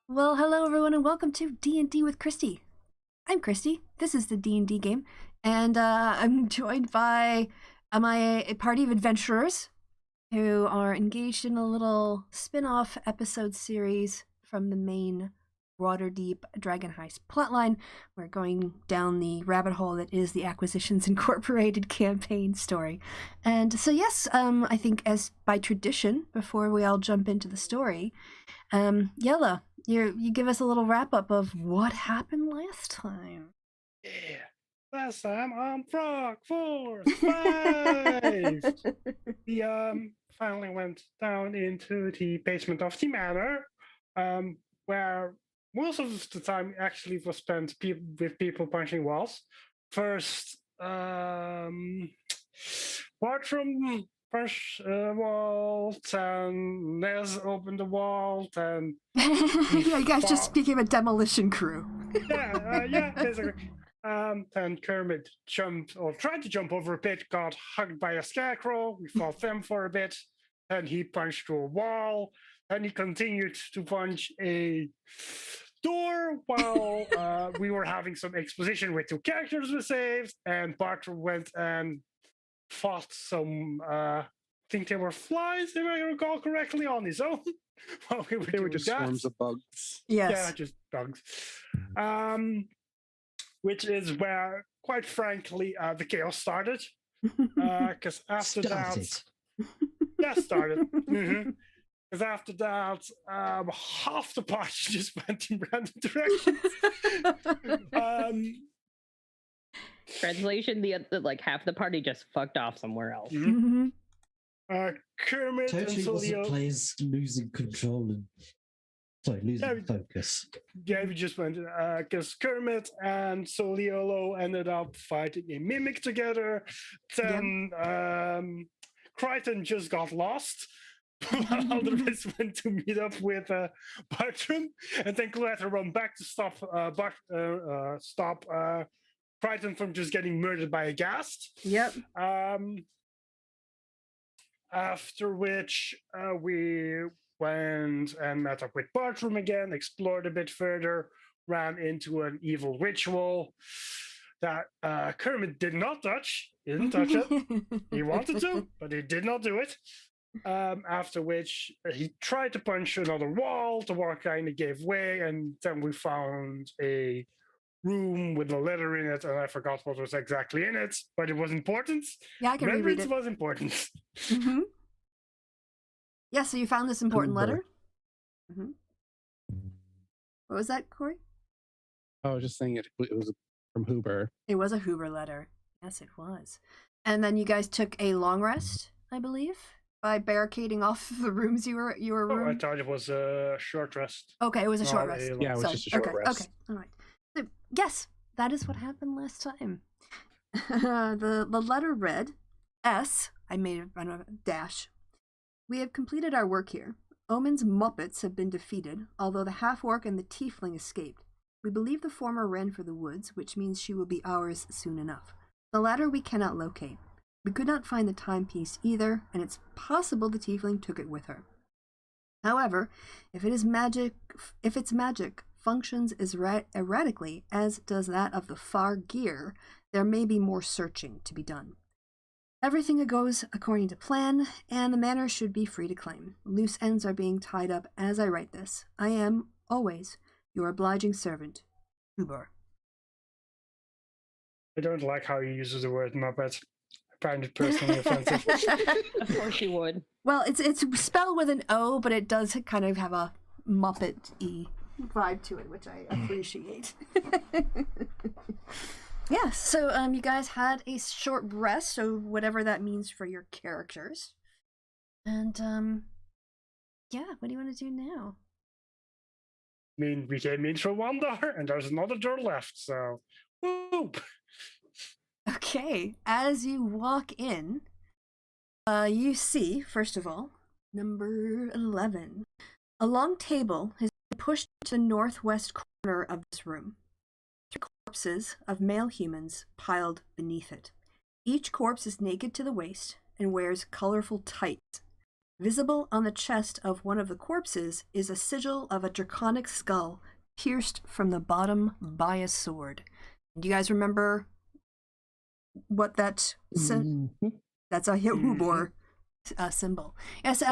Well, hello everyone, and welcome to D&D with Kristi. I'm Kristi. This is the D&D game, and I'm joined by a party of adventurers who are engaged in a little spin-off episode series from the main Waterdeep Dragon Heist plotline. We're going down the rabbit hole that is the Acquisitions Incorporated campaign story. And so yes, I think as by tradition, before we all jump into the story, Yella, you give us a little wrap-up of what happened last time. Yeah. Last time on Frog Force 5! We finally went down into the basement of the manor, where most of the time actually was spent with people punching walls. First, Bartram punched a wall, and Les opened the wall, and yeah, you guys just became a demolition crew. yeah, basically. Then Kermit jumped or tried to jump over a pit, got hugged by a scarecrow. We fought them for a bit. Then he punched through a wall. Then he continued to punch a door while we were having some exposition with 2 characters we saved. And Bart went and fought some, I think they were flies, if I recall correctly, on his own. While we were They were doing just that. swarms of bugs. Yes. Yeah, just bugs. Which is where, quite frankly, the chaos started. Because after that, started. Because after that, half the party just went in random directions. Translation: the like half the party just fucked off somewhere else. Mhm. Kermit and Totally wasn't Solio. players losing control and losing focus. Yeah, we just went because Kermit and Soliolo ended up fighting a mimic together. Then Crichton just got lost. While the rest went to meet up with Bartram, and then Colette run back to stop Crichton from just getting murdered by a ghast. Yep. After which we went and met up with Bartram again, explored a bit further, ran into an evil ritual that Kermit did not touch. He didn't touch it. He wanted to, but he did not do it. After which he tried to punch another wall. The wall kind of gave way, and then we found a room with a letter in it, and I forgot what was exactly in it, but it was important. Yeah, I can reread it. was important. Mm-hmm. Yeah, so you found this important letter? Mm-hmm. What was that, Corey? I was just saying it was from Huber. It was a Huber letter. Yes, it was. And then you guys took a long rest, I believe, by barricading off the rooms you were I thought it was a short rest. Okay, it was a short rest. Yeah, it was just a short rest. Okay, all right. So, yes, that is what happened last time. The letter read, S, I made a dash. We have completed our work here. Omen's Muppets have been defeated, although the half-orc and the tiefling escaped. We believe the former ran for the woods, which means she will be ours soon enough. The latter we cannot locate. We could not find the timepiece either, and it's possible the tiefling took it with her. However, if its magic functions as erratically as does that of the far gear, there may be more searching to be done. Everything goes according to plan, and the manor should be free to claim. Loose ends are being tied up as I write this. I am, always, your obliging servant, Huber. I don't like how he uses the word Muppet. I find it personally offensive. Of course you would. Well, it's spelled with an O, but it does kind of have a Muppet-y vibe to it, which I appreciate. Yeah, so you guys had a short rest, so whatever that means for your characters. And yeah, what do you want to do now? I mean, we came in through one door, and there's another door left, so whoop. Okay, as you walk in, you see, first of all, number 11. A long table has been pushed to the northwest corner of this room. 3 corpses of male humans piled beneath it. Each corpse is naked to the waist and wears colorful tights. Visible on the chest of one of the corpses is a sigil of a draconic skull pierced from the bottom by a sword. Do you guys remember what that that's a Huber symbol? Yes.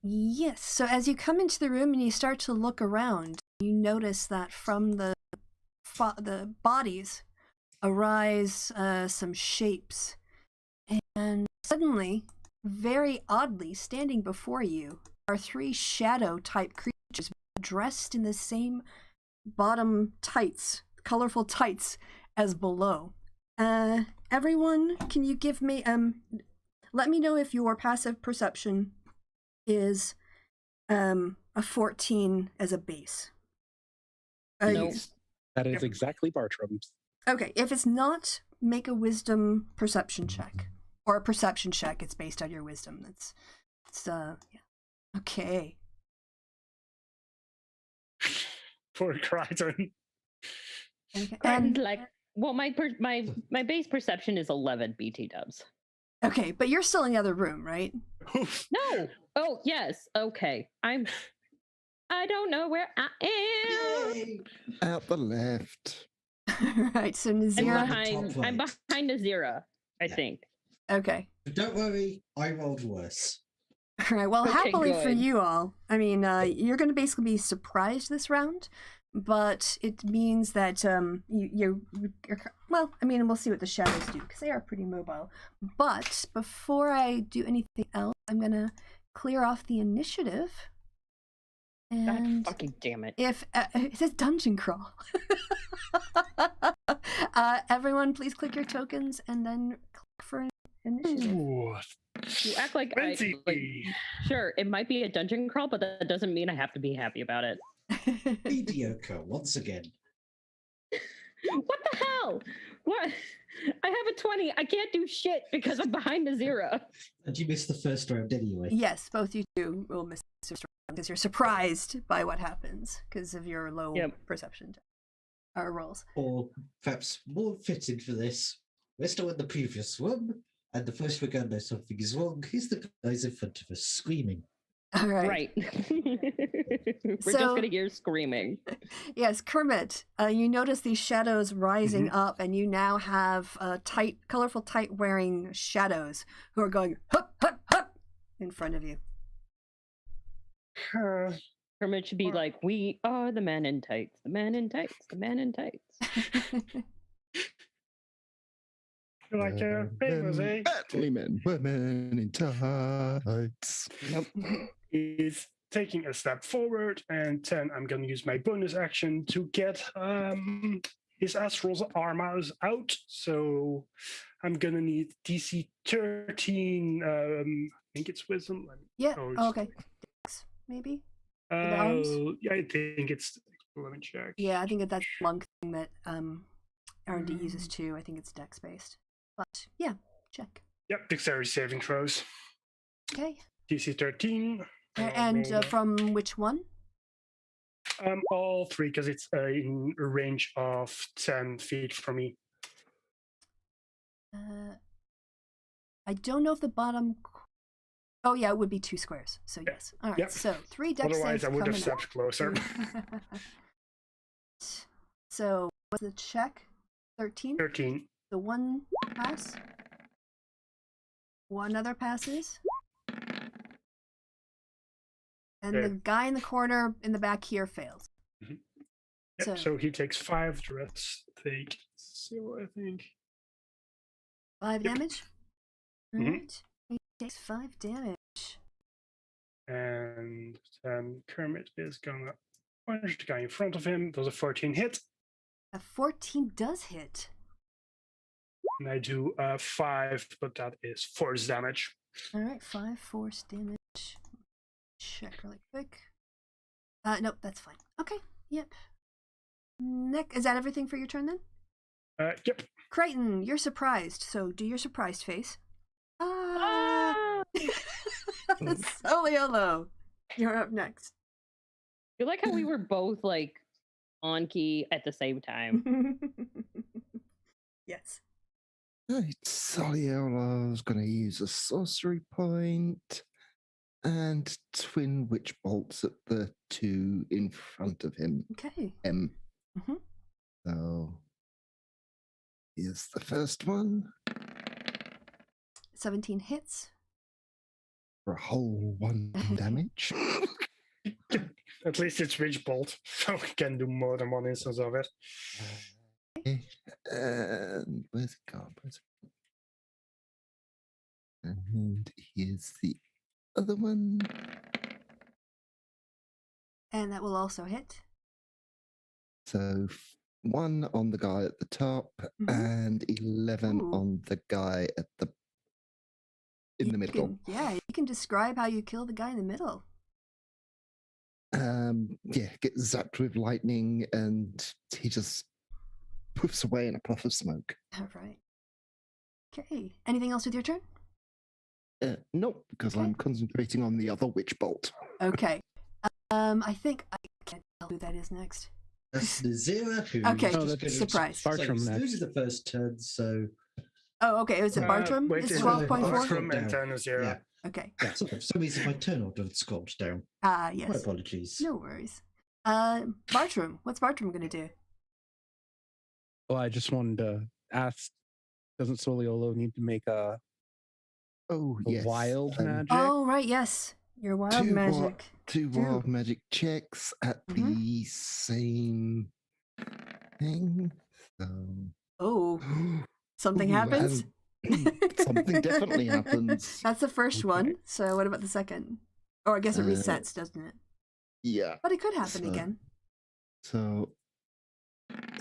Yes. So as you come into the room and you start to look around, you notice that from the bodies arise some shapes, and suddenly, very oddly, standing before you are 3 shadow-type creatures dressed in the same bottom tights, colorful tights, as below. Everyone, can you give me let me know if your passive perception is a 14 as a base. Nope. That is exactly Bartram's. Okay, if it's not, make a wisdom perception check. Or a perception check, it's based on your wisdom. Yeah. Okay. Poor Crichton. Okay. And And like, well, my base perception is 11 BT dubs. okay, but you're still in the other room, right? Oof. No. Oh yes. Okay. I don't know where I am. Yay! Out the left. Right. So I'm Nazira. behind. Top I'm right. behind Azira. I Yeah. think. Okay. But don't worry, I rolled worse. All right. Well, Okay, happily for good. you all, I mean, you're going to basically be surprised this round, but it means that you're well. I mean, we'll see what the shadows do because they are pretty mobile. But before I do anything else, I'm going to clear off the initiative. God And fucking damn it. if it says dungeon crawl, everyone, please click your tokens and then click for initiative. Ooh, You act like 20. sure, it might be a dungeon crawl, but that doesn't mean I have to be happy about it. Mediocre once again. What the hell? What? I have a 20. I can't do shit because I'm behind a 0. And you missed the first round anyway. Yes, both you two will miss because you're surprised by what happens because of your low Yep. perception rolls. Or perhaps more fitting for this, we're still in the previous one, and the first we're going to know something is wrong is the guys in front of us screaming. All right. Right. We're just So- gonna hear screaming. Yes, Kermit, you notice these shadows rising up, and you now have colorful, tight-wearing shadows who are going hup, hup, hup in front of you. Kermit should be like, "We are the man in tights, the man in tights, the man in tights." You're like famous, eh? Battling men, women in tights. He's taking a step forward, and then I'm going to use my bonus action to get his Astral's armors out. So I'm going to need DC 13. I think it's Wisdom. Yeah. Oh, Oh, okay. Dex, maybe. the arms? Yeah, I think it's. Let me check. Yeah, I think that's one thing that R&D uses too. I think it's Dex based. But yeah, check. Yep, dexterity saving throws. Okay. DC 13. And from which one? All three, because it's in a range of 10 feet from me. I don't know if the bottom. Oh yeah, it would be 2 squares. So yes. All right. Yep. So 3 Dex Otherwise, saves I would have coming stepped closer. up. So what's the check? 13. 13. The one pass. One other passes. And Okay. the guy in the corner in the back here fails. Yep, so he takes 5, the rest take 0, I think. 5 Yep. damage? Mhm. Alright. He takes 5 damage. And then Kermit is gonna punch the guy in front of him. Does a 14 hit? A 14 does hit. And I do 5, but that is force damage. Alright, 5 force damage. Check really quick. Nope, that's fine. Okay, yep. Nick, is that everything for your turn then? Yep. Crichton, you're surprised, so do your surprised face. Ah! Soliolo, you're up next. You like how we were both like on key at the same time. Yes. Right, Soliolo's going to use a sorcery point and twin witch bolts at the 2 in front of him. Okay. M. Mhm. So here's the first one 17 hits. for a whole 1 damage. At least it's Witch Bolt, so we can do more than one instance of it. Okay, and where's it gone? And here's the other one. And that will also hit. So 1 on the guy at the top Mhm. and 11 Ooh. on the guy at the in the middle. Yeah, you can describe how you kill the guy in the middle. Yeah, get zapped with lightning and he just poofs away in a puff of smoke. All right. Okay. Anything else with your turn? Nope, because Okay. I'm concentrating on the other witch bolt. Okay. I think I can't tell who that is next. That's Nazira, who's Okay, just Oh, that's going to surprise. So Bartram it's next. losing the first turn, so Oh, okay. Is it Bartram? Wait, It's is it 12.4? Bartram and Down. Nazira? yeah. Okay. So for some reason my turn order had scrolled down. Ah, My yes. apologies. No worries. Bartram. What's Bartram going to do? Well, I just wanted to ask, doesn't Soliolo need to make a Oh, yes. wild magic? Oh, right. Yes. Your wild Two magic. Two Do. wild magic checks at Mhm. the same thing. So. Oh, something Ooh, happens? something definitely happens. That's the first Okay. one. So what about the second? Or I guess it Uh, resets, doesn't it? Yeah. But it could happen so- again. So,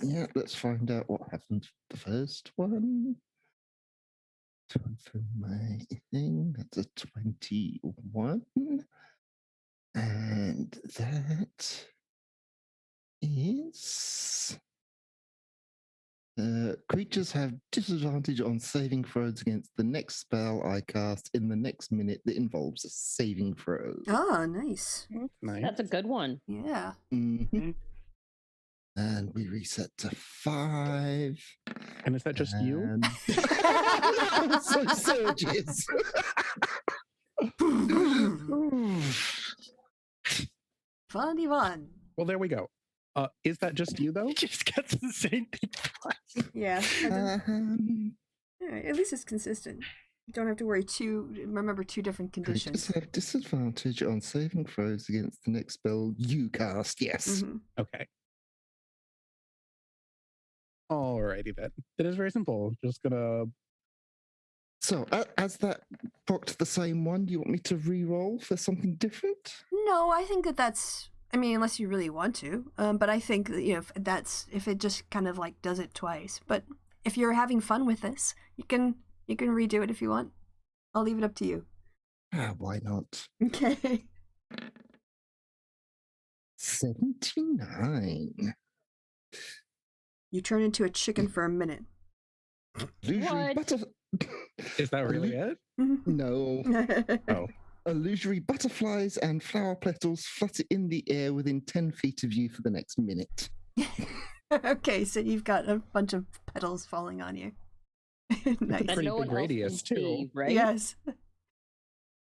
yeah, let's find out what happened with the first one. For my thing, that's a 21. And that is. Creatures have disadvantage on saving throws against the next spell I cast in the next minute that involves a saving throw. Oh, nice. Nice. That's a good one. Yeah. Mhm. And we reset to 5. And is that just you? And... so surges. Funny one. Well, there we go. Is that just you, though? Just gets the same thing twice. Yeah. At least it's consistent. You don't have to remember two different Creatures conditions. have disadvantage on saving throws against the next spell you cast. Yes. Mhm. Okay. Alrighty then. It is very simple. Just gonna. So, as that procced the same one, do you want me to re-roll for something different? No, I think that's. I mean, unless you really want to. But I think that, if it just kind of like does it twice. But if you're having fun with this, you can redo it if you want. I'll leave it up to you. Why not? Okay. 79. You turn into a chicken for a minute. Illusory What? butter. Is that really it? No. Oh. Illusory butterflies and flower petals flutter in the air within 10 feet of you for the next minute. Okay, so you've got a bunch of petals falling on you. Nice. Pretty no big one else radius, can too. see, right? Yes.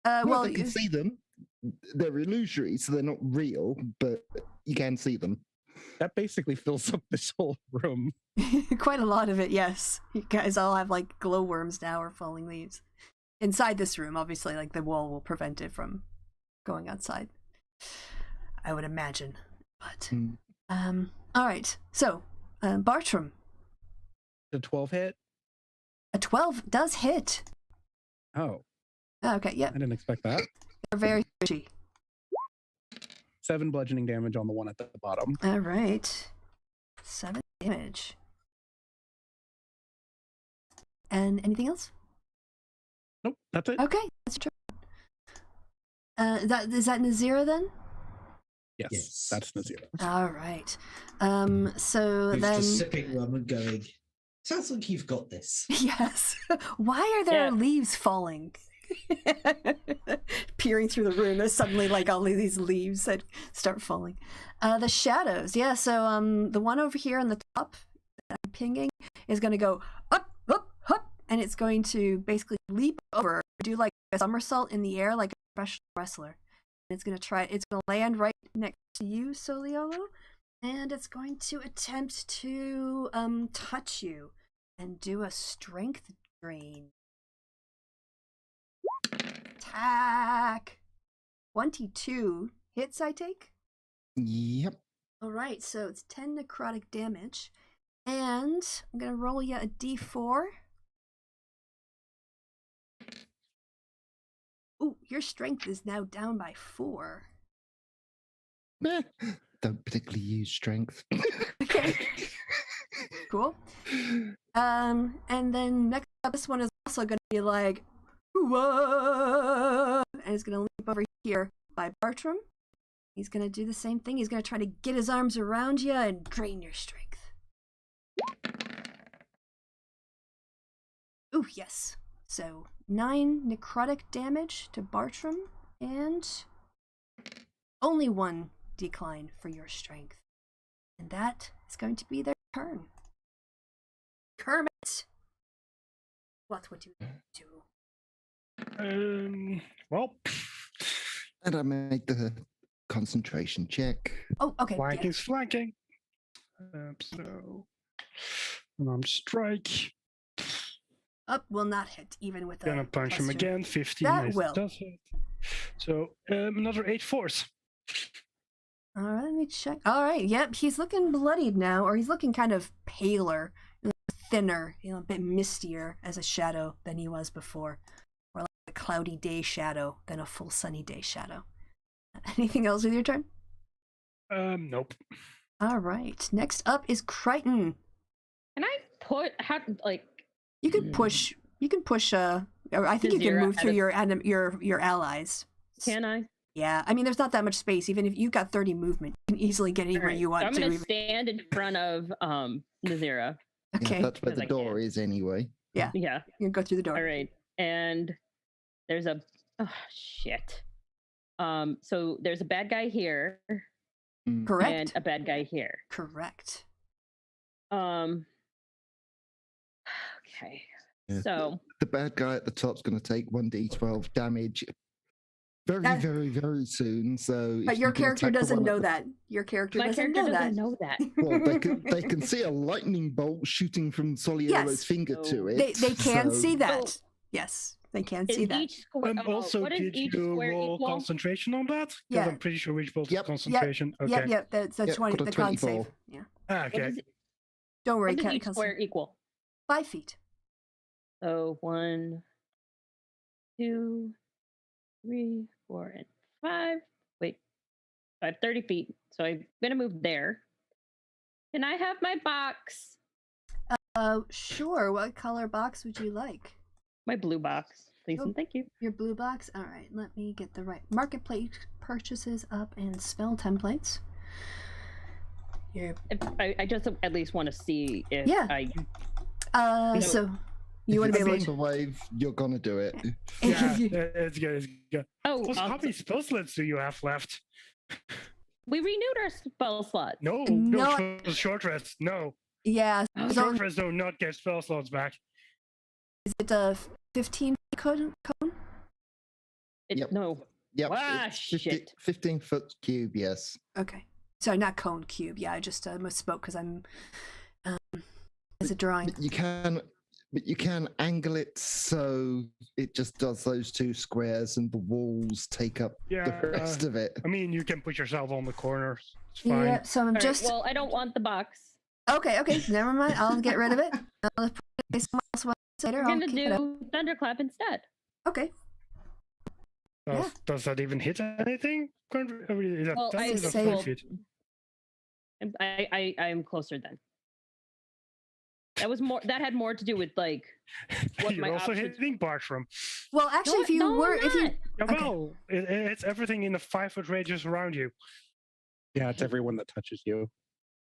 Well, they can see them. They're illusory, so they're not real, but you can see them. That basically fills up this whole room. quite a lot of it, yes. You guys all have like glowworms now or falling leaves. Inside this room, obviously, like the wall will prevent it from going outside. I would imagine. But all right. So, Bartram, The 12 hit? a 12 does hit. Oh, Okay, I yep. didn't expect that. They're very squishy. 7 bludgeoning damage on the one at the bottom. All right. 7 damage. And anything else? Nope, that's it. Okay, that's true. Is that Nazira then? Yes, Yes. that's Nazira. All right. So Who's then, just sipping rum and going, sounds like you've got this. yes. Why are there Yeah. leaves falling? Peering through the room, there's suddenly like all of these leaves that start falling. The shadows, yeah. So the one over here on the top that I'm pinging is going to go up, up, up, and it's going to basically leap over, do like a somersault in the air, like a professional wrestler. And it's going to land right next to you, Soliolo, and it's going to attempt to touch you and do a strength drain. Attack. 22 hits, I take. Yep. All right, so it's 10 necrotic damage, and I'm gonna roll you a d4. Ooh, your strength is now down by 4. Don't particularly use strength. Okay, cool. And then next up, this one is also gonna be like, whoa, and it's gonna leap over here by Bartram. He's gonna do the same thing. He's gonna try to get his arms around you and drain your strength. Ooh, yes. So 9 necrotic damage to Bartram, and only 1 decline for your strength. And that is going to be their turn. Kermit! What would you do? Well, And I made the concentration check. Oh, okay. flanking's flanking. So, unarmed strike. Up will not hit, even with a Gonna punch him plus two. again. 15. That nice, will. does hit. So, another 8 force. All right, let me check. All right, yep, he's looking bloodied now, or he's looking kind of paler, thinner, a bit mistier as a shadow than he was before. Or like a cloudy day shadow than a full sunny day shadow. Anything else with your turn? Nope. All right, next up is Crichton. Can I put You can push. You can push. Or I think you can Zero move out through of- your allies. Can I? Yeah, I mean, there's not that much space. Even if you've got 30 movement, you can easily get anywhere Alright, you so want I'm to. gonna even- stand in front of Nazira. Okay, Yeah, that's where Because the I door can. is anyway. Yeah. you can go through the door. All right. And there's a shit. So there's a bad guy here Mm. Correct. and a bad guy here. Correct. Okay. Yeah. So The bad guy at the top's going to take 1d12 damage very, That- very, very soon. So, But if your you can character attack the doesn't one at know the- that. Your character my doesn't character know doesn't that. know that. Well, they can see a lightning bolt shooting from Soliolo's Yes. finger to So- it. They can so- see that. So- Yes, they can Is see that. each square Also, what is did each you square roll equal? concentration on that? Because Yeah. I'm pretty sure Witch Bolt Yep. is concentration. Okay. Yep. That's the Yep, 20. got a The con 24. save. Yeah. Ah, What okay. is, Don't worry. what does Con- each con- square equal? 5 feet. So 1, 2, 3, 4, and 5. Wait, I have 30 feet, so I'm gonna move there. Can I have my box? Sure. What color box would you like? My blue box, please Oh. and thank you. Your blue box. All right. Let me get the right marketplace purchases up and spell templates. Your I just at least want to see if Yeah. I. uh. No. So you want to be If able it's to. on the wave, you're going to do it. Yeah, it's good. It's good. Oh, Also, how awesome. many spell slots do you have left? We renewed our spell slot. No, No. short rest. No, Yeah. Oh, So short rest do not get spell slots back. is it a 15 cone? Yep. No. Yep. Ah, it's 50 shit. 15-foot cube, yes. Okay. Sorry, not cone cube. Yeah, I just misspoke because I'm. Is it drawing? But you can angle it so it just does those two squares and the walls take up Yeah. the rest of it. I mean, you can put yourself on the corners. It's fine. Yeah. So I'm All right, just. well, I don't want the box. Okay. Never mind. I'll get rid of it. I'll put it somewhere else later. We're I'll gonna keep it up. do thunderclap instead. Okay. Does that even hit anything? Is that Well, 10 I- or is that Save. 5 feet? I'm closer then. That was more. That had more to do with like what my You're also options. hitting Bartram. Well, actually, if you no, were, I'm if you, not. Yeah, Okay. well, it's everything in a 5-foot radius around you. Yeah, it's everyone that touches you.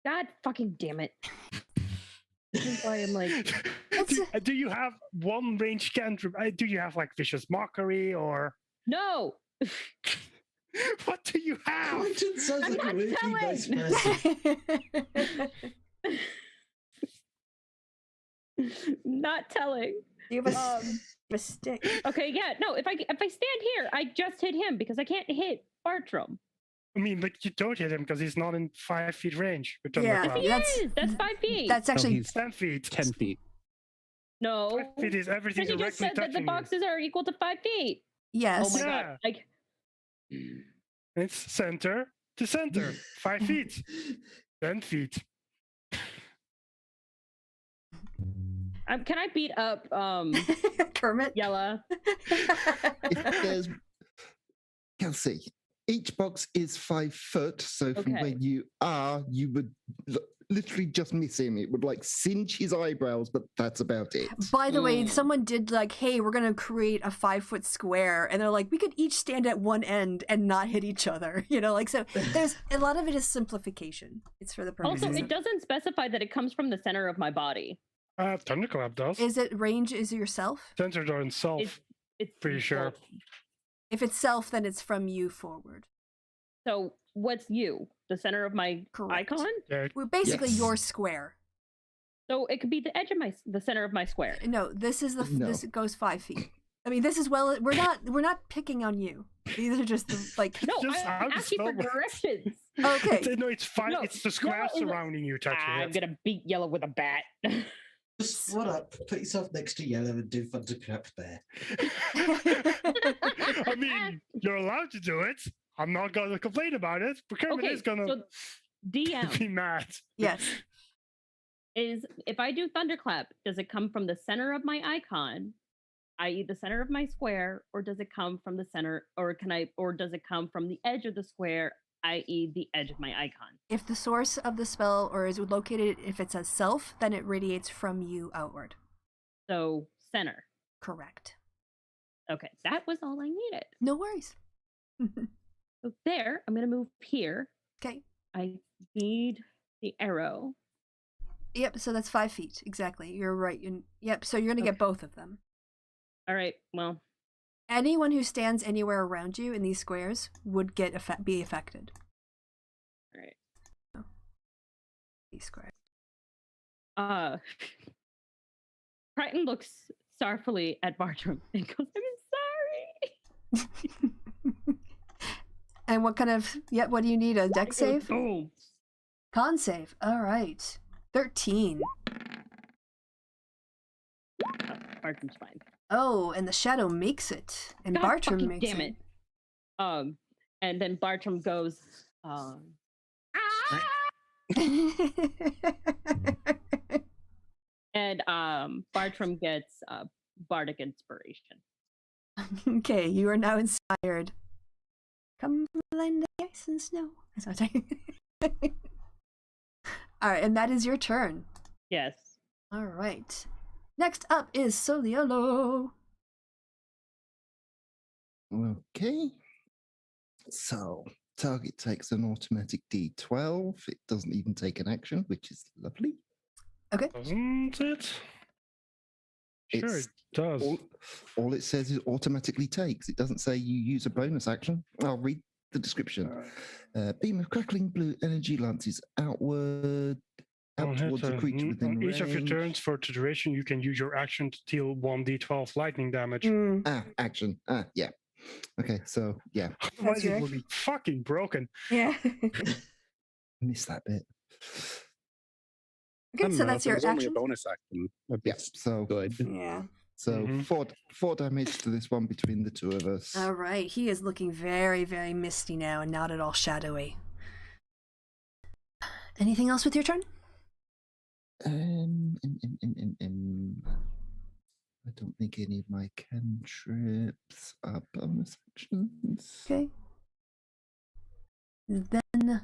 God fucking damn it! This is why I'm like. do you have one range cantrip? Do you have like Vicious Mockery or No. what do you have? Quentin sounds I'm like a not really telling. nice person. Not telling. you have a stick. Okay, yeah, no. If I stand here, I just hit him because I can't hit Bartram. I mean, but you don't hit him because he's not in 5 feet range. With Yeah, Thunderclap. He That's- is. That's 5 feet. That's No, actually he's 10 feet. 10 feet. no. 5 feet is everything Because you just directly said that touching the you. boxes are equal to 5 feet. yes. Oh my Yeah. god! Like, It's center to center. 5 feet. 10 feet. can I beat up Kermit. Yella? If there's Kelsey, each box is 5 foot, so from where Okay. you are, you would literally just miss him. It would like singe his eyebrows, but that's about it. By the way, Mm. someone did like, hey, we're gonna create a 5-foot square, and they're like, we could each stand at one end and not hit each other. You know, like so. There's a lot of it is simplification. It's for the purposes. Also, of- it doesn't specify that it comes from the center of my body. Thunderclap does. Is it range? Is it yourself? Centered on self. It's Pretty sure. well, If it's self, then it's from you forward. So what's you? The center of my Correct. icon? Yeah, We're basically Yes. your square. So it could be the edge of the center of my square. No, this is No. this goes 5 feet. I mean, this is we're not picking on you. These are just the like. No, Just how I'm to asking for spell it. directions. Okay. No, it's fine. No, It's the square yellow is a- surrounding you touching I'm it. gonna beat yellow with a bat. Just what up? Put yourself next to yellow and do thunderclap there. I mean, you're allowed to do it. I'm not going to complain about it. But Kermit Okay, is going to so DM be mad. Yes. is if I do thunderclap, does it come from the center of my icon, i.e., the center of my square, or does it come from the center, or does it come from the edge of the square, i.e., the edge of my icon? If the source of the spell or is located, if it says self, then it radiates from you outward. So center. Correct. Okay, that was all I needed. No worries. So there, I'm gonna move here. Okay. I need the arrow. Yep. So that's 5 feet exactly. You're right. Yep. So you're gonna get Okay. both of them. All right. Well, Anyone who stands anywhere around you in these squares would be affected. all right. These squares. Crichton looks sorrowfully at Bartram and goes, "I'm sorry." And what kind of? Yep. What do you need? A deck save? Boom. Con save. All right. 13. Bartram's fine. Oh, and the shadow makes it, and God Bartram fucking makes damn it. And then Bartram goes, "Ah!" And Bartram gets bardic inspiration. Okay, you are now inspired. Come blend the ice and snow. That's what I'm saying. All right, and that is your turn. Yes. All right. Next up is Soliolo. Okay. So, target takes an automatic D12. It doesn't even take an action, which is lovely. Doesn't it? Sure, It's it does. all it says is automatically takes. It doesn't say you use a bonus action. I'll read the description. Beam of crackling blue energy lances out towards a creature within each of your range. turns for the duration, you can use your action to deal 1d12 lightning damage. Action. Yeah. Okay, so yeah, Otherwise, your it would be fucking broken. Yeah. missed that bit. Okay, so that's your Only a action. bonus action. That'd be Yeah, so good. Yeah. So Mhm. four damage to this one between the two of us. All right. He is looking very, very misty now and not at all shadowy. Anything else with your turn? I don't think any of my cantrips are bonus actions. Okay. Then,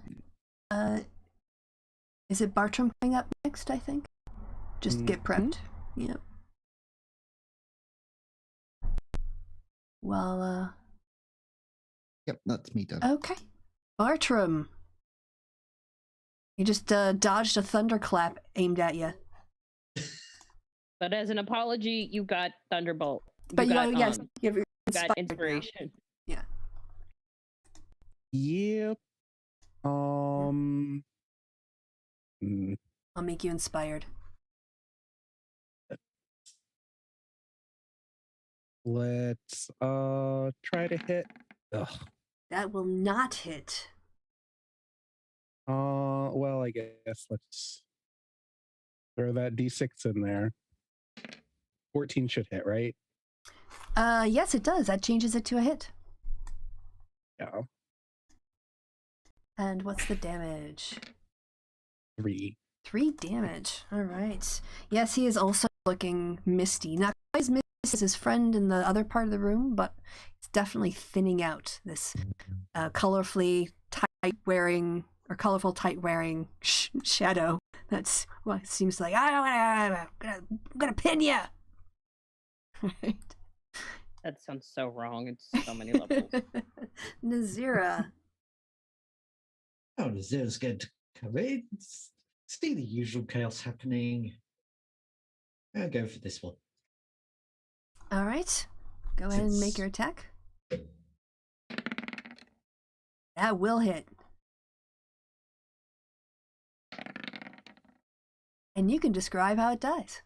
is it Bartram coming up next? I think. Just get prepped. Yep. Well, Yep, that's me done. okay. Bartram. You just dodged a thunderclap aimed at you. But as an apology, you got Thunderbolt. But you got, yes, you're you inspired got now. inspiration. Yep. Hmm. I'll make you inspired. Let's try to hit. Ugh. That will not hit. Well, I guess let's throw that D6 in there. 14 should hit, right? Yes, it does. That changes it to a hit. Yeah. And what's the damage? 3. 3 damage. All right. Yes, he is also looking misty. Not quite as misty as his friend in the other part of the room, but it's definitely thinning out. This colorfully tight-wearing or colorful tight-wearing shadow. That's what it seems like. I'm gonna pin you. Right. That sounds so wrong. It's so many levels. Nazira. Oh, Nazir's going to come in. See the usual chaos happening. I'll go for this one. All right. Go ahead and make your attack. That will hit. And you can describe how it dies.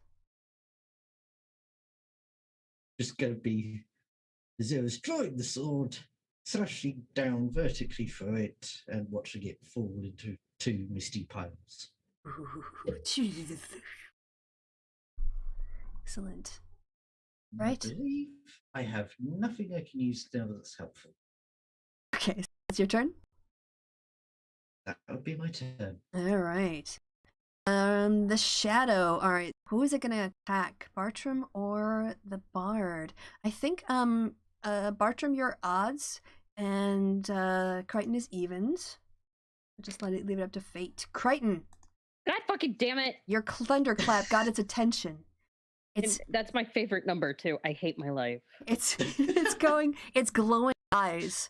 Just going to be Zero's drawing the sword, thrashing down vertically for it, and watching it fall into two misty piles. Excellent. I Right. believe I have nothing I can use now that's helpful. Okay, so that's your turn? That would be my turn. All right. The shadow. All right. Who is it gonna attack? Bartram or the bard? I think Bartram, you're odds, and Crichton is evens. I'll just leave it up to fate. Crichton, God fucking damn it! your thunderclap got its attention. And that's my favorite number too. I hate my life. It's glowing eyes,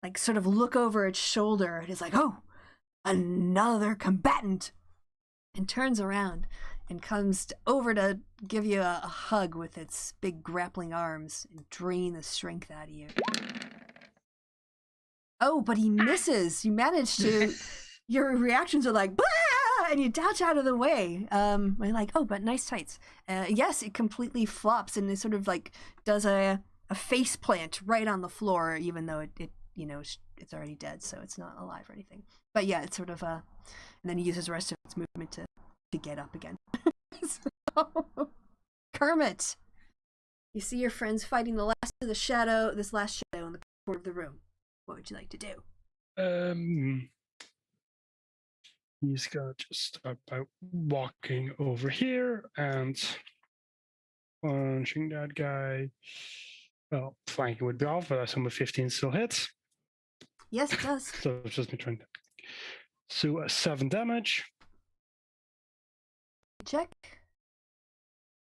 like sort of look over its shoulder. It is like, oh, another combatant, and turns around and comes over to give you a hug with its big grappling arms and drain the strength out of you. Oh, but he misses. You managed to. Your reactions are like, bah! And you dodge out of the way. You're like, oh, but nice tights. Yes, it completely flops and it sort of like does a face plant right on the floor, even though it it's already dead, so it's not alive or anything. But yeah, it's sort of and then he uses the rest of its movement to get up again. So, Kermit, you see your friends fighting this last shadow in the corner of the room. What would you like to do? He's gonna just start by walking over here and punching that guy. Well, flanking would be off, but I assume a 15 still hits. Yes, it does. So it's just me trying to. So 7 damage. Check.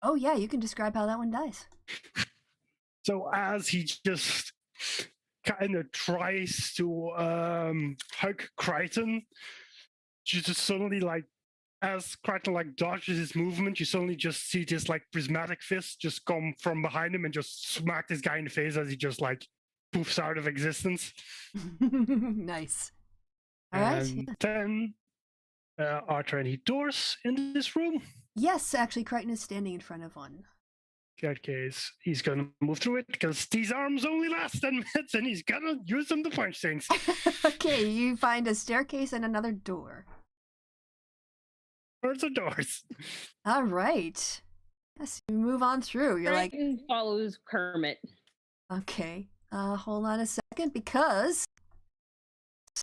Oh yeah, you can describe how that one dies. So as he just kind of tries to hug Crichton, you just suddenly, like, as Crichton like dodges his movement, you suddenly just see this like prismatic fist just come from behind him and just smack this guy in the face as he just like poofs out of existence. Nice. All right. And then are there any doors in this room? Yes, actually, Crichton is standing in front of one. In that case, he's gonna move through it because these arms only last 10 minutes and he's gonna use them to punch things. Okay, you find a staircase and another door. Where's the doors? All right. Yes, you move on through. You're like, Crichton follows Kermit. okay, hold on a second because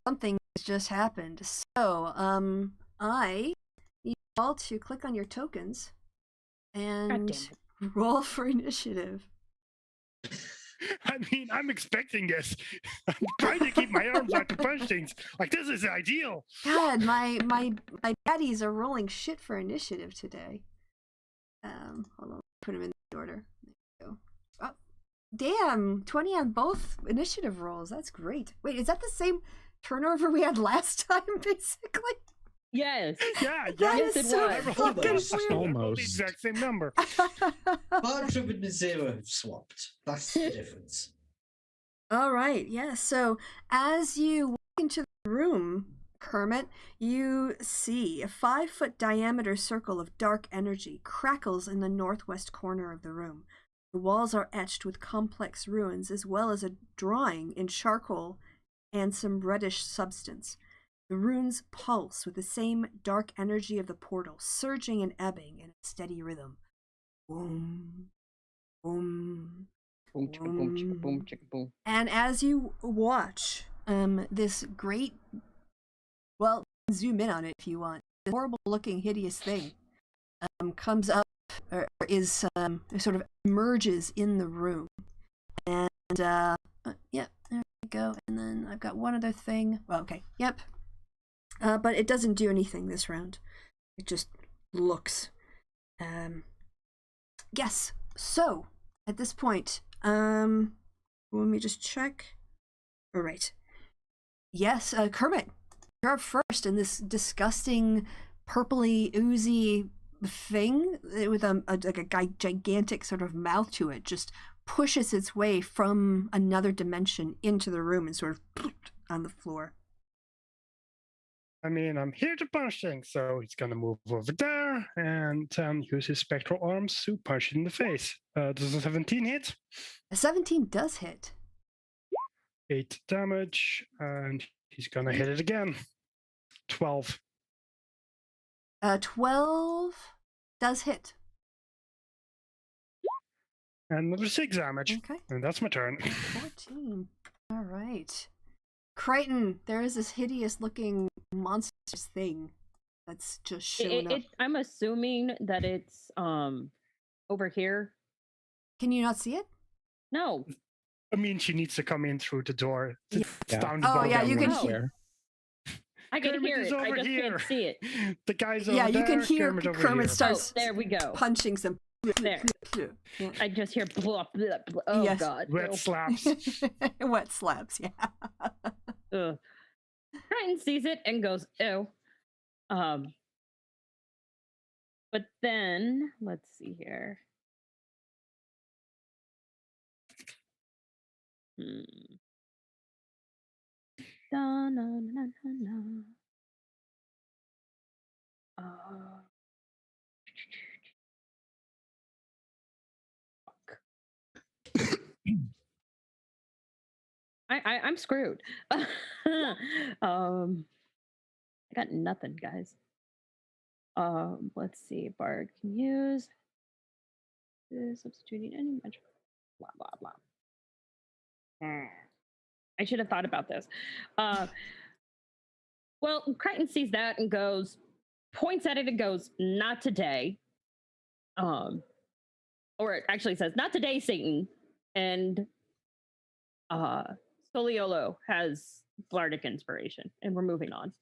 something has just happened. So, I need you all to click on your tokens God and damn it. roll for initiative. I mean, I'm expecting this. I'm trying to keep my arms out to punch things. Like, this is ideal. God, my daddies are rolling shit for initiative today. Hold on, put them in the order. There we go. Oh, damn, 20 on both initiative rolls. That's great. Wait, is that the same turnover we had last time, basically? Yes. Yeah, That yes, is it so was. fucking Almost. weird. The Almost. exact same number. Bartram and Zero have swapped. That's the difference. All right, yeah. So as you walk into the room, Kermit, you see a 5-foot diameter circle of dark energy crackles in the northwest corner of the room. The walls are etched with complex runes, as well as a drawing in charcoal and some reddish substance. The runes pulse with the same dark energy of the portal, surging and ebbing in a steady rhythm. Boom, boom, Boom, chicka, boom, chicka, boom, chicka, boom. and as you watch, this great, well, zoom in on it if you want, this horrible-looking, hideous thing comes up, or is sort of emerges in the room, and yeah, there we go. And then I've got one other thing. Well, okay, yep, but it doesn't do anything this round. It just looks. Yes. So at this point, let me just check. All right. Yes, Kermit, you're up first in this disgusting, purpley, oozy thing with like a gigantic sort of mouth to it. Just pushes its way from another dimension into the room and sort of on the floor. I mean, I'm here to punch things, so he's gonna move over there and use his spectral arms to punch it in the face. Does a 17 hit? A 17 does hit. 8 damage, and he's gonna hit it again. 12. 12 does hit. And another 6 damage. Okay. And that's my turn. 14. All right. Crichton, there is this hideous looking monstrous thing that's just showing up. I'm assuming that it's over here. Can you not see it? No. I mean, she needs to come in through the door. It's Yeah. down the Oh, bottom. yeah, you can Oh. hear. I can Kermit hear is it. I over just here. can't see it. The guy's over Yeah, there. you can hear Kermit over Kermit here. starts Oh, there we go. punching some. There. Yeah. I just hear blah, blah, blah. Oh, Yes. God. Wet no. slaps. Wet slaps, yeah. Ugh. Crichton sees it and goes, ew. But then, let's see here. Da, na, na, na, na. I'm screwed. I got nothing, guys. Let's see. Bard can use substituting any magic. Blah blah blah. I should have thought about this. Well, Crichton sees that and goes, points at it and goes, "Not today." Or it actually says, "Not today, Satan." And Soliolo has Blardic inspiration, and we're moving on.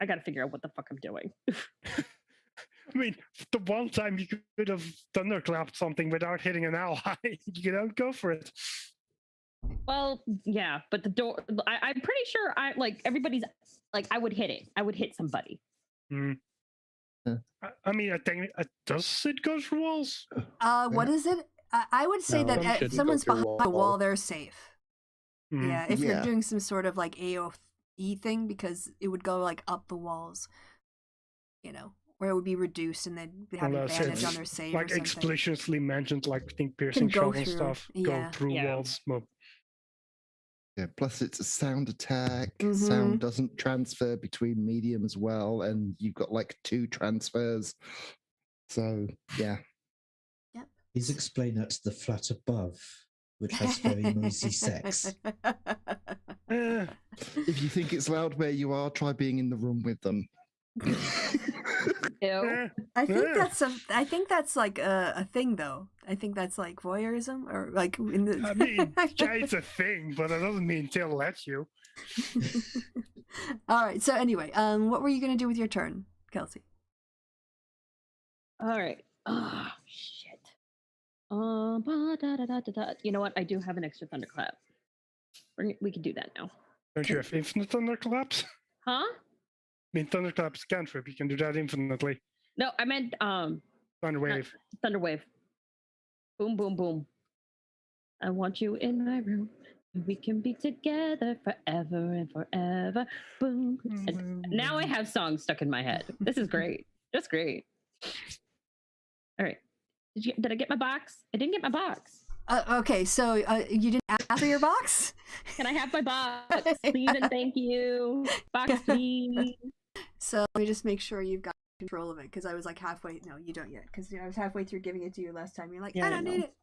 I got to figure out what the fuck I'm doing. I mean, the one time you could have thunderclapped something without hitting an ally, you don't go for it. Well, yeah, but the door. I'm pretty sure everybody's like I would hit it. I would hit somebody. Mm. I mean, I think does it go through walls? What is it? I would say No, that it if shouldn't someone's go through behind a wall, walls. they're safe. Mm. Yeah, if you're Yeah. doing some sort of like AOE thing, because it would go like up the walls, where it would be reduced and they'd have Unless advantage it's on their save like or something. explicitly mentioned, like I think piercing go shot and through, stuff yeah. go through Yeah. walls. Well, Yeah, plus it's a sound attack. Mhm. Sound doesn't transfer between medium as well, and you've got like 2 transfers. So yeah. Please explain that to the flat above, which has very noisy sex. eh, If you think it's loud where you are, try being in the room with them. Ew. eh. I think Yeah. that's like a thing though. I think that's like voyeurism or like in the. I mean, yeah, it's a thing, but that doesn't mean they'll let you. All right. So anyway, what were you gonna do with your turn, Kelsey? All right. Oh shit. You know what? I do have an extra thunderclap. We can do that now. Don't you have infinite thunderclaps? Huh? I mean, thunderclaps cantrip. You can do that infinitely. No, I meant Thunderwave. Thunderwave. Boom, boom, boom. I want you in my room. We can be together forever and forever. Boom. And now I have songs stuck in my head. This is great. That's great. All right. Did I get my box? I didn't get my box. Okay, so you didn't ask for your box? Can I have my box, please and thank you? Box, please. So let me just make sure you've got control of it, because I was like halfway. No, you don't yet, because I was halfway through giving it to you last time. You're like, Yeah, I I don't know. need it.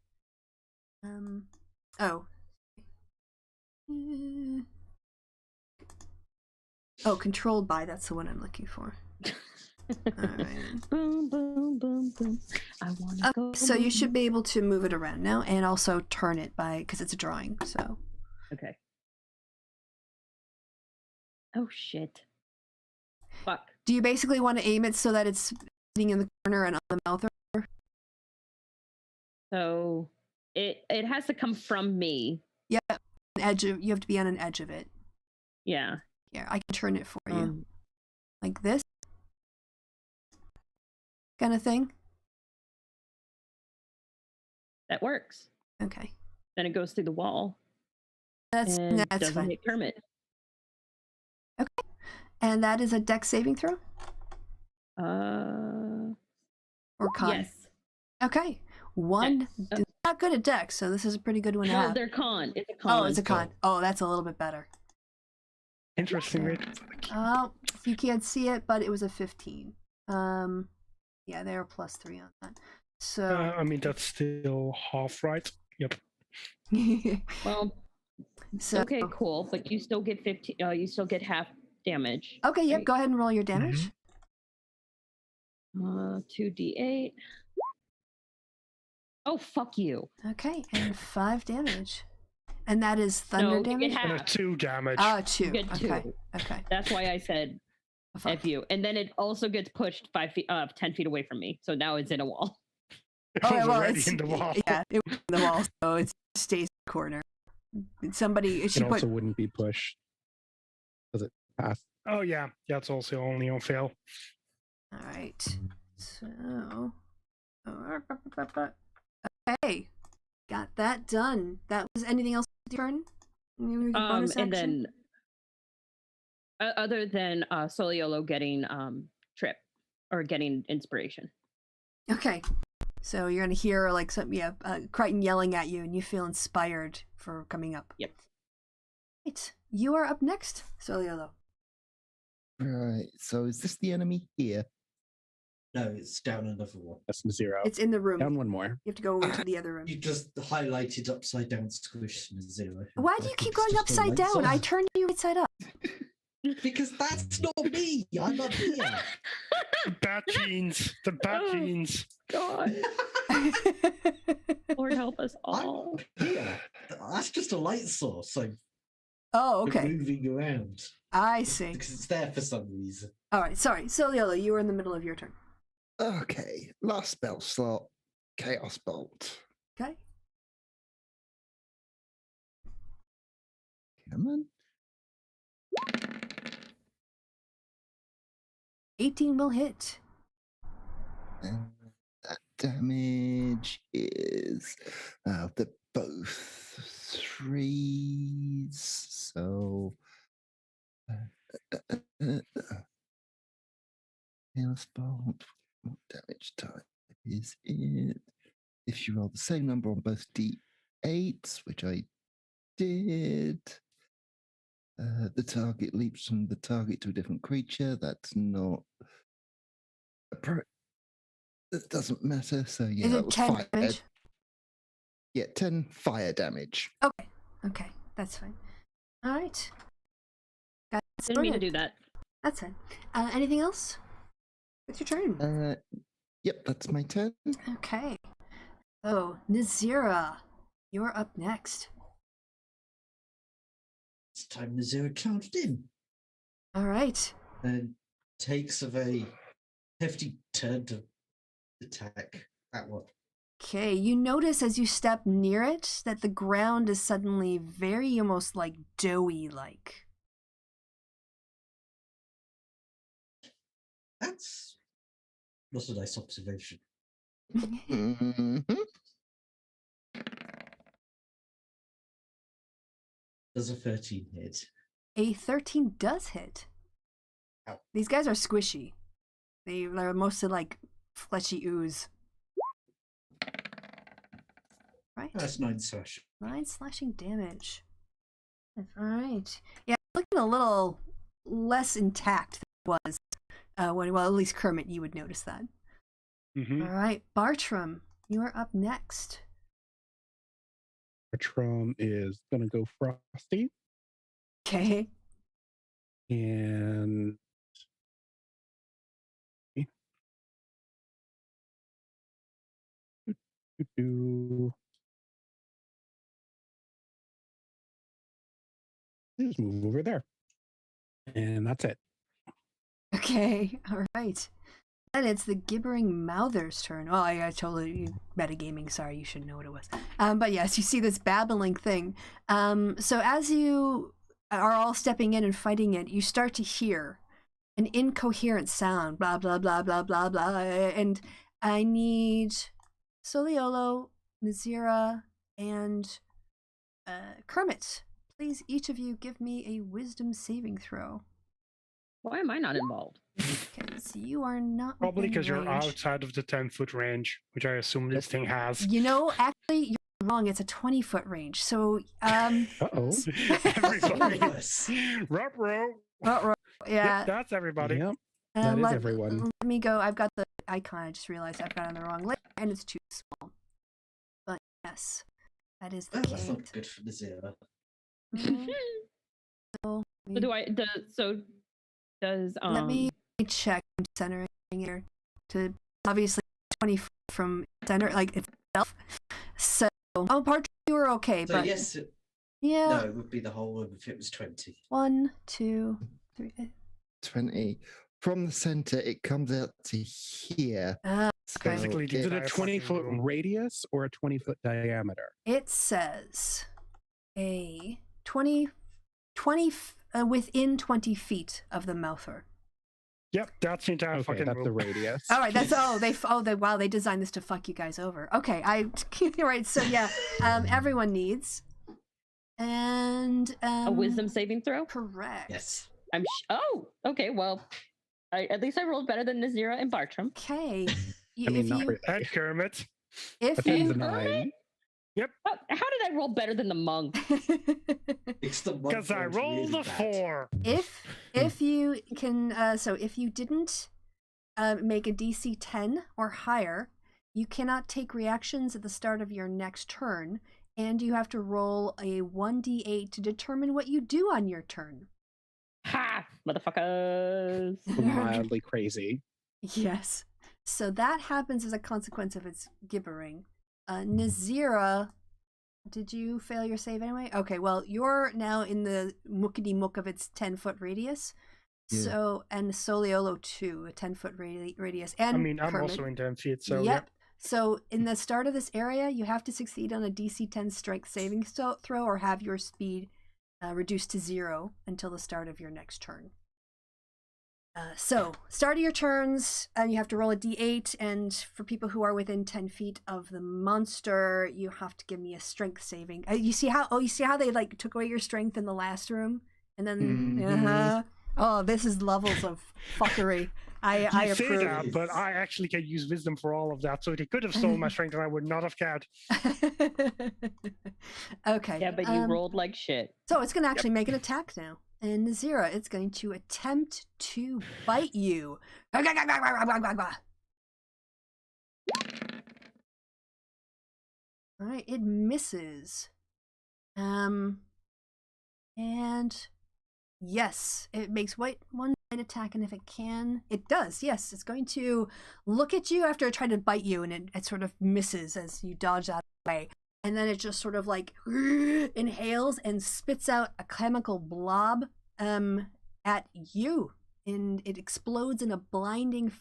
Oh. Oh, controlled by. That's the one I'm looking for. All right. Boom, boom, boom, boom. I want to go. So you boom. should be able to move it around now, and also turn it because it's a drawing. So. Okay. Oh shit. Fuck. Do you basically want to aim it so that it's sitting in the corner and on the mouth? So it has to come from me. Yeah, you have to be on an edge of it. Yeah. Yeah, I can turn it for you. Like this kind of thing. That works. Okay. Then it goes through the wall. That's and that's doesn't fine. hit Kermit. And that is a dex saving throw? Or con? Yes. Okay. One. Dex. Not good at dex, so this is a pretty good one to No, have. they're con. It's a con. Oh, it's a con. Oh, that's a little bit better. Interesting way So- to think. Oh, you can't see it, but it was a 15. Yeah, they're +3 on that. So I mean, that's still half right. Yep. Well, so okay, cool. But you still get 15. You still get half damage. okay, yep. right? Go ahead and roll your damage. 2d8. Oh, fuck you. Okay, and 5 damage, and that is thunder No, you damage. get And a half. 2 damage. Ah, 2. You get Okay, 2. okay. That's why I said Fuck. F you. And then it also gets pushed 10 feet away from me. So now it's in a wall. It was already it's in the wall. Yeah, it was in the wall, so it stays in the corner. Somebody, she It put also wouldn't be pushed because it passed. Oh yeah, it's also only on fail. All right. So, okay, got that done. That was anything else with your turn? Your bonus And action? then other than Soliolo getting trip or getting inspiration. Okay, so you're gonna hear like Crichton yelling at you, and you feel inspired for coming up. Yep. Right, you are up next, Soliolo. Right. So is this the enemy here? No, it's down another one. That's 0. It's in the room. Down one more. You have to go into the other room. You just highlighted upside down squish and 0. Why do I you think keep it's going just a upside lights down? on. I turned you right side up. Because that's not me. I'm not here. The bad genes. The bad Oh. genes. God. Lord help us all. I'm here. That's just a light source. I'm Oh, okay. moving around I see. because it's there for some reason. All right, sorry. Soliolo, you were in the middle of your turn. Okay. Last spell slot. Chaos Bolt. Okay. Come on. 18 will hit. And that damage is the both 3s. So Chaos Bolt. What damage type is it? If you roll the same number on both D8s, which I did, the target leaps from the target to a different creature. That's not. That doesn't matter. So yeah, Is that it was 10 fire. damage? Yeah, 10 fire damage. Okay, that's fine. All right. Got it Didn't mean to sorted. do that. That's fine. Anything else? It's your turn. Yep, that's my turn. Okay. So, Nazira, you're up next. It's time the 0 charged in All right. and takes a very hefty turn to attack that one. Okay, you notice as you step near it that the ground is suddenly very almost like doughy like. That's not a nice observation. Mhm. Does a 13 hit? A 13 does hit. Ow. These guys are squishy. They're mostly like fleshy ooze. Right. That's 9 slash. 9 slashing damage. Alright. Yeah, looking a little less intact than it was. Well, at least Kermit, you would notice that. Mm-hmm. Alright, Bartram, you are up next. Bertram is going to go Frosty. Okay. And just move over there. And that's it. Okay, alright. Then it's the gibbering mouther's turn. Oh, I totally metagaming. Sorry, you should know what it was. But yes, you see this babbling thing. So as you are all stepping in and fighting it, you start to hear an incoherent sound. Blah blah blah blah blah blah. And I need Soliolo, Nazira, and Kermit. Please, each of you, give me a wisdom saving throw. Why am I not involved? Okay, so you are not Probably within because you're range. outside of the 10-foot range, which I assume this thing has. You know, actually, you're wrong. It's a 20-foot range. So, Uh-oh. Everybody. Yes. Ruh-roh. yeah. Yep, that's everybody. Yep. That is everyone. Let me go. I've got the icon. I just realized I've got it on the wrong layer, and it's too small. But yes, that is the Oh, that's case. not good for the zero. So, Does let me check centering here to obviously 20 feet from center like itself. So part you were okay, So but yes, yeah. no, it would be the whole room if it was 20. 1, 2, 3. 20. From the center, it comes out to here. Okay. Basically, Is it a entire fucking 20-foot room. radius or a 20-foot diameter? It says a 20 within 20 feet of the mouther. Yep, that's the entire Okay, fucking that's room. the radius. All right, that's wow, they designed this to fuck you guys over. Okay, right. So yeah, everyone needs and a wisdom saving throw? Correct. Yes. Okay. Well, at least I rolled better than Nazira and Bartram. Okay. I mean, not really. And Kermit. If A 10's a you 9. How did I roll better than the monk? It's the one Because I roll's rolled really a bad. 4. if you can so if you didn't make a DC 10 or higher, you cannot take reactions at the start of your next turn, and you have to roll a 1d8 to determine what you do on your turn. Ha! Motherfuckers! Mildly crazy. Yes. So that happens as a consequence of its gibbering. Nazira, did you fail your save anyway? Okay, well, you're now in the muckety muck of its 10-foot radius. Yeah. So, and Soliolo too, a 10-foot radius. And I mean, I'm Kermit. also in 10 feet, so Yep. So, in the start of this area, you have to succeed on a DC 10 strength saving throw or have your speed reduced to 0 until the start of your next turn. So, start of your turns, and you have to roll a d8, and for people who are within 10 feet of the monster, you have to give me a strength saving. You see how they like took away your strength in the last room? And then, oh, this is levels of fuckery. I You say approve. that, but I actually can use wisdom for all of that, so they could have stolen my strength and I would not have cared. Okay. Yeah, but you rolled like shit. So it's going to actually make an attack now. And Nazira, it's going to attempt to bite you. All right, it misses. And yes, it makes one bite attack, and if it can, it does. Yes, it's going to look at you after it tried to bite you, and it sort of misses as you dodge out of the way. And then it just sort of like inhales and spits out a chemical blob at you. And it explodes in a blinding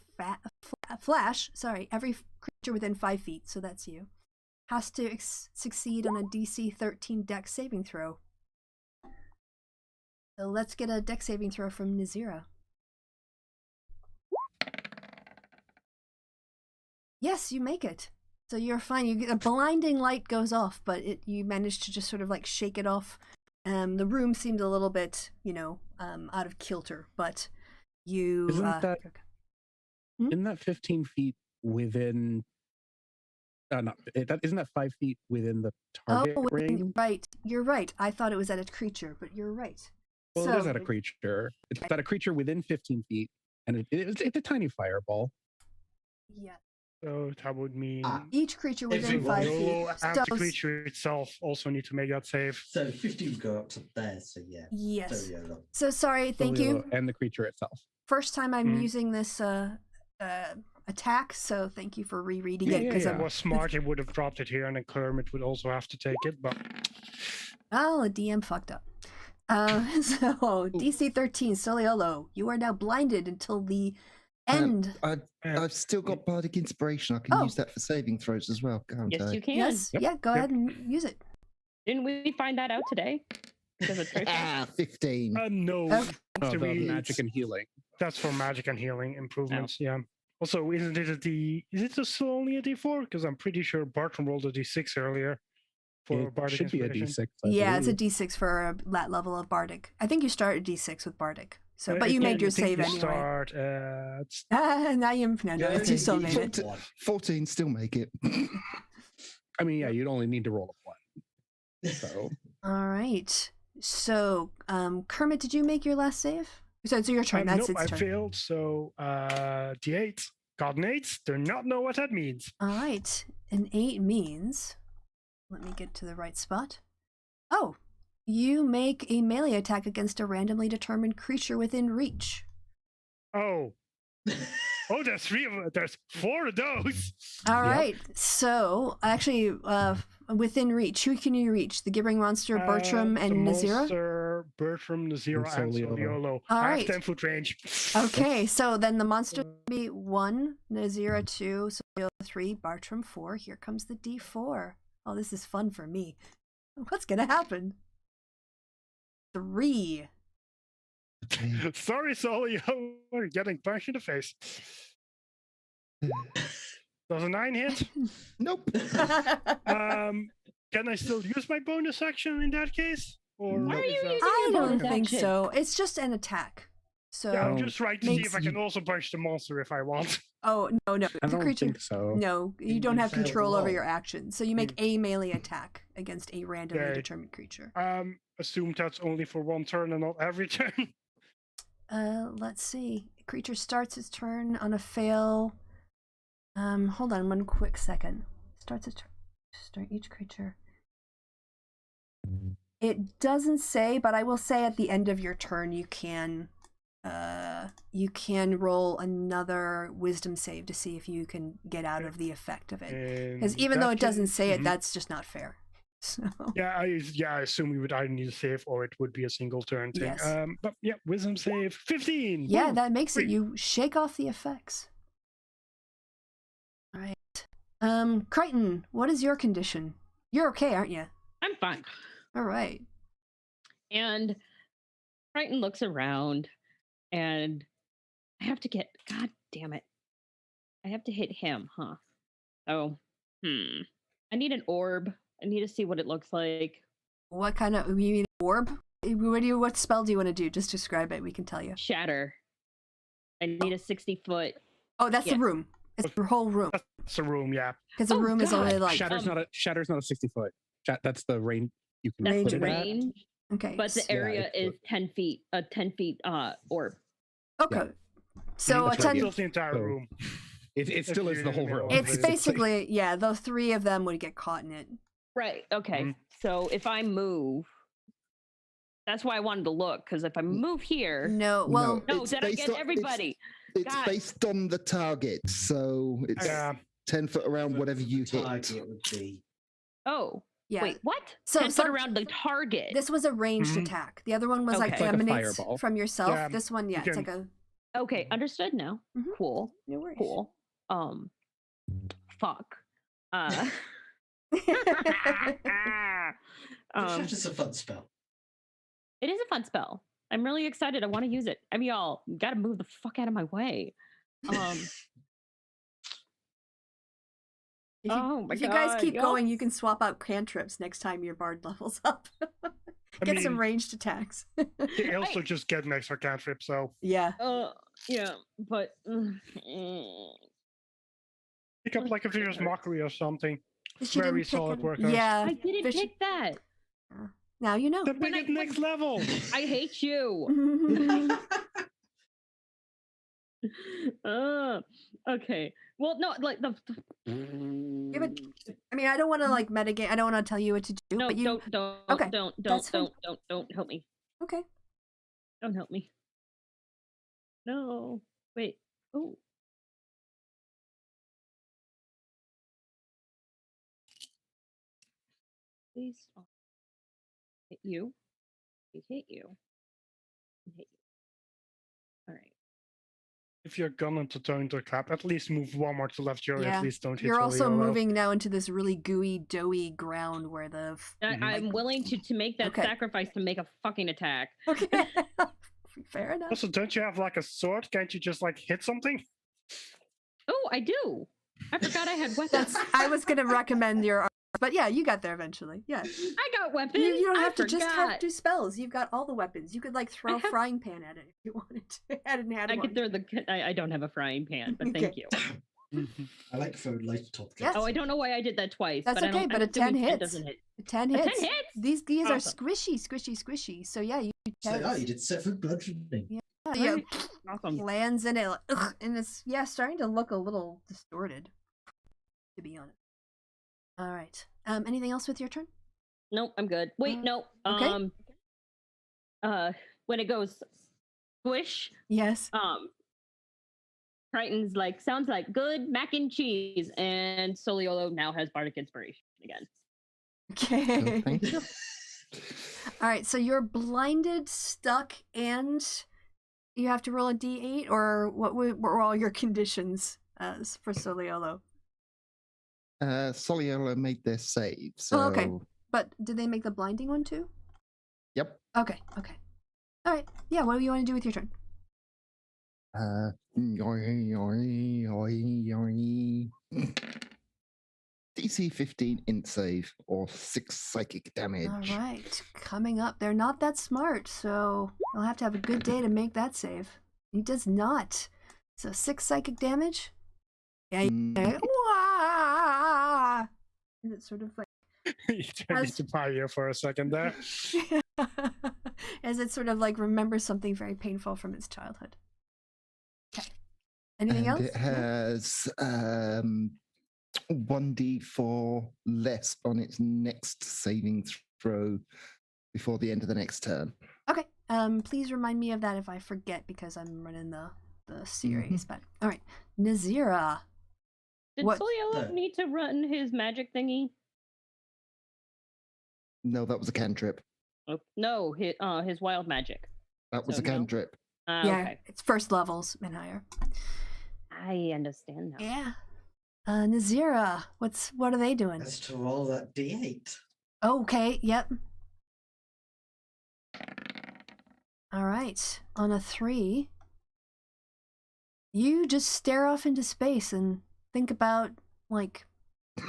flash. Sorry, every creature within 5 feet, so that's you, has to succeed on a DC 13 Dex saving throw. So let's get a Dex saving throw from Nazira. Yes, you make it. So you're fine. You get a blinding light goes off, but you manage to just sort of like shake it off. The room seemed a little bit, out of kilter, but you. Isn't that 15 feet within? Isn't that 5 feet within the target range? Right. You're right. I thought it was at a creature, but you're right. Well, so, it is at a creature. It's at a creature within 15 feet, and it's a tiny fireball. Yeah. So that would mean each creature within 5 feet. Yolo and the creature itself also need to make that save. So 50 would go up to there, so yeah. Yes. Yolo. So sorry, thank you. And the creature itself. First time I'm using this attack, so thank you for rereading it. If it was smart, it would have dropped it here, and then Kermit would also have to take it, but... Oh, the DM fucked up. So, DC 13, Soliolo, you are now blinded until the end. I've still got Bardic Inspiration. I can use that for saving throws as well, can't I? Yes, you can. Yes, yeah, go ahead and use it. Didn't we find that out today? 15. No. The magic and healing. That's for magic and healing improvements, yeah. Also, is it still only a D4? Because I'm pretty sure Bartram rolled a D6 earlier. For It Bardic should be a Inspiration. D6. I It's a believe. D6 for that level of Bardic. I think you start at D6 with Bardic. So, but you made your save anyway. Start at... Now you you still made it. 14, still make it. I mean, yeah, you'd only need to roll a 1. So. All right. So, Kermit, did you make your last save? So it's your turn. That's nope, its turn. I failed. So D8. Got an 8. Do not know what that means. All right. An 8 means. Let me get to the right spot. Oh, you make a melee attack against a randomly determined creature within reach. Oh. Oh, there's 3 of them. There's 4 of those. All right. So, actually, within reach, who can you reach? The Gibbering Monster, Bertram, and the Nazira? Monster, Bertram, Nazira, and Soliolo. All I right. have 10-foot range. Okay, so then the monster will be 1, Nazira 2, Soliolo 3, Bartram 4. Here comes the D4. Oh, this is fun for me. What's gonna happen? 3. Sorry, Solio. You're getting punched in the face. Does a 9 hit? Nope. Can I still use my bonus action in that case? Or Why are you is that- using I your don't bonus think action? so. It's just an attack. So Yeah, I'm just trying to see makes if I can also punch the monster if I want. Oh no, I the don't creature. think so. No, you You don't have failed control the over roll. your actions. So you make a melee attack against a randomly Okay. determined creature. Assume that's only for 1 turn and not every turn. Let's see. Creature starts its turn on a fail. Hold on 1 quick second. Starts its turn. Start each creature. It doesn't say, but I will say at the end of your turn you can roll another wisdom save to see if you can get out of the effect of it. Because even though it doesn't say it, that's just not fair. So Yeah, I assume we would either need a save or it would be a single turn thing. Yes. But yeah, wisdom save 15. yeah, Woo! that makes it. Great. You shake off the effects. All right. Crichton, what is your condition? You're okay, aren't you? I'm fine. All right. And Crichton looks around, and I have to get. God damn it! I have to hit him, huh? Oh, I need an orb. I need to see what it looks like. What kind of? You mean orb? What spell do you want to do? Just describe it. We can tell you. Shatter. I need a 60-foot. Oh, that's Yeah. the room. It's the whole room. That's a room, yeah. Because the Oh, room is only God. like Shatter's not a 60-foot. That's the range you can That's Range put the of it at. range, okay. but the Yeah, area it's is 10 feet. A 10 feet orb. Okay. So a That's right, 10. yeah. Fills the entire So- room. It still is the whole room. It's basically. basically the 3 of them would get caught in it. Right. Okay. Mhm. So if I move, that's why I wanted to look, because if I move here, No, well, no, it's then I based get on- everybody. It's God. based on the target, so it's Yeah. 10 foot around whatever you hit. Target would be. Oh, yeah. wait, what? So 10 foot some- around the target. This was a ranged Mhm. attack. The other one was like Okay. Like a emanates fireball. from yourself. Yeah, This one, yeah, you it's like can- a Okay, understood now. Mhm. Cool. no worries. Cool. Fuck. It's a fun spell. It is a fun spell. I'm really excited. I want to use it. I mean, y'all got to move the fuck out of my way. If you, Oh my if you guys God, keep y'all. going, you can swap out cantrips next time your bard levels up. Get some mean- ranged attacks. They also just get an extra cantrip, so yeah. Yeah, but pick up like a Vicious Mockery or something. She Very didn't pick solid it. work, guys. Yeah. I didn't Vish- pick that. Now you know. Then pick I- it next level. I hate you. Okay. Well, no, like the. Give it. I mean, I don't want to like metagame. I don't want to tell you what to do. No, but you. Okay, don't that's fine. don't help me. Okay. Don't help me. No. Wait. Oh. Please stop. Hit you. Hit you. Hit you. All right. If you're gonna turn to clap, at least move 1 more to the left, Joey. Yeah. At least don't hit You're also Soliolo. moving now into this really gooey, doughy ground where the. I'm willing to make that Okay. sacrifice to make a fucking attack. Okay. Fair enough. Also, don't you have like a sword? Can't you just like hit something? Oh, I do. I forgot I had weapons. That's. I was gonna recommend your But yeah, you got there eventually. Yeah. I got weapons. You don't I have to just have forgot. do spells. You've got all the weapons. You could like throw a have- frying pan at it if you wanted to. I could throw the. I don't have a frying pan, but Okay. thank you. I like throwing light top. Yes. Oh, I don't know why I did that twice. That's but okay, I don't, but I'm a 10 assuming 10 hits. doesn't hit. 10 A 10 hits. hits? These are Awesome. squishy. So yeah, you So, you did several bludgeoning. yeah, Right. Awesome. lands in it, like, and it's starting to look a little distorted, to be honest. All right. Anything else with your turn? Nope, I'm good. Wait, no. okay. When it goes squish, Yes. Triton's like, sounds like good mac and cheese, and Soliolo now has bardic inspiration again. Okay. Thank you. All right. So you're blinded, stuck, and you have to roll a d8, or what were all your conditions for Soliolo? Soliolo made their save. So, Oh, okay. But did they make the blinding one too? Yep. Okay. All right. Yeah. What do you want to do with your turn? DC 15 int save or 6 psychic damage. All right. Coming up. They're not that smart, so I'll have to have a good day to make that save. He does not. So 6 psychic damage. Yeah. Wah! Is it sort of like You turned me to Pyre for a second there. as it sort of like remembers something very painful from its childhood. Okay. Anything And else? it has 1d4 less on its next saving throw before the end of the next turn. Okay. Please remind me of that if I forget because I'm running the series. But all right, Nazira. Did What- Soliolo need to run his magic thingy? No, that was a cantrip. Oh, no, his wild magic. That was So a no. cantrip. Yeah, Okay. it's first levels and higher. I understand now. Yeah. Nazira, what are they doing? Let's to roll that d8. Okay. Yep. All right. On a 3, you just stare off into space and think about like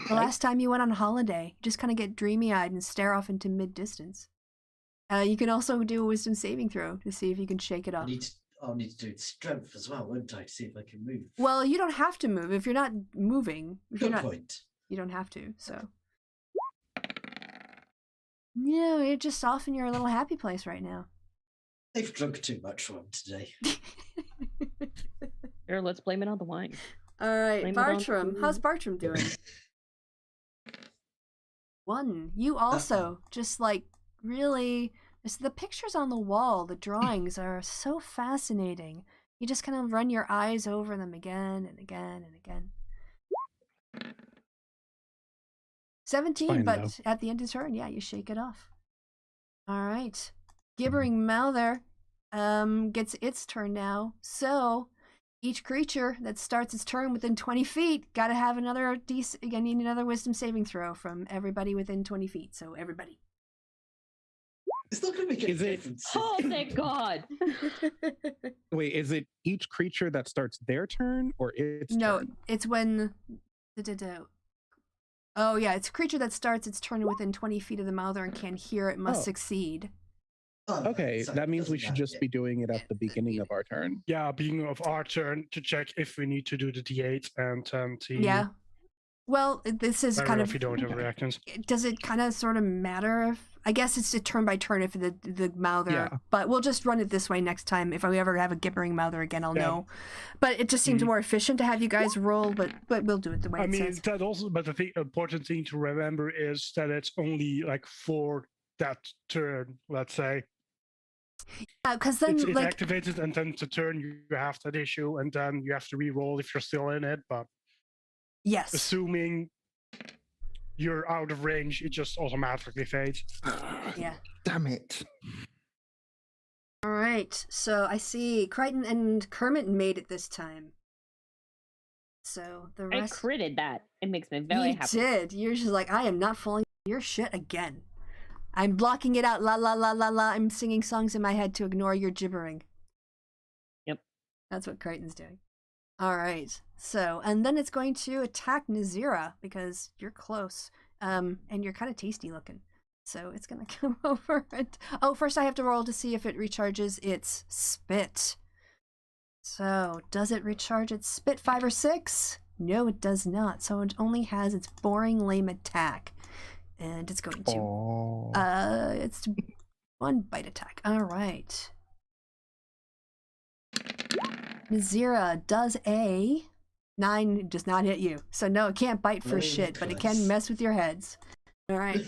the last time you went on holiday. You just kind of get dreamy-eyed and stare off into mid-distance. You can also do a wisdom saving throw to see if you can shake it off. I'll need to do strength as well, won't I, to see if I can move. Well, you don't have to move if you're not moving. If you're Good not, point. you don't have to. So, yeah, you're just off in your little happy place right now. They've drunk too much rum today. Sure, let's blame it on the wine. All right, Blame it on Bartram. food. How's Bartram doing? 1. You also just like really. The pictures on the wall, the drawings are so fascinating. You just kind of run your eyes over them again and again and again. 17, Fine, but though. at the end of the turn, yeah, you shake it off. All right. Gibbering Mouther gets its turn now. So each creature that starts its turn within 20 feet got to have another again, need another wisdom saving throw from everybody within 20 feet. So everybody. It's not going to make any Is it- difference. Oh, thank God. Wait, is it each creature that starts their turn or its No, turn? it's when. Oh yeah, it's a creature that starts its turn within 20 feet of the Mouther and can hear it must Oh. succeed. Oh, Okay, so that it means we doesn't should just matter. be doing it at the beginning of our turn. Yeah, beginning of our turn to check if we need to do the D8 and see Yeah. Well, this is whether kind if of. we don't have reactions. Does it kind of sort of matter if? I guess it's a turn by turn if the Mouther. Yeah. But we'll just run it this way next time. If we ever have a gibbering Mouther again, I'll Yeah. know. But it just seems Mhm. more efficient to have you guys roll. But we'll do it the way I it mean, says. that also, but the important thing to remember is that it's only like for that turn, let's say. Because then, It's like, activated, and then to turn you have that issue, and then you have to re-roll if you're still in it. But yes. assuming you're out of range, it just automatically fades. Yeah. Damn it. All right, so I see Crichton and Kermit made it this time. So the I rest, critted that. It makes me very you happy. did. You're just like, I am not falling for your shit again. I'm blocking it out. La la la la la. I'm singing songs in my head to ignore your gibbering. Yep. That's what Crichton's doing. All right. So, and then it's going to attack Nazira because you're close. and you're kind of tasty looking. So it's gonna come over and first I have to roll to see if it recharges its spit. So does it recharge its spit 5 or 6? No, it does not. So it only has its boring lame attack, and it's going to it's 1 bite attack. All right. Nazira does a 9, does not hit you. So no, it can't bite for shit, but it can mess with your heads. All right.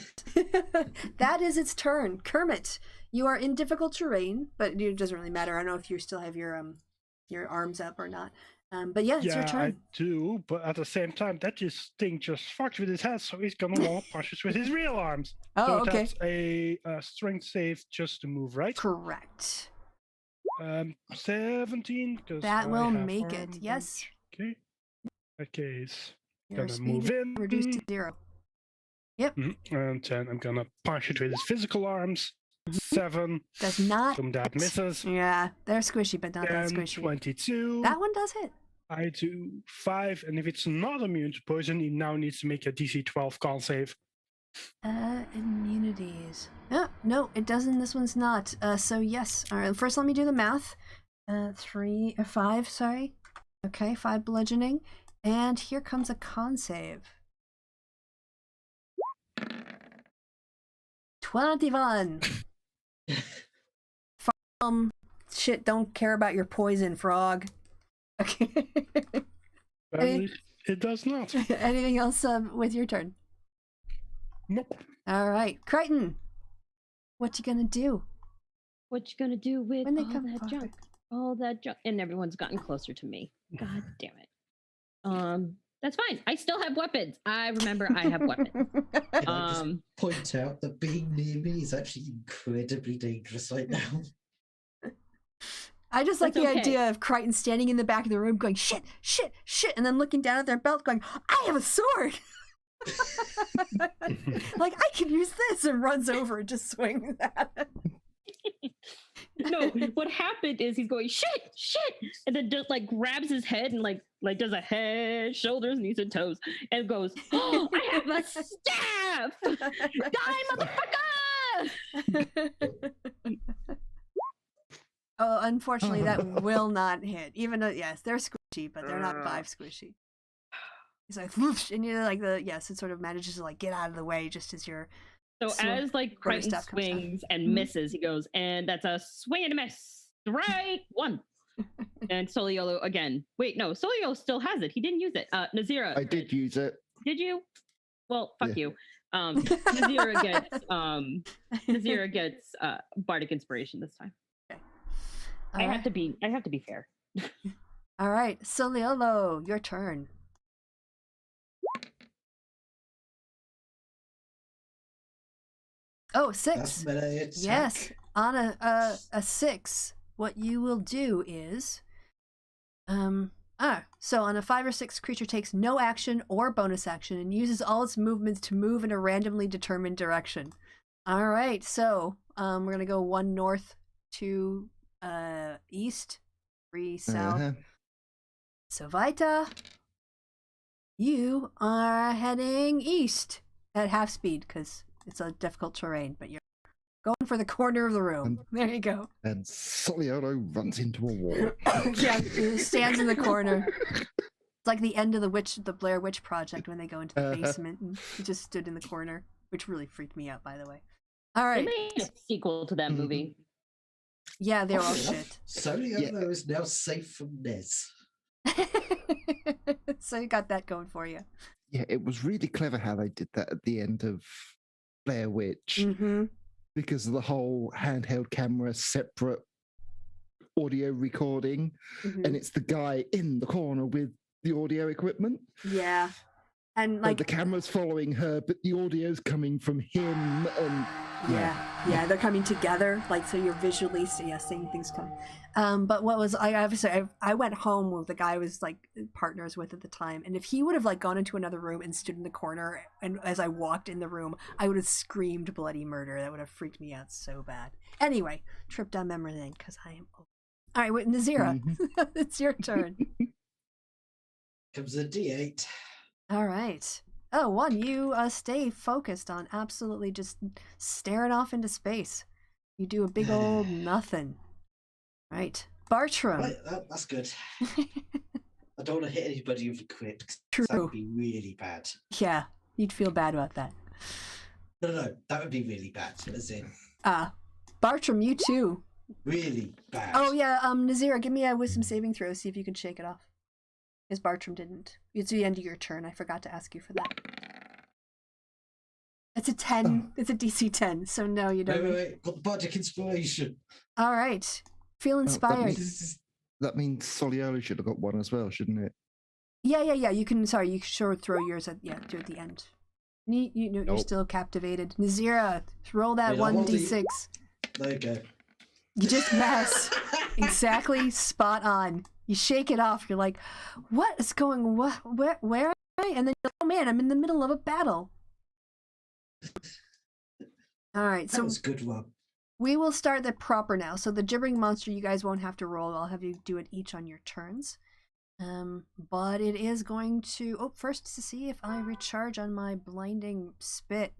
That is its turn. Kermit, you are in difficult terrain, but it doesn't really matter. I don't know if you still have your arms up or not. But yeah, it's your turn. I do, but at the same time, that thing just fucked with his head, so he's gonna want punches with his real arms. Oh, so okay. That's a strength save just to move, right? Correct. 17. That will make it. Yes. Okay. That case, Your gonna speed move is in. reduced to 0. Yep. And then I'm gonna punch it with his physical arms. 7. Does not. That misses. Yeah, they're squishy, but not that And squishy. 22. That one does hit. I do 5, and if it's not immune to poison, he now needs to make a DC 12 con save. Immunities. Oh, no, it doesn't. This one's not. So yes. All right. First, let me do the math. 5. Sorry. Okay, 5 bludgeoning, and here comes a con save. 21. Shit, don't care about your poison, frog. Okay. It does not. Anything else with your turn? Nope. All right, Crichton, what you gonna do? What you gonna do with When they all come that forward. junk? All that junk, and everyone's gotten closer to me. God damn it. That's fine. I still have weapons. I remember I have weapons. Can I just point out that being near me is actually incredibly dangerous right now? I just like That's the okay. idea of Crichton standing in the back of the room going, shit, shit, shit, and then looking down at their belt going, I have a sword! Like, I can use this, and runs over and just swings at it. No, what happened is he's going, shit, shit, and then just like grabs his head and like does a head, shoulders, knees, and toes, and goes, oh, I have a staff! Die, motherfucker! Oh, unfortunately, that will not hit. Even though, yes, they're squishy, but they're not 5 squishy. He's like, whoosh, and you're like, it sort of manages to like get out of the way just as you're. So as like Crichton stuff comes down. swings and misses, he goes, and that's a swing and a miss. Right, 1. And Soliolo again. Wait, no, Soliolo still has it. He didn't use it. Nazira. I did use it. Did you? Well, fuck Yeah. you. Nazira gets bardic inspiration this time. Okay. I have to be fair. All right, Soliolo, your turn. Oh, 6. That's melee attack. Yes, on a 6, what you will do is, so on a 5 or 6, creature takes no action or bonus action and uses all its movements to move in a randomly determined direction. All right, so we're gonna go 1 north, 2 east, 3 south. Uh-huh. So Vita, you are heading east at half speed because it's a difficult terrain, but you're going for the corner of the room. There you go. And Soliolo runs into a wall. Yeah, he stands in the corner. It's like the end of the Blair Witch Project when they go into the basement, and he just stood in the corner, which really freaked me out, by the way. All They right. made a sequel to that movie. Yeah, they're all Oddly shit. Soliolo is now safe from Nez. So you got that going for you. Yeah, it was really clever how they did that at the end of Blair Witch, Mm-hmm. because of the whole handheld camera, separate audio recording, and it's the guy in the corner with the audio equipment. Yeah. And like the camera's following her, but the audio's coming from him, and yeah, they're coming together, like, so you're visually seeing things come. But what was I went home with the guy I was like partners with at the time, and if he would have like gone into another room and stood in the corner, and as I walked in the room, I would have screamed bloody murder. That would have freaked me out so bad. Anyway, trip down memory lane because I am old. All right, wait, Nazira, it's your turn. Comes a D8. All right. Oh, 1, you stay focused on absolutely just staring off into space. You do a big old nothing. Right. Bartram. Right, that's good. I don't want to hit anybody with a crit. 'Cause True. that would be really bad. Yeah, you'd feel bad about that. No, that would be really bad. As in, Bartram, you too. really bad. Oh yeah, Nazira, give me a wisdom saving throw, see if you can shake it off. Because Bartram didn't. It's the end of your turn. I forgot to ask you for that. It's a 10. It's a DC 10, so no, you don't. Wait. Got the bardic inspiration. All right. Feel inspired. That means Solioli should have got 1 as well, shouldn't it? Yeah. You can. Sorry, you can sure throw yours at the end. You're Nope. still captivated. Nazira, roll that Wait, I rolled 1d6. There you go. You just mess. Exactly, spot on. You shake it off. You're like, what is going? Where am I? And then you're like, oh man, I'm in the middle of a battle. All right, That so was a good one. we will start the proper now. So the gibbering monster, you guys won't have to roll. I'll have you do it each on your turns. But it is going to... Oh, first to see if I recharge on my blinding spit.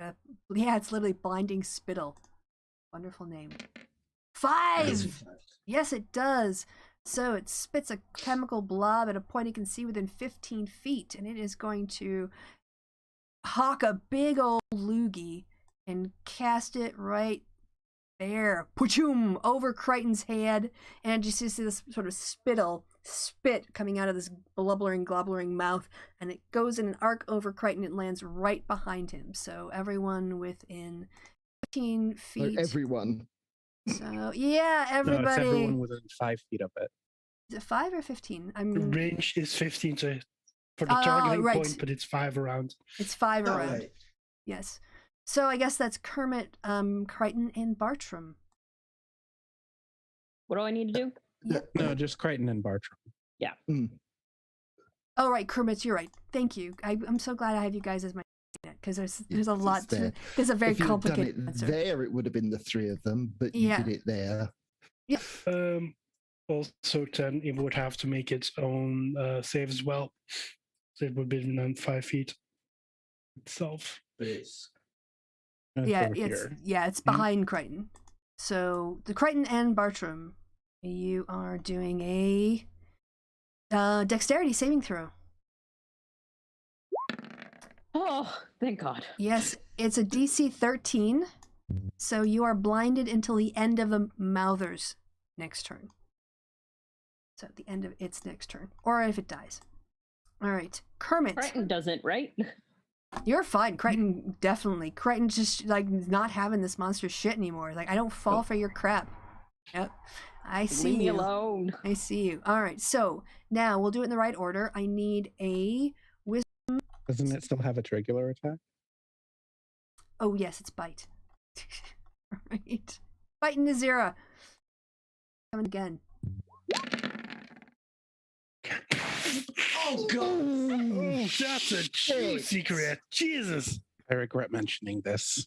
Yeah, it's literally blinding spittle. Wonderful name. 5! Yes, it does. So it spits a chemical blob at a point it can see within 15 feet. And it is going to hawk a big old loogie and cast it right there. Poochum! Over Crichton's head. And you see this sort of spit coming out of this globbering mouth. And it goes in an arc over Crichton. It lands right behind him. So everyone within 15 feet. No, everyone. So, yeah, No, it's everybody. everyone within 5 feet of it. Is it 5 or 15? The range is 15 for the Oh, targeting right. point, but it's 5 around. It's 5 Oh, around. right. Yes. So I guess that's Kermit, Crichton, and Bartram. What do I need to do? No, just Crichton and Bartram. Oh, right, Kermit, you're right. Thank you. I'm so glad I have you guys as my because there's a lot to there. there's a very If you'd done complicated it answer. there, it would have been the 3 of them, but you Yeah. did it there. Also, then it would have to make its own save as well. So it would be within 5 feet itself. But it's It's Yeah, over here. it's behind Crichton. So the Crichton and Bartram, you are doing a dexterity saving throw. Oh, thank God. Yes, it's a DC 13. So you are blinded until the end of the Mouther's next turn. So at the end of its next turn. Or if it dies. Alright. Kermit. Crichton doesn't, right? You're fine. Crichton, definitely. Crichton's just like not having this monster shit anymore. Like, I don't fall for your crap. Yep. I see Leave me you. alone. I see you. Alright, so now we'll do it in the right order. I need a Doesn't it still have its regular attack? Oh yes, it's bite. Right. Bite into Nazira. Coming again. oh god! Oh, that's a juicy crit. Jesus. I regret mentioning this.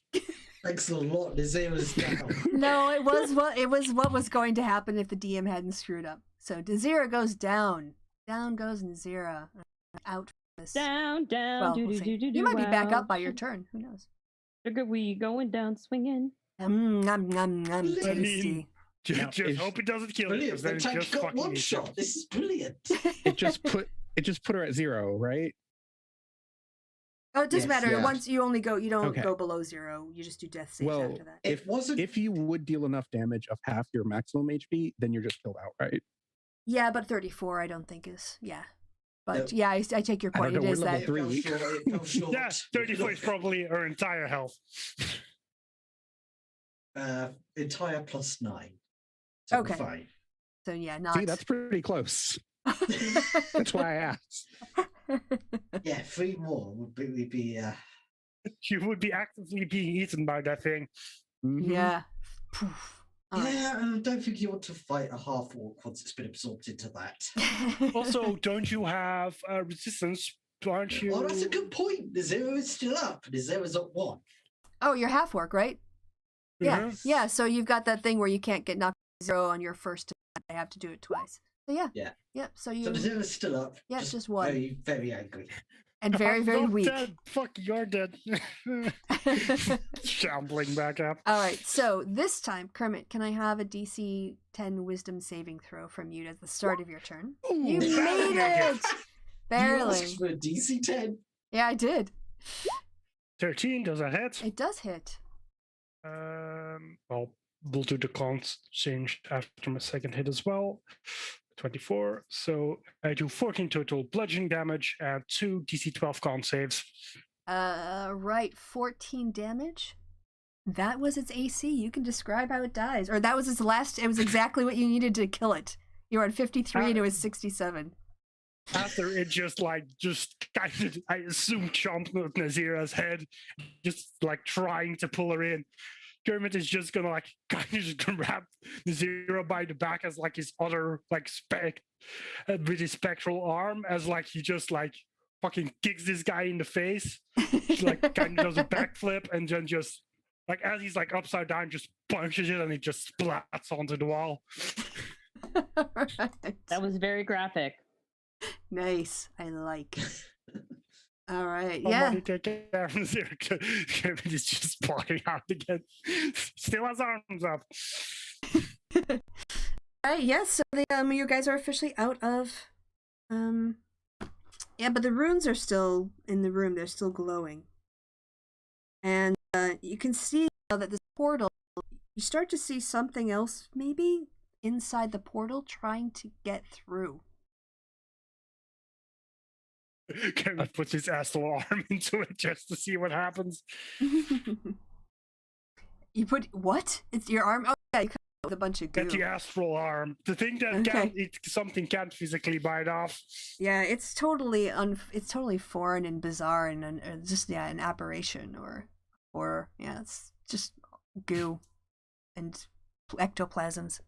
Thanks a lot. The zero's down. No, it was what was going to happen if the DM hadn't screwed up. So Nazira goes down. Down goes Nazira. Out for this. Down, Well, we'll see. You might be back up by your turn. Who knows? Sugar, we going down swinging. Tasty. Now, Just is- hope it doesn't kill it. Brilliant. 'Cause The then it tank just got fucking one eats shot. it. This is brilliant. It just put her at 0, right? Oh, it doesn't Yes, matter. yeah. Once you only go, you don't Okay. go below 0. You just do death saves Well, after that. It wasn't. If you would deal enough damage of half your maximum HP, then you're just killed outright. Yeah, but 34 I don't think is. Yeah. But No. yeah, I take your I don't point. know, It we're is level that. It fell 3. short, it fell short. Yeah, 34 is probably her entire health. Entire plus 9. So Okay. fine. So yeah, not. See, that's pretty close. That's why I asked. Yeah, 3 more would be She would be actively being eaten by that thing. Mhm. Yeah. Poof. All right. Yeah, and I don't think you want to fight a half orc once it's been absorbed into that. Also, don't you have resistance? Aren't you? Oh, that's a good point. The 0 is still up. The 0 is at 1. Oh, you're half orc, right? Yeah. Mhm. Yeah. So you've got that thing where you can't get knocked 0 on your first. I have to do it twice. So yeah. Yeah. Yep. So you. So the 0 is still up. Yeah, just 1. Very, very angry. and very, I'm very not weak. Dead. Fuck, you're dead. Shambling back up. All right, so this time, Kermit, can I have a DC 10 Wisdom saving throw from you at the start of your turn? Ooh, You that'll made make it! You Barely. asked for a DC 10. Yeah, I did. 13, does that hit? It does hit. Well, we'll do the cons change after my second hit as well. 24. So I do 14 total bludgeoning damage and 2 DC 12 con saves. Right, 14 damage. That was its AC. You can describe how it dies. Or that was its last, it was exactly what you needed to kill it. You were at 53 and it was 67. After it just kind of, I assume, chomped at Nazira's head, just like trying to pull her in. Kermit is just gonna like kind of just grab Nazira by the back as like his other like with his spectral arm, as like he just like fucking kicks this guy in the face. He like kind of does a backflip and then just like as he's like upside down, just punches it and it just splats onto the wall. Right. That was very graphic. Nice. I like. All right. Yeah. Somebody take care of Nazira. Kermit is just blocking out again. Still has arms up. All right. Yes. So you guys are officially out of. Yeah, but the runes are still in the room. They're still glowing, and you can see now that this portal. You start to see something else, maybe inside the portal, trying to get through. Kermit puts his astral arm into it just to see what happens. You put what? It's your arm? Oh yeah, you cut it with a bunch of goo. Get the astral arm. The thing that something can't physically bite off. Yeah, it's totally it's totally foreign and bizarre and just an aberration or yeah, it's just goo and ectoplasms.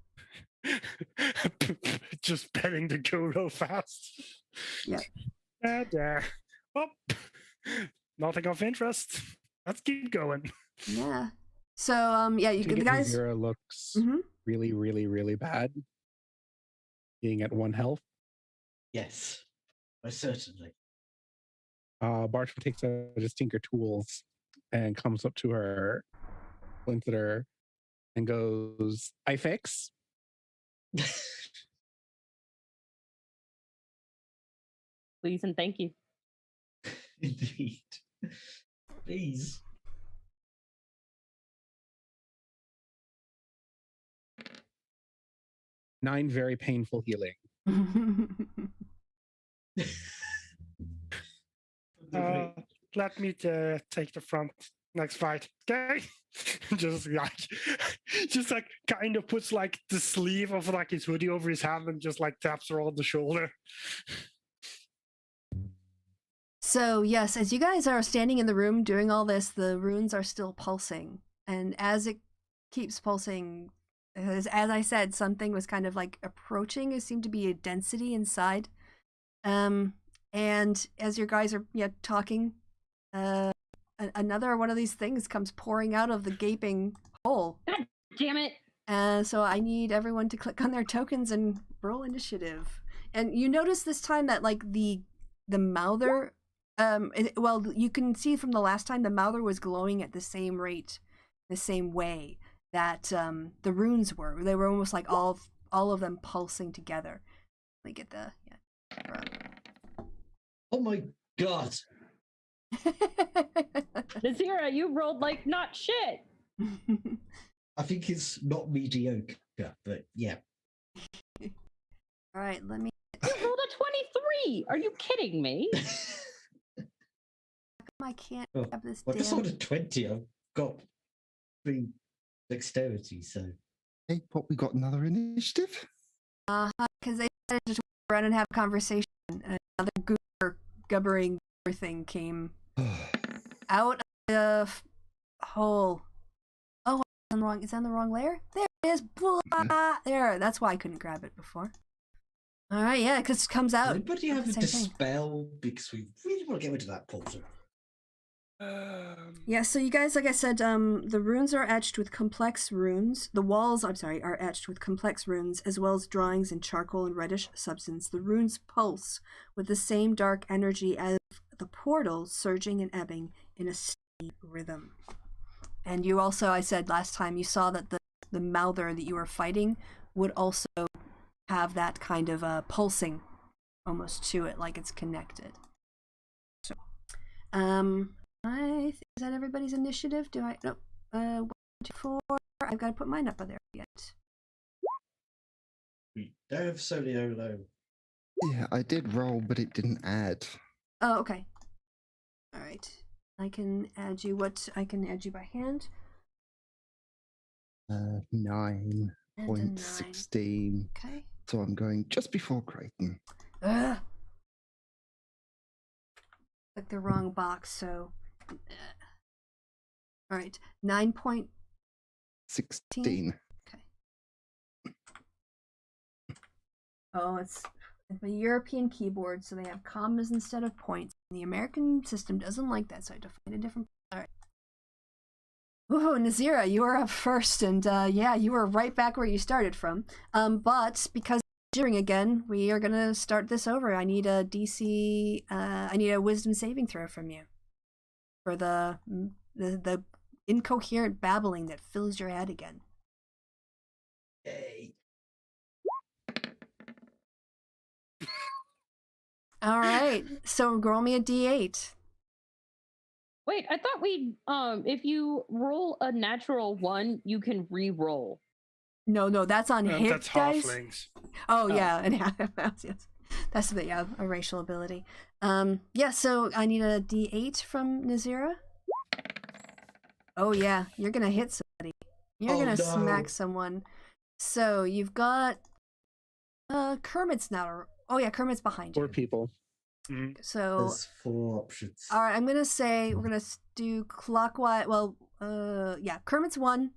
Just petting the goo real fast. Yeah. And well, nothing of interest. Let's keep going. Yeah. So yeah, you the guys. Nazira looks Mhm. really, really, really bad. Being at 1 health. Yes, most certainly. Bartram takes out his tinker tools and comes up to her, points at her, and goes, "I fix." Please and thank you. Indeed. Please. Nine very painful healing. Let me take the front next fight. Okay? just like kind of puts like the sleeve of like his hoodie over his hand and just like taps her on the shoulder. So yes, as you guys are standing in the room doing all this, the runes are still pulsing, and as it keeps pulsing, as I said, something was kind of like approaching. It seemed to be a density inside, and as your guys are talking, another one of these things comes pouring out of the gaping hole. God damn it! So I need everyone to click on their tokens and roll initiative. And you notice this time that like the mouther. Well, you can see from the last time the mouther was glowing at the same rate, the same way that the runes were. They were almost like all of them pulsing together. Let me get the Oh my god! Nazira, you rolled like not shit. I think it's not mediocre, but yeah. All right, let me. You rolled a 23. Are you kidding me? I can't Well, grab this Like I saw damn. the 20, I've got 3 dexterity, so. Hey, what, we got another initiative? Because they decided to run and have a conversation. Another gubbering thing came out of the hole. Oh, I'm wrong. Is that in the wrong layer? There it is. Blah! There. That's why I couldn't grab it before. All right, yeah, because it comes Does out. anybody have a Same thing. dispel? Because we really want to get into that portal. Yeah, so you guys, like I said, the runes are etched with complex runes. The walls, are etched with complex runes, as well as drawings in charcoal and reddish substance. The runes pulse with the same dark energy the portal surging and ebbing in a steady rhythm. And you also, I said last time, you saw that the mouther that you were fighting would also have that kind of pulsing almost to it, like it's connected. So, is that everybody's initiative? Do I? No. 1, 2, 4. I've got to put mine up there yet. We don't have Soliolo. Yeah, I did roll, but it didn't add. Oh, okay. All right. I can add you. I can add you by hand. 9.16. Okay. So I'm going just before Crichton. Ugh. Like the wrong box. So. All right. 9.16. 16. Okay. Oh, it's a European keyboard, so they have commas instead of points. The American system doesn't like that, so I have to find a different. All right. Whoa, Nazira, you were up first, and yeah, you were right back where you started from. But because jittering again, we are gonna start this over. I need a DC. I need a Wisdom saving throw from you for the incoherent babbling that fills your head again. Yay. All right, so roll me a D8. Wait, I thought we if you roll a natural 1, you can re-roll. No, that's on hit That's dice. halflings. Oh yeah, and half-elves, yes. That's a racial ability. Yeah, so I need a D8 from Nazira. Oh yeah, you're gonna hit somebody. You're gonna smack someone. So you've got Kermit's now. Oh yeah, Kermit's behind you. 4 people. Mhm. So There's 4 options. all right, I'm gonna say we're gonna do clockwise. Well, yeah, Kermit's 1.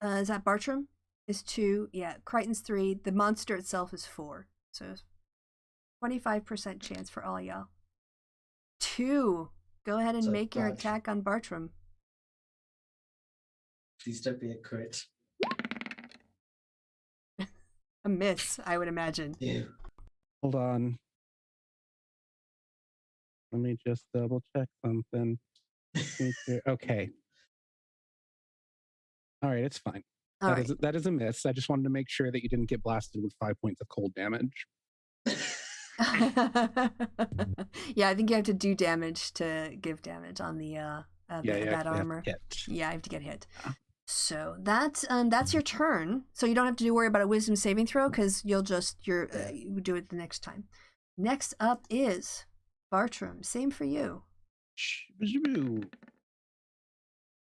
Is that Bartram? Is 2. Yeah, Crichton's 3. The monster itself is 4. So 25% chance for all y'all. 2. Go ahead and So, make your right. attack on Bartram. Please don't be a crit. A miss, I would imagine. Ew. Hold on. Let me just double check something. Okay. All right, it's fine. All right. That is a miss. I just wanted to make sure that you didn't get blasted with 5 points of cold damage. Yeah, I think you have to do damage to give damage on the that armor. Yeah, I have to get hit. So that's your turn. So you don't have to worry about a Wisdom saving throw because you do it the next time. Next up is Bartram. Same for you.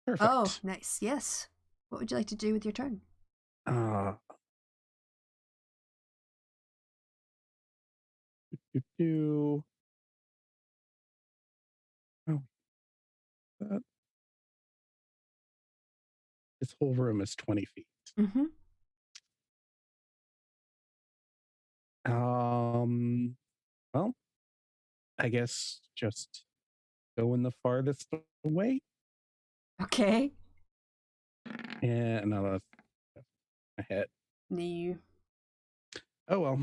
Perfect. Oh, nice. Yes. What would you like to do with your turn? Oh, this whole room is 20 feet. Mm-hmm. Well, I guess just go in the farthest away. Okay. And another hit. You. Oh well.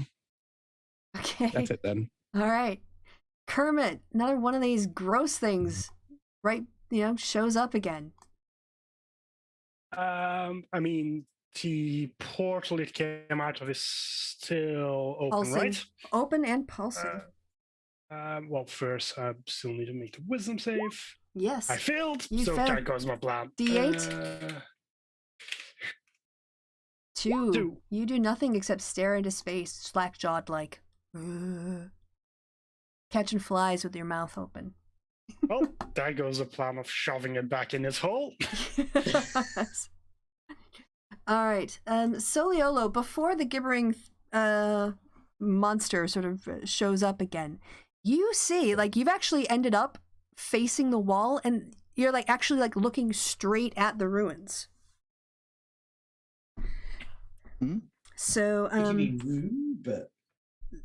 Okay. That's it then. All right. Kermit, another one of these gross things, right? Shows up again. I mean, the portal it came out of is still open, Pulsing. right? Open and pulsing. Well, first, I still need to make the Wisdom save. Yes. I failed, You so failed. that goes my plan. D8? 2. 2. You do nothing except stare into space, slack-jawed like... catching flies with your mouth open. Well, there goes the plan of shoving it back in its hole. All right. Soliolo, before the gibbering monster sort of shows up again, you see, you've actually ended up facing the wall, and you're actually looking straight at the ruins. Hmm? What So do you mean room? But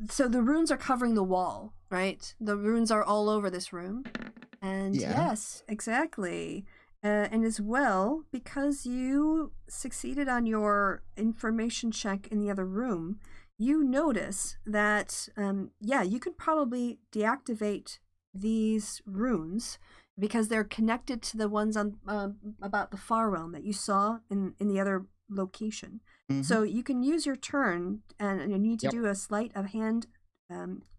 so the runes are covering the wall, right? The runes are all over this room. And Yeah. yes, exactly. And as well, because you succeeded on your information check in the other room, you notice that, you could probably deactivate these runes because they're connected to the ones on about the far realm that you saw in the other location. So you can use your turn, and you need to do a sleight of hand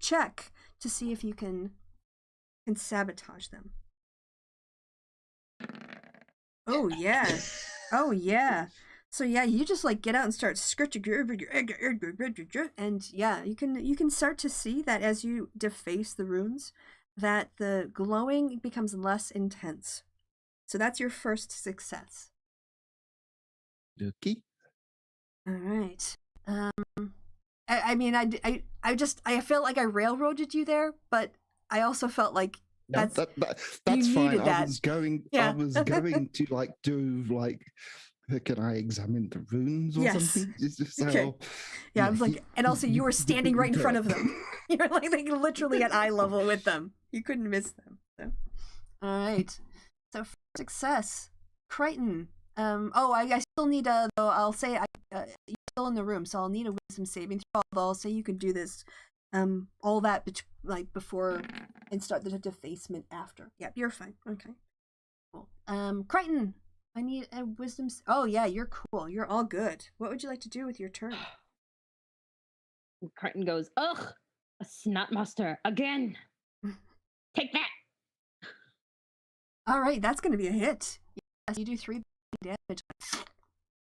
check to see if you can sabotage them. Oh yeah. Oh yeah. So yeah, you just like get out and start scratching, and yeah, you can start to see that as you deface the runes, that the glowing becomes less intense. So that's your first success. Okay. All right. I mean, I felt like I railroaded you there, but I also felt like that's that's fine. needed that. I was going to like do like, can I examine the runes or something? Okay. Yeah, I was like, and also you were standing right in front of them. You're like literally at eye level with them. You couldn't miss them. So. All right. So for success, Crichton. I still need though. I'll say you're still in the room, so I'll need a wisdom saving throw. Although I'll say you could do this, all that before and start the defacement after. Yep, you're fine. Okay. Cool. Crichton. I need a wisdom. Oh yeah, you're cool. You're all good. What would you like to do with your turn? Crichton goes, ugh, a snot monster again. Take that. All right, that's going to be a hit. Yes, you do 3 damage.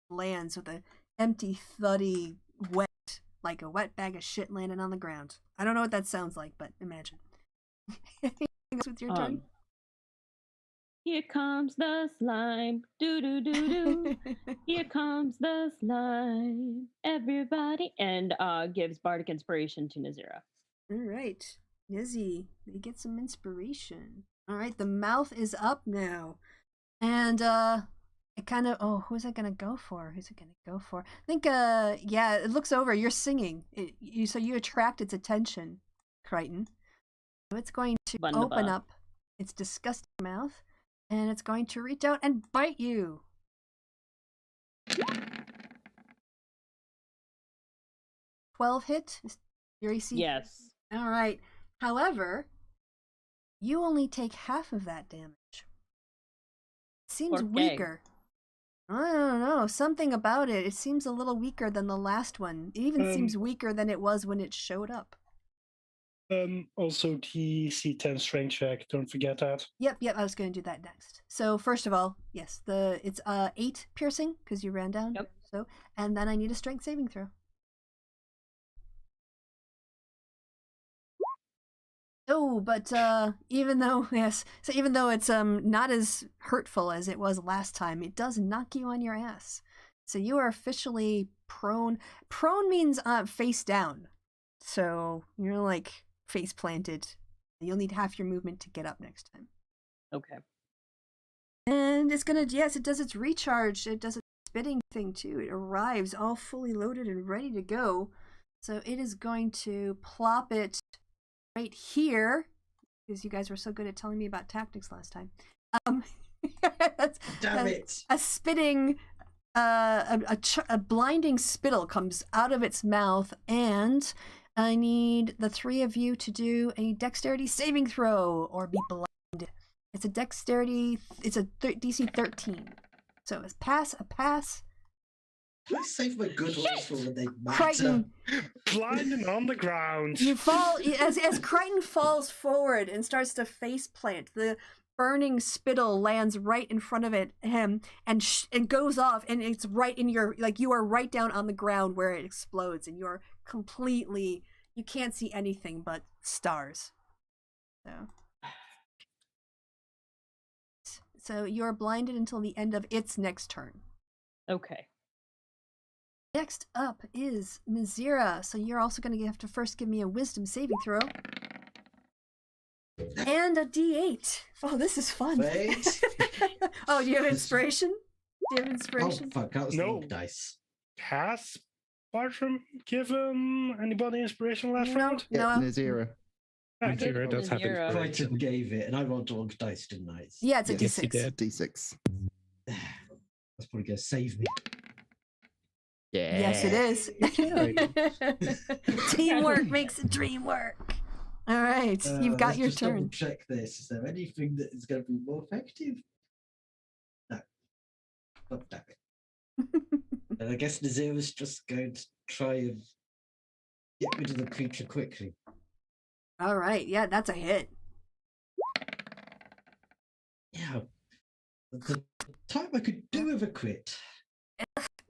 Lands with a empty, thuddy, wet, like a wet bag of shit landing on the ground. I don't know what that sounds like, but imagine. Anything else with your turn? Here comes the slime. Do do do do. Here comes the slime. Everybody, and gives bardic inspiration to Nazira. All right, Nizzy, you get some inspiration. All right, the mouth is up now, and it kind of. Who's it gonna go for? Who's it gonna go for? I think yeah, it looks over. You're singing. So you attract its attention, Crichton. So it's going to open up its disgusting mouth. And it's going to reach out and bite you. 12 hit? Your AC? Yes. All right. However, you only take half of that damage. Seems weaker. I don't know. Something about it. It seems a little weaker than the last one. It even seems weaker than it was when it showed up. Also DC 10 strength check. Don't forget that. Yep. I was going to do that next. So first of all, yes, it's 8 piercing because you ran down. Yep. So, and then I need a strength saving throw. Oh, but even though it's not as hurtful as it was last time, it does knock you on your ass. So you are officially prone. Prone means face down. So you're like face planted. You'll need half your movement to get up next time. Okay. And it's gonna, yes, it does its recharge. It does its spitting thing too. It arrives all fully loaded and ready to go. So it is going to plop it right here, because you guys were so good at telling me about tactics last time. Damn it! A spitting, a blinding spittle comes out of its mouth, and I need the 3 of you to do a dexterity saving throw or be blinded. It's a dexterity. It's a DC 13. So it's a pass. Can I save my good ones for when they matter? Crichton, Blinding on the ground. you fall as Crichton falls forward and starts to face plant. The burning spittle lands right in front of him and goes off, and it's right in your, like, you are right down on the ground where it explodes, and you're completely, you can't see anything but stars. So you're blinded until the end of its next turn. Okay. Next up is Nazira. So you're also going to have to first give me a wisdom saving throw. And a D8. Oh, this is fun. Wait. Oh, do you have inspiration? Do you have Oh, inspiration? fuck, that was No. the dice. Has Bartram given anybody inspiration last round? No. Nazira. Nazira does have Nazira. inspiration. Crichton gave it, and I rolled all dice, didn't I? Yeah, it's a Yes, he D6. did. D6. That's probably going to save me. Yeah. Yes, it is. Teamwork makes the dream work. All right, you've got let's your just double turn. check this. Is there anything that is going to be more effective? No. Oh, damn it. And I guess Nazira's just going to try and get rid of the creature quickly. All right, yeah, that's a hit. Yeah. The time I could do with a crit.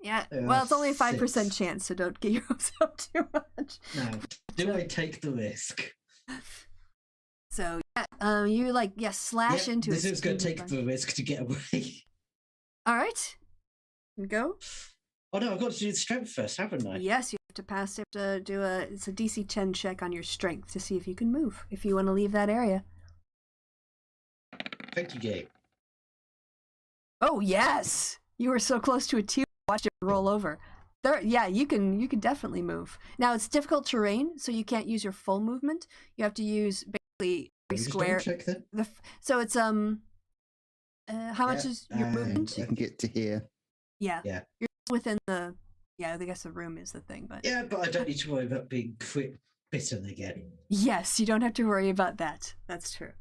Yeah, well, it's only a 5% 6. chance, so don't get your hopes up too much. Now, do I take the risk? So yeah, you slash Yep, into it. Nazira's going to take the risk to get away. All right, go. Oh no, I've got to do the strength first, haven't I? Yes, you have to pass. You have to do it's a DC 10 check on your strength to see if you can move. If you want to leave that area. Thank you, Gabe. Oh yes, you were so close to a 2. Watch it roll over. There, yeah, you can definitely move. Now it's difficult terrain, so you can't use your full movement. You have to use basically every Just square. check then. So it's how much is your movement? You can get to here. Yeah. Yeah. You're within the. Yeah, I guess the room is the thing, but. Yeah, but I don't need to worry about being bitten again. Yes, you don't have to worry about that. That's true.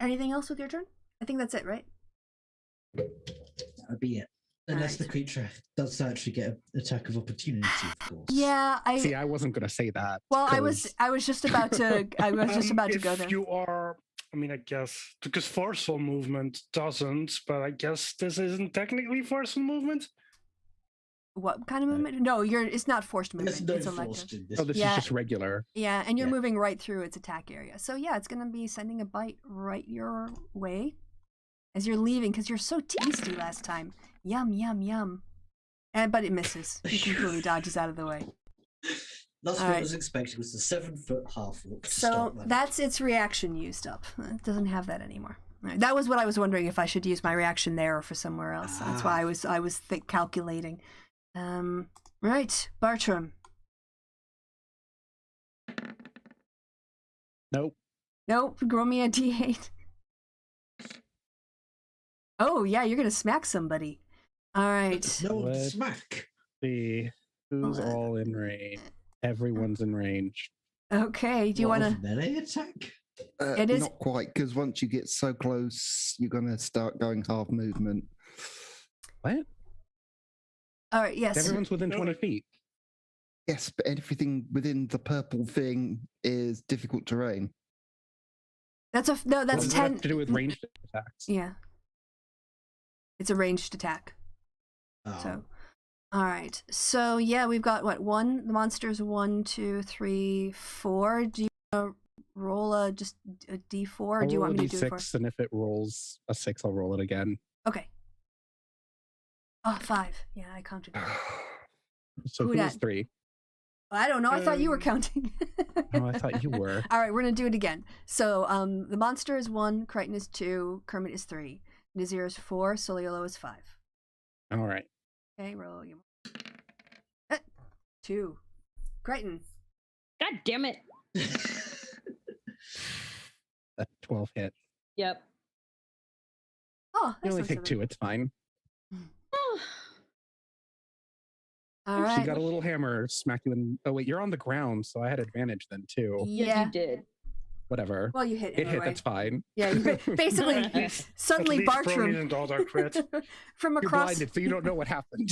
Anything else with your turn? I think that's it, right? That'd be it. Unless Right. the creature does actually get an attack of opportunity, of course. Yeah, See, I wasn't going to say that. Well, I 'cause- was just about to. I was just about to go if there. you are, I mean, I guess because forceful movement doesn't, but I guess this isn't technically forceful movement. What kind of movement? No, it's not forced There's movement. no It's elective. forced in this. Oh, this Yeah. is just regular. Yeah, and you're Yeah. moving right through its attack area. So yeah, it's gonna be sending a bite right your way as you're leaving because you're so tasty last time. Yum yum yum. But it misses. He completely dodges out of the way. That's All what I right. was expecting. Was the 7-foot half walk. So that's its reaction used up. It doesn't have that anymore. All right, that was what I was wondering if I should use my reaction there or for somewhere else. That's why I was calculating. Right, Bartram. Nope. Nope, roll me a d8. Oh yeah, you're gonna smack somebody. All right. No What? smack. See who's Hold on. all in range. Everyone's in range. Okay. Do you What, want of melee attack? It is- Not quite, because once you get so close, you're going to start going half movement. What? to? All right. Yes. Everyone's within No, 20 it- feet. Yes, but everything within the purple thing is difficult terrain. That's What That's does that have 10. to do with ranged attacks? Yeah. It's a ranged attack. Oh. So. All right. So yeah, we've got what one. The monster's 1, 2, 3, 4. Do you want to roll just a d4, or I'll do you roll want a me to do it for? d6, and if it rolls a 6, I'll roll it again. Okay. Oh, 5. Yeah, I counted. Right. So Who who dat? is 3? I don't know. I thought you were Um, counting. Oh, I thought you were. All right, we're gonna do it again. So, the monster is 1, Crichton is 2, Kermit is 3, Nazir is 4, Soliolo is 5. All right. Okay, roll your 2. Crichton. God damn it. A 12 hit. Yep. Oh, You that's only not take so 2, it's fine. All She right. got a little hammer, smack you in. Oh, wait, you're on the ground, so I had advantage then, too. Yes, Yeah. you did. Whatever. Well, you hit It hit, anyway. that's fine. Yeah, you basically At suddenly least prone Bartram isn't auto crit. from You're across blinded, so you don't know what happened.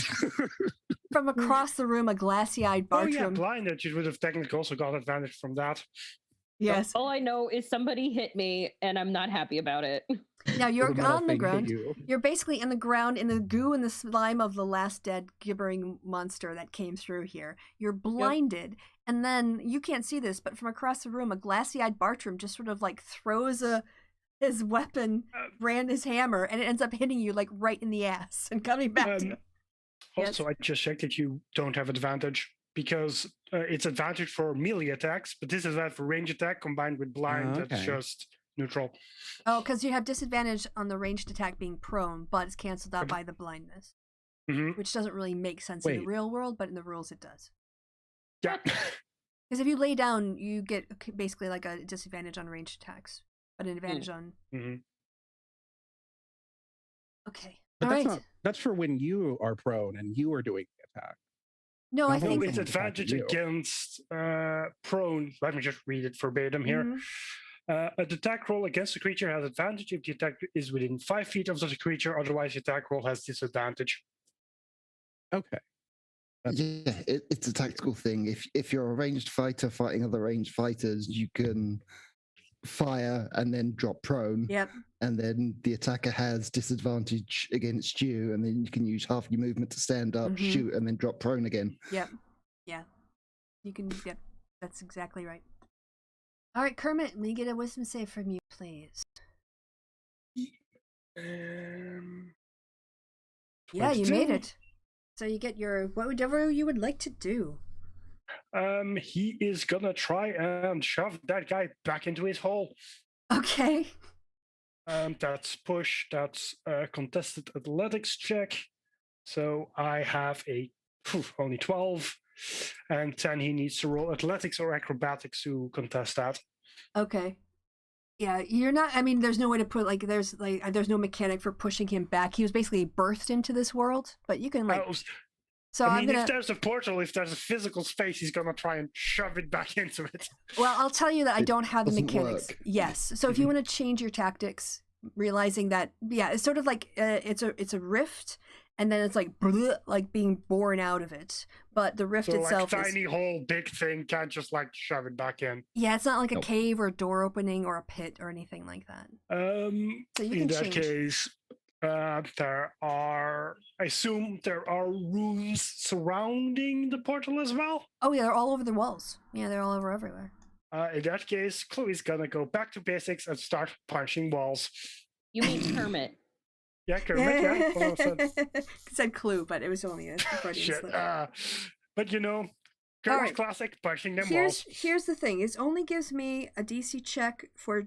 from across the room, a glassy-eyed Oh yeah, Bartram. blinded. You would have technically also got advantage from that. Yes. All I know is somebody hit me and I'm not happy about it. Now you're Little metal on the thing hit ground. you. You're basically in the ground in the goo and the slime of the last dead gibbering monster that came through here. You're blinded, and then you can't see this, but from across the room, a glassy-eyed Bartram just sort of like throws his weapon, ran his hammer, and it ends up hitting you like right in the ass and coming back to Also, I just checked that you don't have advantage because it's advantage for melee attacks, but disadvantage for range attack combined with blind. That's okay. just neutral. Oh, because you have disadvantage on the ranged attack being prone, but it's canceled out by the blindness, Hmm which doesn't really make sense in the Wait. real world, but in the rules it does. Yeah. Because if you lay down, you get basically like a disadvantage on ranged attacks, but an advantage on. hmm Okay. But All that's right. not. That's for when you are prone and you are doing the attack. No, I No, think. It's someone attacked advantage you. against prone. Let me just read it verbatim here. Mhm. An attack roll against the creature has advantage if the attack is within 5 feet of the creature. Otherwise, the attack roll has disadvantage. Okay. Yeah, it's a tactical thing. If you're a ranged fighter fighting other ranged fighters, you can fire and then drop prone, Yep. and then the attacker has disadvantage against you, and then you can use half your movement to stand up, Mhm. shoot, and then drop prone again. Yep. Yeah. You can. Yep. That's exactly right. All right, Kermit, may I get a wisdom save from you, please? Yeah, you 22. made it. So you get your whatever you would like to do. He is gonna try and shove that guy back into his hole. Okay. That's push. That's a contested athletics check. So I have only 12, and then he needs to roll athletics or acrobatics to contest that. Okay. Yeah, you're not. I mean, there's no way to put there's no mechanic for pushing him back. He was basically birthed into this world, but you can So I I'm mean, gonna. if there's a portal, if there's a physical space, he's gonna try and shove it back into it. Well, I'll tell you that I It don't have the doesn't mechanics. work. Yes. So if you want to change your tactics, realizing that it's sort of like it's a rift, and then it's like being born out of it. But the rift So itself like is tiny hole, big thing can't just like shove it back in. it's not like a Nope. cave or a door opening or a pit or anything like that. So you In can that change. case, I assume there are runes surrounding the portal as well. Oh yeah, they're all over the walls. Yeah, they're all over everywhere. In that case, Chloe's gonna go back to basics and start punching walls. You mean Kermit? Yeah, Kermit, yeah. Hold on a second. It said clue, but it was only a Freudian Shit. slip. But you know, Kermit's Alright. classic, punching them walls. Here's the thing: it only gives me a DC check for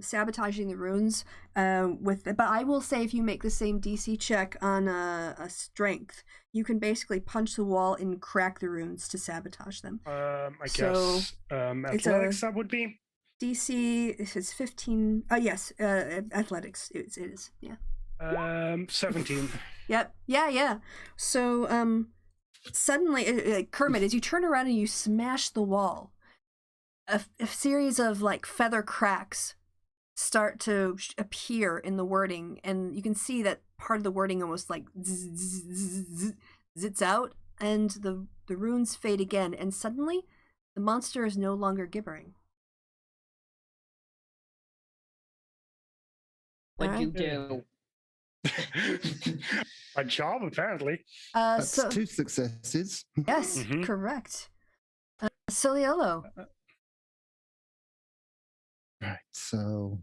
sabotaging the runes. But I will say, if you make the same DC check on a strength, you can basically punch the wall and crack the runes to sabotage them. I So, guess it's athletics that would be. DC is 15. Oh yes, athletics. It is. Yeah. 17. Yep. Yeah. So suddenly, Kermit, as you turn around and you smash the wall, a series of feather cracks start to appear in the wording, and you can see that part of the wording almost zits out, and the runes fade again, and suddenly the monster is no longer gibbering. What'd you Alright. do? A job, apparently. That's So 2 successes. yes, Mhm. correct. Soliolo. Right, so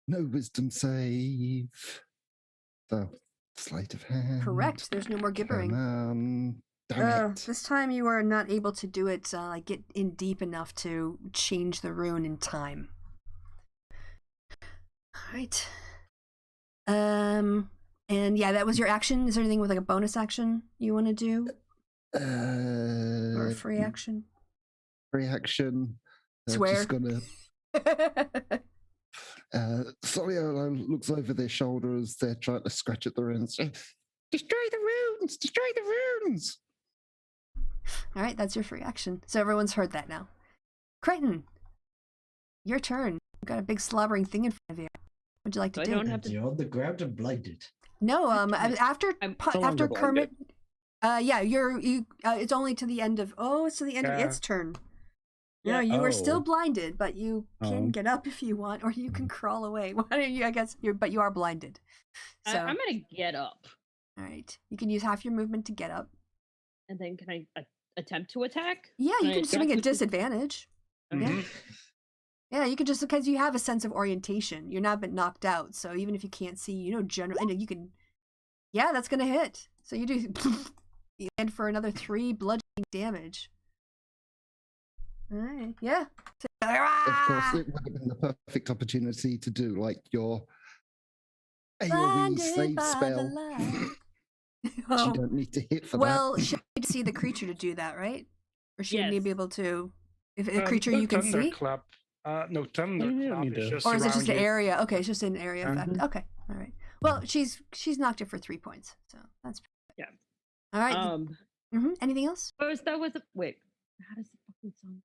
no wisdom save. So sleight of hand. Correct. There's no more gibbering. Damn it. This time you are not able to do it, get in deep enough to change the rune in time. Alright. And yeah, that was your action. Is there anything with a bonus action you want to do? Or a free action? Free action. Swear. Just gonna. Soliolo looks over their shoulder as they're trying to scratch at the runes. Destroy the runes! Destroy the runes! Alright, that's your free action. So everyone's heard that now. Crichton, your turn. You've got a big slobbering thing in front of you. What'd you like to I do? don't have to. You're on the ground and blinded. No, Okay. after I'm no longer after Kermit, blinded. yeah, it's only to the end of. Oh, it's to the end of Yeah. its turn. Yeah. No, you were still Oh. blinded, but you can Oh. get up if you want, or you can crawl away. Why don't you? I guess but you are blinded. So, I'm gonna get up, all right, you can use half your movement to get up. and then can I attempt to attack? Yeah, you I can swing at attack with the- disadvantage. Okay. Mhm. Yeah, you can just because you have a sense of orientation. You're not been knocked out, so even if you can't see, generally, you can. Yeah, that's gonna hit. So you do, and for another 3 bludgeoning damage. All right, yeah. Of course, it would have been the perfect opportunity to do your AoE Blinded save by the spell. light. You don't need to hit for Well, that. should you see the creature to do that, right? Or should you Yes. be able to, if a creature No you can see, thunderclap. No thunderclap. You don't need It's to. just or is it just around an you. area? Okay, it's just an area effect. Mhm. Okay, all right. Well, she's knocked it for 3 points, so that's Yeah. all right. Um, Anything else? First, I was wait. How does the fucking song?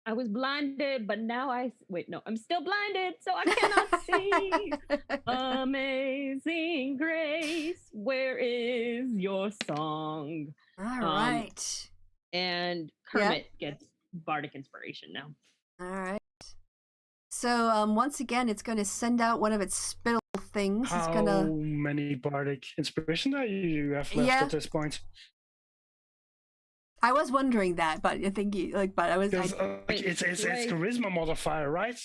I was blinded, but now wait. No, I'm still blinded, so I cannot see. Amazing Grace, where is your song? All right. And Kermit gets bardic inspiration now. All right. So once again, it's going to send out one of its spittle things. How It's gonna. many bardic inspiration do you have left at this point? I was wondering that, but I think but I was. Because it's charisma modifier, right?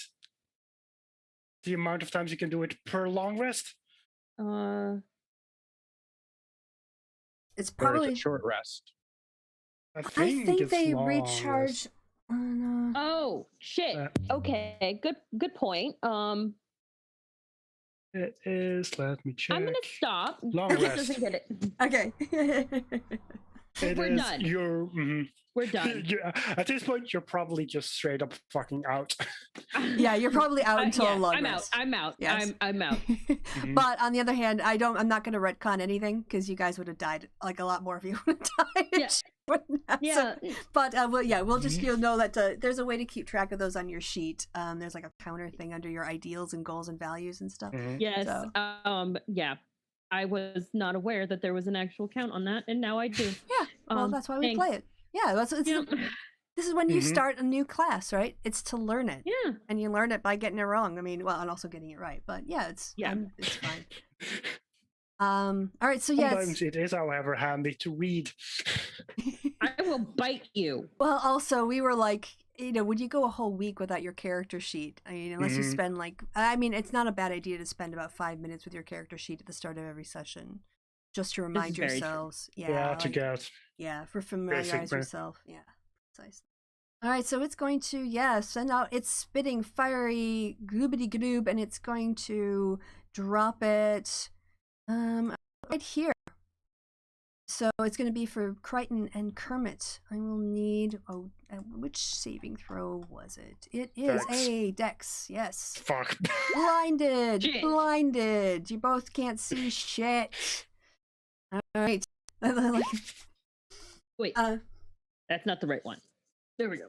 The amount of times you can do it per long rest. It's Or probably it's a short rest. I I think think it's they long recharge. rest. No. Oh shit. Okay. Good point. It is. Let me check. I'm gonna stop. Long Chris rest. doesn't get it. Okay. We're done. We're done. At this point, you're probably just straight up fucking out. Yeah, you're probably out until a long I'm rest. out. I'm out. Yes. I'm out. But on the other hand, I'm not going to retcon anything because you guys would have died like a lot more if you would have died. Yeah. But we'll just you'll know that there's a way to keep track of those on your sheet. There's like a counter thing under your ideals and goals and values and stuff. Yes. So. Yeah. I was not aware that there was an actual count on that, and now I do. Yeah. Well, that's why we play it. Yeah. This is when you start a new class, right? It's to learn it. Yeah. And you learn it by getting it wrong. I mean, and also getting it right. But yeah, it's fine. All right. So Sometimes it is, however, handy to read. I will bite you. Well, also we were like, would you go a whole week without your character sheet? I mean, unless you spend it's not a bad idea to spend about 5 minutes with your character sheet at the start of every session, just to remind yourselves. For familiarize yourself. Yeah, precisely. All right, so it's going to send out its spitting fiery gloobity gloob, and it's going to drop it right here. So it's going to be for Crichton and Kermit. I will need which saving throw was it? It is a Dex. Yes. Fuck. Blinded. Blinded. You both can't see shit. All right. Wait. That's not the right one. There we go.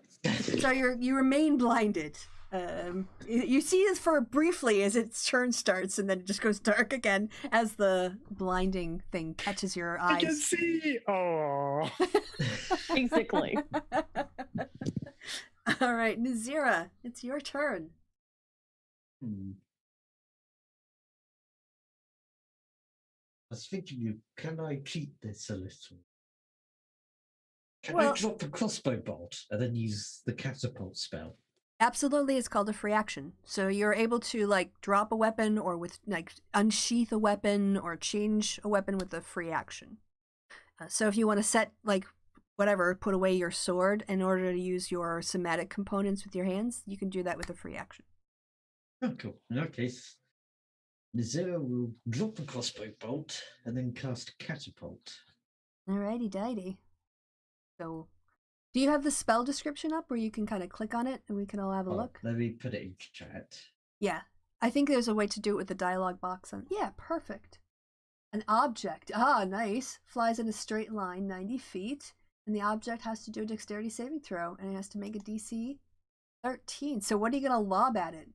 So you remain blinded. You see this for briefly as its turn starts, and then it just goes dark again as the blinding thing catches your eyes. I can see. Oh. Basically. All right, Nazira, it's your turn. I was thinking, can I cheat this a little? Can I drop the crossbow bolt and then use the catapult spell? Absolutely, it's called a free action. So you're able to drop a weapon or unsheath a weapon or change a weapon with a free action. So if you want to set put away your sword in order to use your somatic components with your hands, you can do that with a free action. Oh, cool. In that case, Nazira will drop the crossbow bolt and then cast catapult. Alrighty, dighty. So, do you have the spell description up where you can kind of click on it and we can all have a look? Let me put it in chat. Yeah, I think there's a way to do it with the dialogue box. Yeah, perfect. An object, nice, flies in a straight line 90 feet, and the object has to do a dexterity saving throw, and it has to make a DC 13. So what are you going to lob at it?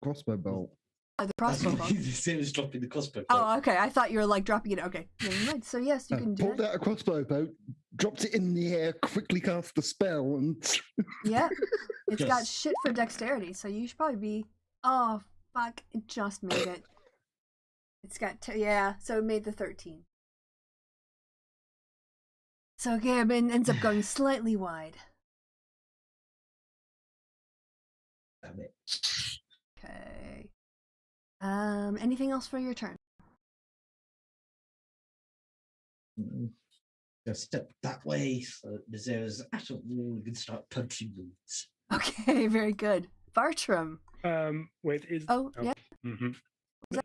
Crossbow bolt. The crossbow bolt. It was dropping the crossbow bolt. Oh, okay. I thought you were dropping it. Okay, never mind. So yes, you can do pulled out a crossbow bolt, dropped it in the air, quickly cast the spell, and yeah, it's got shit for dexterity, so you should probably be. Oh fuck! It just made it. It's got so it made the 13. So Gabin ends up going slightly wide. Damn it. Okay. Anything else for your turn? Just step that way so Nazira's at a wall and can start punching roots. Okay, very good. Bartram. Wait, is yeah. Mm-hmm.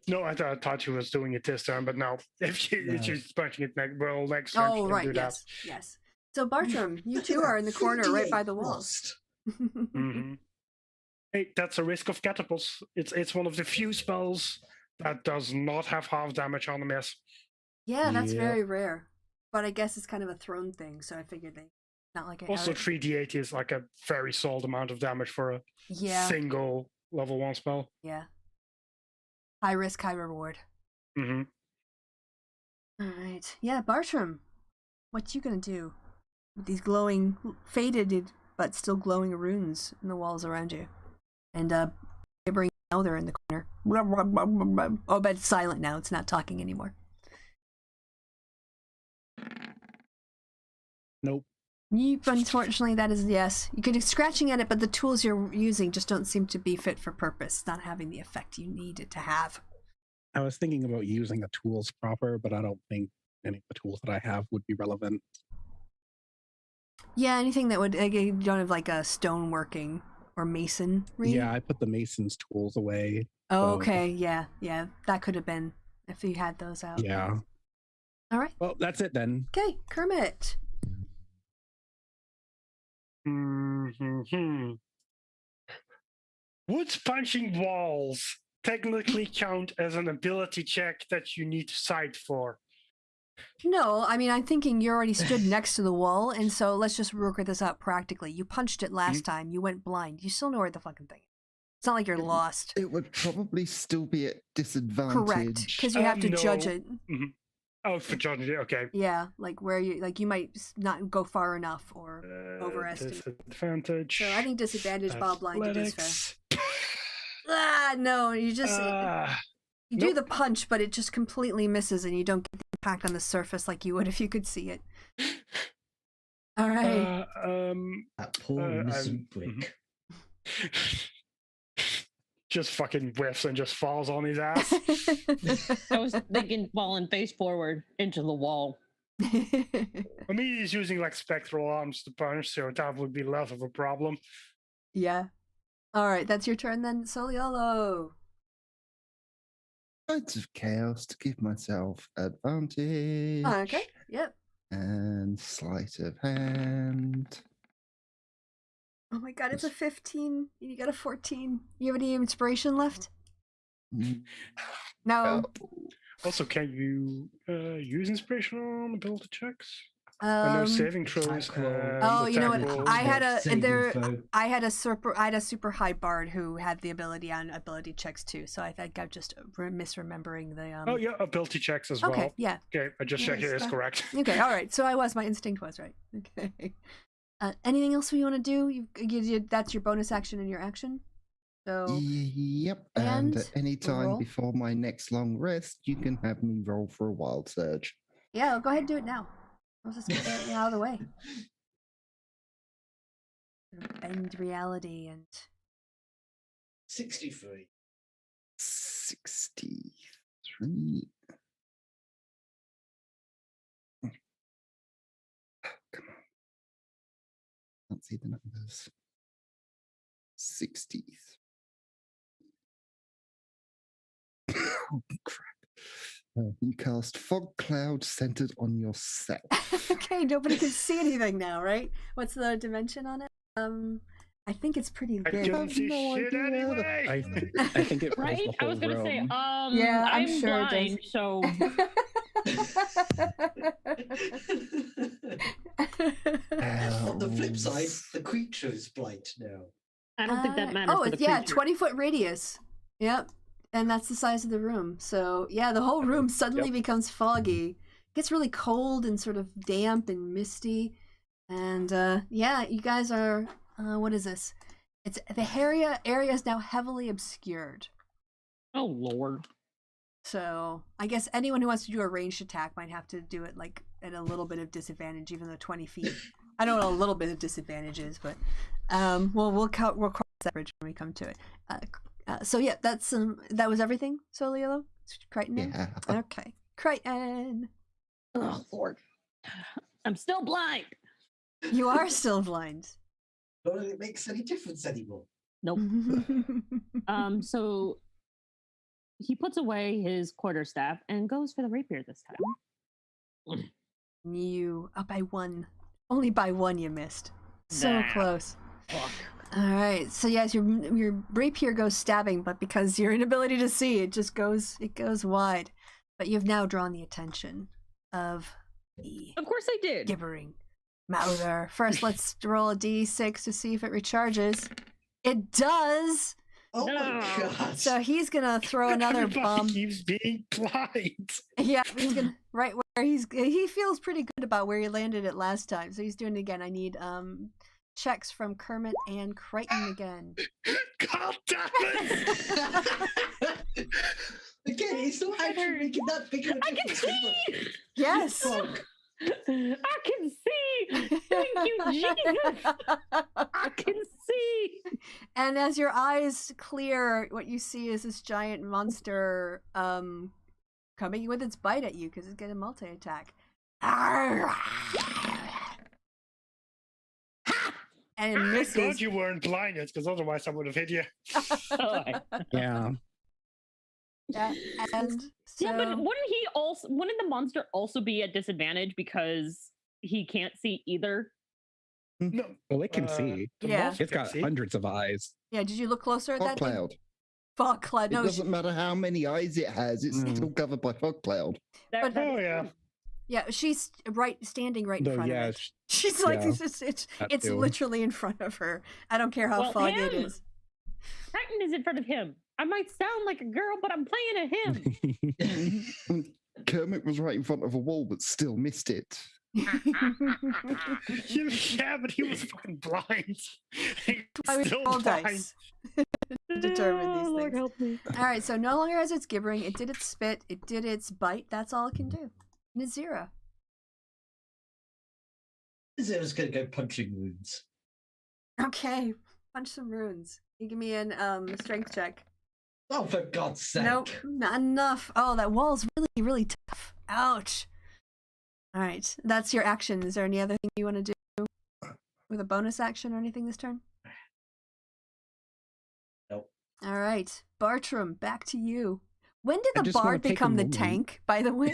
No, I thought she was doing it this turn, but no. If she's punching it next turn, she can do that. Yes. So Bartram, you two are in the corner right by the walls. Hey, that's a risk of catapults. It's one of the few spells that does not have half damage on a miss. Yeah, that's very rare. but I guess it's kind of a thrown thing, so I figured they not like it. Also, 3d8 is like a very solid amount of damage for a Yeah, single level 1 spell. yeah. High risk, high reward. Mm-hmm. All right, yeah, Bartram, what you gonna do with these glowing, faded but still glowing runes in the walls around you, and gibbering Elder in the corner? Oh, but it's silent now. It's not talking anymore. Nope. Yep, unfortunately, that is yes. You could be scratching at it, but the tools you're using just don't seem to be fit for purpose, not having the effect you need it to have. I was thinking about using the tools proper, but I don't think any of the tools that I have would be relevant. Yeah, anything that would, like, you don't have like a stoneworking or masonry. Yeah, I put the mason's tools away. Oh, so- okay. Yeah, that could have been if you had those out. Yeah. All right. Well, that's it then. Okay, Kermit. Mm-hmm. Would punching walls technically count as an ability check that you need sight for? No, I mean, I'm thinking you already stood next to the wall, and so let's just work this out practically. You punched it last time. You went blind. You still know where the fucking thing is. It's not like you're lost. It would probably still be at disadvantage. Correct, because you have to judge No. it. Mm-hmm. Oh, for judging it, okay. Yeah, like where you might not go far enough or overestimate. Disadvantage. So I think disadvantage while blinded is fair. Athletics. No, you just you do nope. the punch, but it just completely misses, and you don't get the impact on the surface like you would if you could see it. All right. That poor innocent brick. Just fucking whiffs and just falls on his ass. I was thinking falling face forward into the wall. For me, he's using like spectral arms to punch, so that would be less of a problem. Yeah. All right, that's your turn then, Soliolo. Points of chaos to give myself advantage. Okay. Yep. And sleight of hand. Oh my god, it's a 15. You got a 14. You have any inspiration left? Mm, No. Also, can you use inspiration on ability checks? I know saving throws. attack roll. Oh, you know what? attack rolls. I had a Saving there. throw. I had a super high bard who had the ability on ability checks too. So I think I'm just misremembering the. Oh yeah, ability checks as Okay. well. Yeah. Okay, I just checked it is correct. Okay. All right. So my instinct was right. Okay. Anything else you want to do? That's your bonus action and your action. So Yep. And And at any time roll. before my next long rest, you can have me roll for a wild surge. yeah, go ahead and do it now. Let's just get it out of the way. Bend reality and 63. 63. Come on. Can't see the numbers. 60. Oh, crap. You cast fog cloud centered on yourself. okay, nobody can see anything now, right? What's the dimension on it? I think it's pretty I big. couldn't see no shit idea. anyway. I think it fills Right? the I was whole gonna say, room. Yeah, I'm I'm sure it blind, does. so On the flip side, the creature is blind now. I don't think that matters. Oh, for the it's, yeah, creature. 20-foot radius. Yep. And that's the size of the room. So, yeah, the whole room suddenly becomes foggy. It gets really cold and sort of damp and misty. And, yeah, you guys are, what is this? It's the area is now heavily obscured. Oh Lord. So, I guess anyone who wants to do a ranged attack might have to do it, like, at a little bit of disadvantage, even though 20 feet. I don't know what a little bit of disadvantage is, but, we'll cross that bridge when we come to it. So yeah, that was everything. Soliolo, Crichton. Yeah. Okay, Crichton. Oh Lord. I'm still blind. You are still blind. Not that it makes any difference anymore. Nope. So he puts away his quarterstaff and goes for the rapier this time. You up by one. Only by one you missed. So Nah. close. Fuck. All right. So yes, your rapier goes stabbing, but because your inability to see, it goes wide. But you've now drawn the attention of Of course I did. Gibbering mouther. First, let's roll a d6 to see if it recharges. It does. Oh No. my god. So he's gonna throw another Everybody bomb. keeps being blind. Yeah, he's gonna right where he feels pretty good about where he landed it last time. So he's doing it again. I need checks from Kermit and Crichton again. God damn it! Again, he's not actually making that big of a I can difference. see. Yes. Fuck. I can see. Thank you, Jesus. I can see. And as your eyes clear, what you see is this giant monster coming with its bite at you because it's getting a multi-attack. And it Thank misses. God you weren't blinded, because otherwise I would have hit you. Yeah. Yeah, and so, Yeah, but wouldn't the monster also be at disadvantage because he can't see either? No. Well, it can see. the Yeah. monster It's can got see. hundreds of eyes. yeah, did you look closer at Fog that? cloud. Fog cloud. It No, doesn't matter how many eyes it has, it's Mm. still covered by fog cloud. But- Oh, yeah. yeah, she's standing right in Though, front yeah, of it. She's like, yeah, it's that too. literally in front of her. I don't care how Well, foggy it him. is. Crichton is in front of him. I might sound like a girl, but I'm playing a him. Kermit was right in front of a wall, but still missed it. Yeah, but he was fucking blind. He's Why we still roll blind. dice to determine Oh, these Lord things. help me. All right, so no longer has its gibbering. It did its spit. It did its bite. That's all it can do. And it's 0. Zero's gonna go punching wounds. Okay, punch some runes. You give me an strength check. Oh, for God's sake. Nope, not enough. Oh, that wall's really, really tough. Ouch. All right, that's your action. Is there any other thing you want to do with a bonus action or anything this turn? Nope. All right, Bartram, back to you. When did I the just wanna bard take a become the moment. tank, by the way?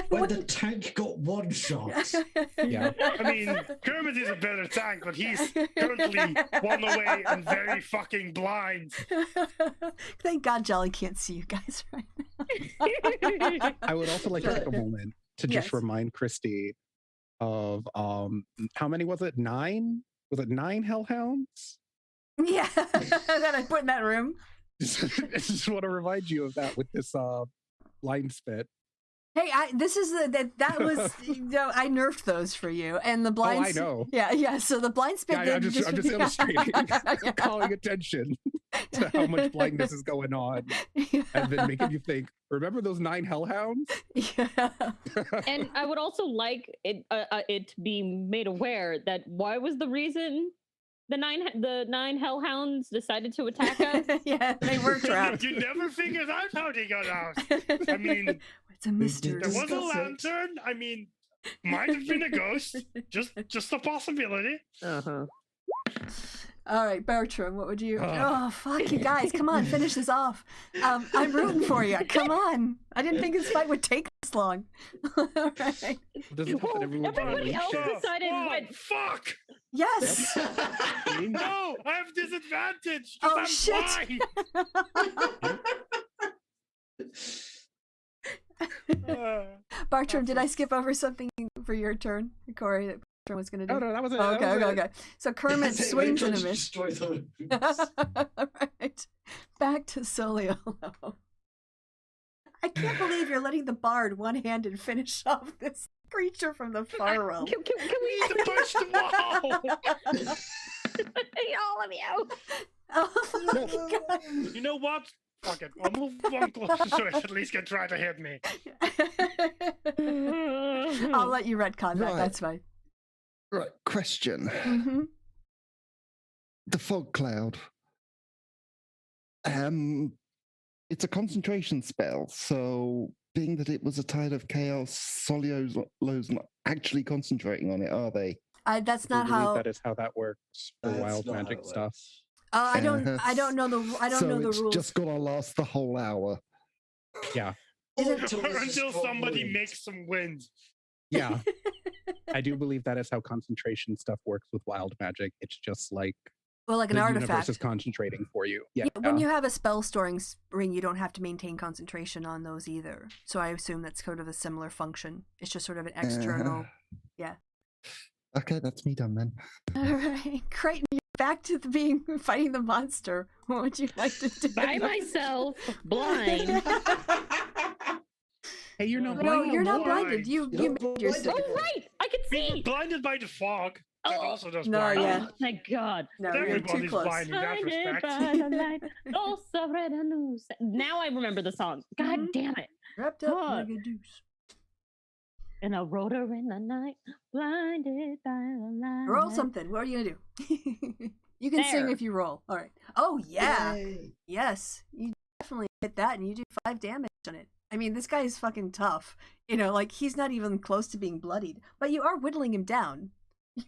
When the tank got one shot. Yeah. I mean, Kermit is a better tank, but he's currently one away and very fucking blind. Thank God Jolly can't see you guys right now. I would also like to take a moment to just Yes. remind Kristi of how many was it? 9? Was it 9 hellhounds? Yeah, that I put in that room. I just want to remind you of that with this line spit. Hey, this is that was I nerfed those for you, and the blind. I know. Yeah. So the blind spit. Yeah, I'm just illustrating, Yeah. calling attention to how much blindness is going on, and then making you think. Remember those 9 hellhounds? Yeah. And I would also like it to be made aware that why was the reason the nine hellhounds decided to attack us? Yeah, they were trapped. You never figured out how they got out. I mean, It's a mystery. there was a Discuss it. lantern. I mean, might have been a ghost. Just a possibility. Uh-huh. All right, Bertram, what would you? Oh, fuck you guys! Come on, finish this off. I'm rooting for you. Come on! I didn't think this fight would take this long. All right. Does it help that everyone's Everybody else unleashed? decided Whoa, what- fuck! Yes. No, I have disadvantage. 'cause Oh, I'm shit. blind. Bartram, did I skip over something for your turn, Corey? That Bartram was going to do. No, that was it. Oh, that was it. okay. So Kermit swings and a miss. Destroy the All right, back to Soliolo. I can't believe you're letting the bard one-handed finish off this creature from the far realm. Can we To push the wall. all of you? Oh my God. You know what? Fuck it. I'll move one closer so it at least can try to hit me. I'll let you retcon that. Right. That's fine. Right, question. Mm-hmm. The fog cloud. It's a concentration spell, so being that it was a tide of chaos, Solio's not actually concentrating on it, are they? That's I not believe how. that is how that works for That's wild not how magic it stuff. works. I don't know So the it's rules. just gonna last the whole hour. Yeah, Is it- Until there's a Until strong somebody wind. makes some wind. yeah. I do believe that is how concentration stuff works with wild magic. It's just like Well, like an the artifact. universe is concentrating for you. Yeah. When you have a spell storing ring, you don't have to maintain concentration on those either. So I assume that's sort of a similar function. It's just sort of an external. Yeah. Okay, that's me done then. All right, Crichton, you're back to fighting the monster. What would you like to do? By myself, blind. Hey, you're not No, No, blind. you're not blind. blinded. You You're not made blinded. yourself. Oh, right! I can We were see! blinded by the fog. That Oh. also does No, blind. yeah. Oh, thank God. No, you're too Everybody's close. blind in that Blinded respect. by the light, oh, Sabrina knows. Now I remember the song. God Mhm. damn it. Wrapped up God. like a deuce. And I wrote her in the night, blinded by the light. Roll something. What are you gonna do? You can sing There. if you roll. All right. Oh yeah. Yay. Yes. You definitely hit that, and you do 5 damage on it. I mean, this guy is fucking tough. You know, like he's not even close to being bloodied, but you are whittling him down.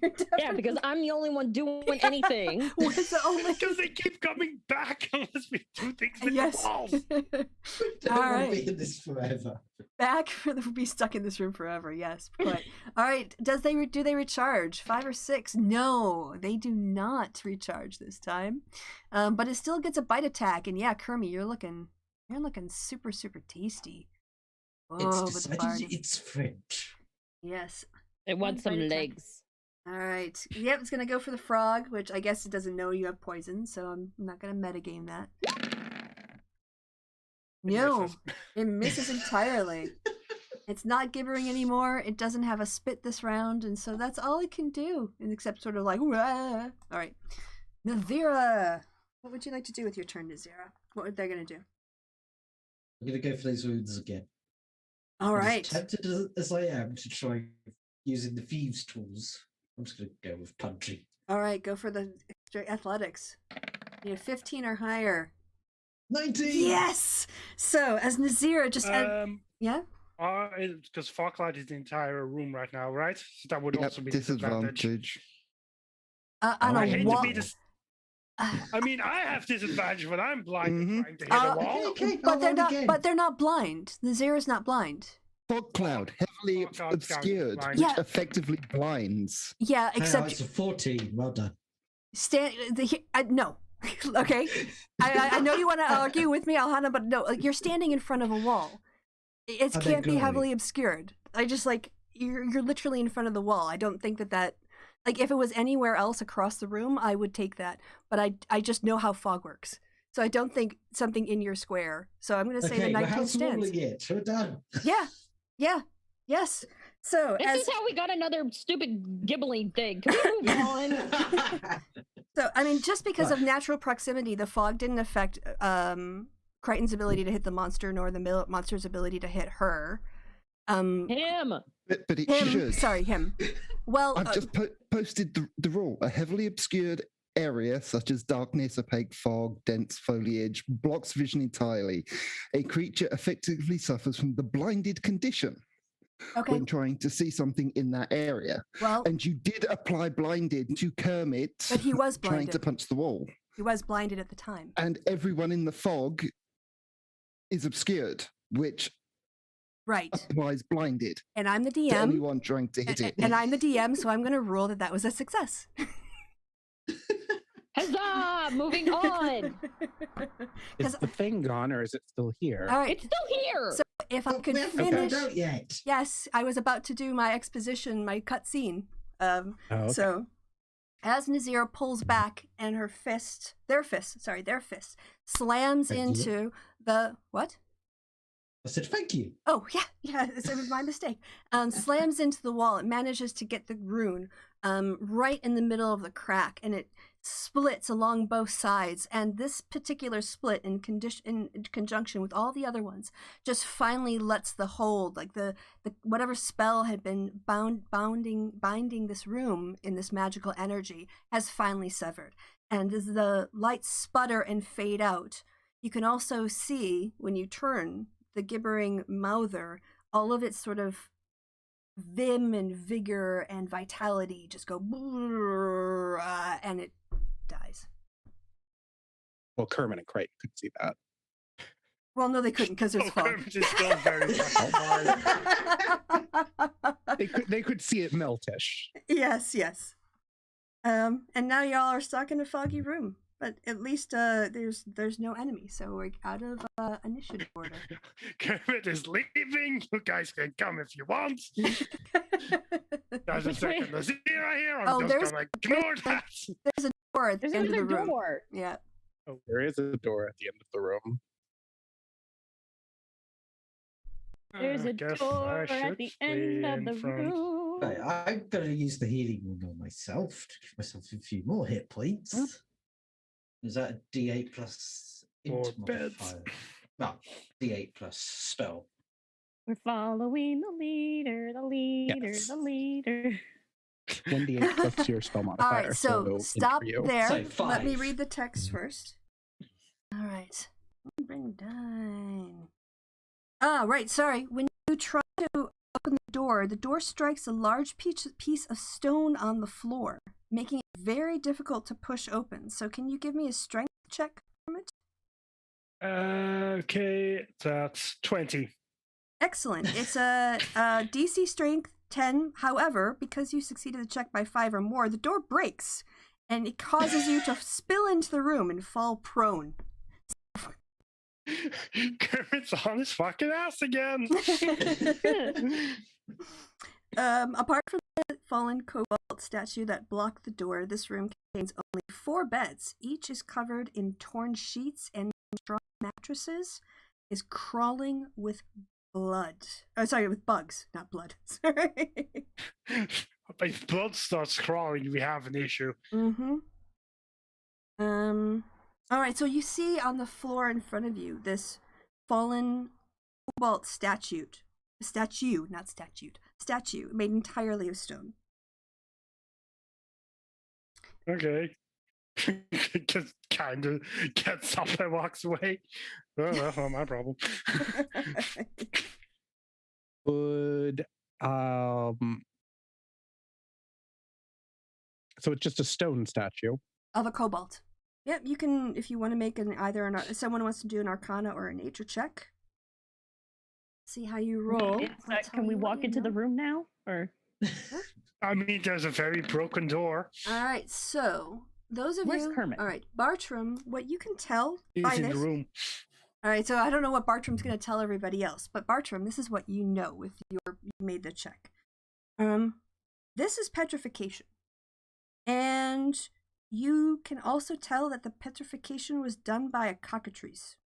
You're Yeah, because I'm the only one doing anything. was the only. Because they keep coming back unless we do things with Yes. the walls. Don't All want right. to be in this forever. Back for the be stuck in this room forever. Yes, but all right. Do they recharge 5 or 6? No, they do not recharge this time. But it still gets a bite attack, and yeah, Kermie, you're looking super tasty. It's Oh, but the decided bard. it's French. Yes. It wants some Bite attack. legs. All right. Yep, it's gonna go for the frog, which I guess it doesn't know you have poison, so I'm not gonna metagame that. No, misses. it misses entirely. It's not gibbering anymore. It doesn't have a spit this round, and so that's all it can do, and except sort of like, "Wah." All right. Nazira, what would you like to do with your turn, Nazira? What are they gonna do? I'm going to go for those wounds again. All And right. As tempted as I am to try using the thieves' tools, I'm just going to go with punching. All right, go for the extra athletics. You have 15 or higher. 19! Yes! So, as Nazira just... yeah? Because Foglight is the entire room right now, right? So that would Yep, also be disadvantage. disadvantage. On I a hate wall... to be this. I mean, I have disadvantage when I'm blind Mhm. trying to hit a wall. Okay, But they're I'll roll not. again. But they're not blind. Nazira's not blind. Fog cloud, heavily Fog cloud obscured, blind. which Yeah. effectively blinds. Yeah, Hey, except it's a 14. Well done. no. Okay, I know you want to argue with me, Alhana, but no, like, you're standing in front of a wall. It I can't beg be your heavily obscured. I just like you're literally in front of the wall. I don't think that like if it was anywhere else across the room, I would take that. But I just know how fog works, so I don't think something in your square. So I'm going to say the Okay, we're 19 house stands. ruling it. We're done. Yeah, yes. So This as is how we got another stupid gibbling thing. Can we move on? So, I mean, just because of Right. natural proximity, the fog didn't affect Crichton's ability to hit the monster, nor the monster's ability to hit her. Him. But it Him, should. sorry, him. Well, I've just posted the rule. A heavily obscured area, such as darkness, opaque fog, dense foliage, blocks vision entirely. A creature effectively suffers from the blinded condition okay, when trying to see something in that area. well, And you did apply blinded to Kermit but he was trying to blinded. punch the wall. He was blinded at the time. And everyone in the fog is obscured, which Right. applies blinded And I'm the to DM. anyone trying to hit it. And I'm the DM, so I'm going to rule that was a success. Huzzah! Moving on. Is 'Cause- the thing gone or is it still here? All right. It's still here. So if I But could we haven't found finish. out yet. Yes, I was about to do my exposition, my cutscene. Oh, okay. So, as Nazira pulls back and their fist, slams Thank you. into the what? I said thank you. Oh yeah, it was my mistake. Slams into the wall. It manages to get the rune right in the middle of the crack, and it splits along both sides. And this particular split, in conjunction with all the other ones, just finally lets the hold, like the whatever spell had been binding this room in this magical energy, has finally severed. And as the lights sputter and fade out, you can also see when you turn the gibbering mouther, all of its sort of vim and vigor and vitality just go and it dies. Well, Kermit and Crichton could see that. Well, no, they couldn't because there's Oh, fog. Kermit is still very fucking blind. They could see it meltish. Yes. And now y'all are stuck in a foggy room. But at least there's no enemy, so we're out of initiative order. Kermit is leaving. You guys can come if you want. There's a Which way? second Nazira here. Oh, I'm there's- just gonna ignore that. There's a door at the There's end of the another room. door. Yeah. Oh, there is a door at the end of the room. There's I a guess door I at should the flee end of in the front. room. Right, I'm going to use the healing wound on myself to give myself a few more hit points. Is that a D8 plus More int beds. modifier? Well, D8 plus spell. We're following the leader, the leader, Yes. the leader. 1d8 plus your spell modifier. All right, so int stop for you. there. So Let me 5. read the text first. All right. Bring down. Right. Sorry. When you try to open the door strikes a large piece of stone on the floor, making it very difficult to push open. So, can you give me a strength check, Kermit? Okay, that's 20. Excellent. It's a DC strength 10. However, because you succeeded the check by 5 or more, the door breaks and it causes you to spill into the room and fall prone. Kermit's on his fucking ass again. Apart from the fallen cobalt statue that blocked the door, this room contains only 4 beds. Each is covered in torn sheets and straw mattresses is crawling with blood. Oh, sorry, with bugs, not blood. Sorry. If blood starts crawling, we have an issue. Mm-hmm. All right, so you see on the floor in front of you this fallen cobalt statue made entirely of stone. Okay. Just kind of gets up and walks away. Oh, that's not my problem. Would so it's just a stone statue. Of a cobalt. Yep, you can, if you want to make someone wants to do an Arcana or a Nature check. See how you roll. I'll tell Can we you what walk you into the know. room now? Or I mean, there's a very broken door. All right, so those of Where's you. Kermit? All right, Bartram. What you can tell He's by in this. the room. All right, so I don't know what Bartram's going to tell everybody else, but Bartram, this is what you know if you made the check. This is petrification, and you can also tell that the petrification was done by a cockatrice.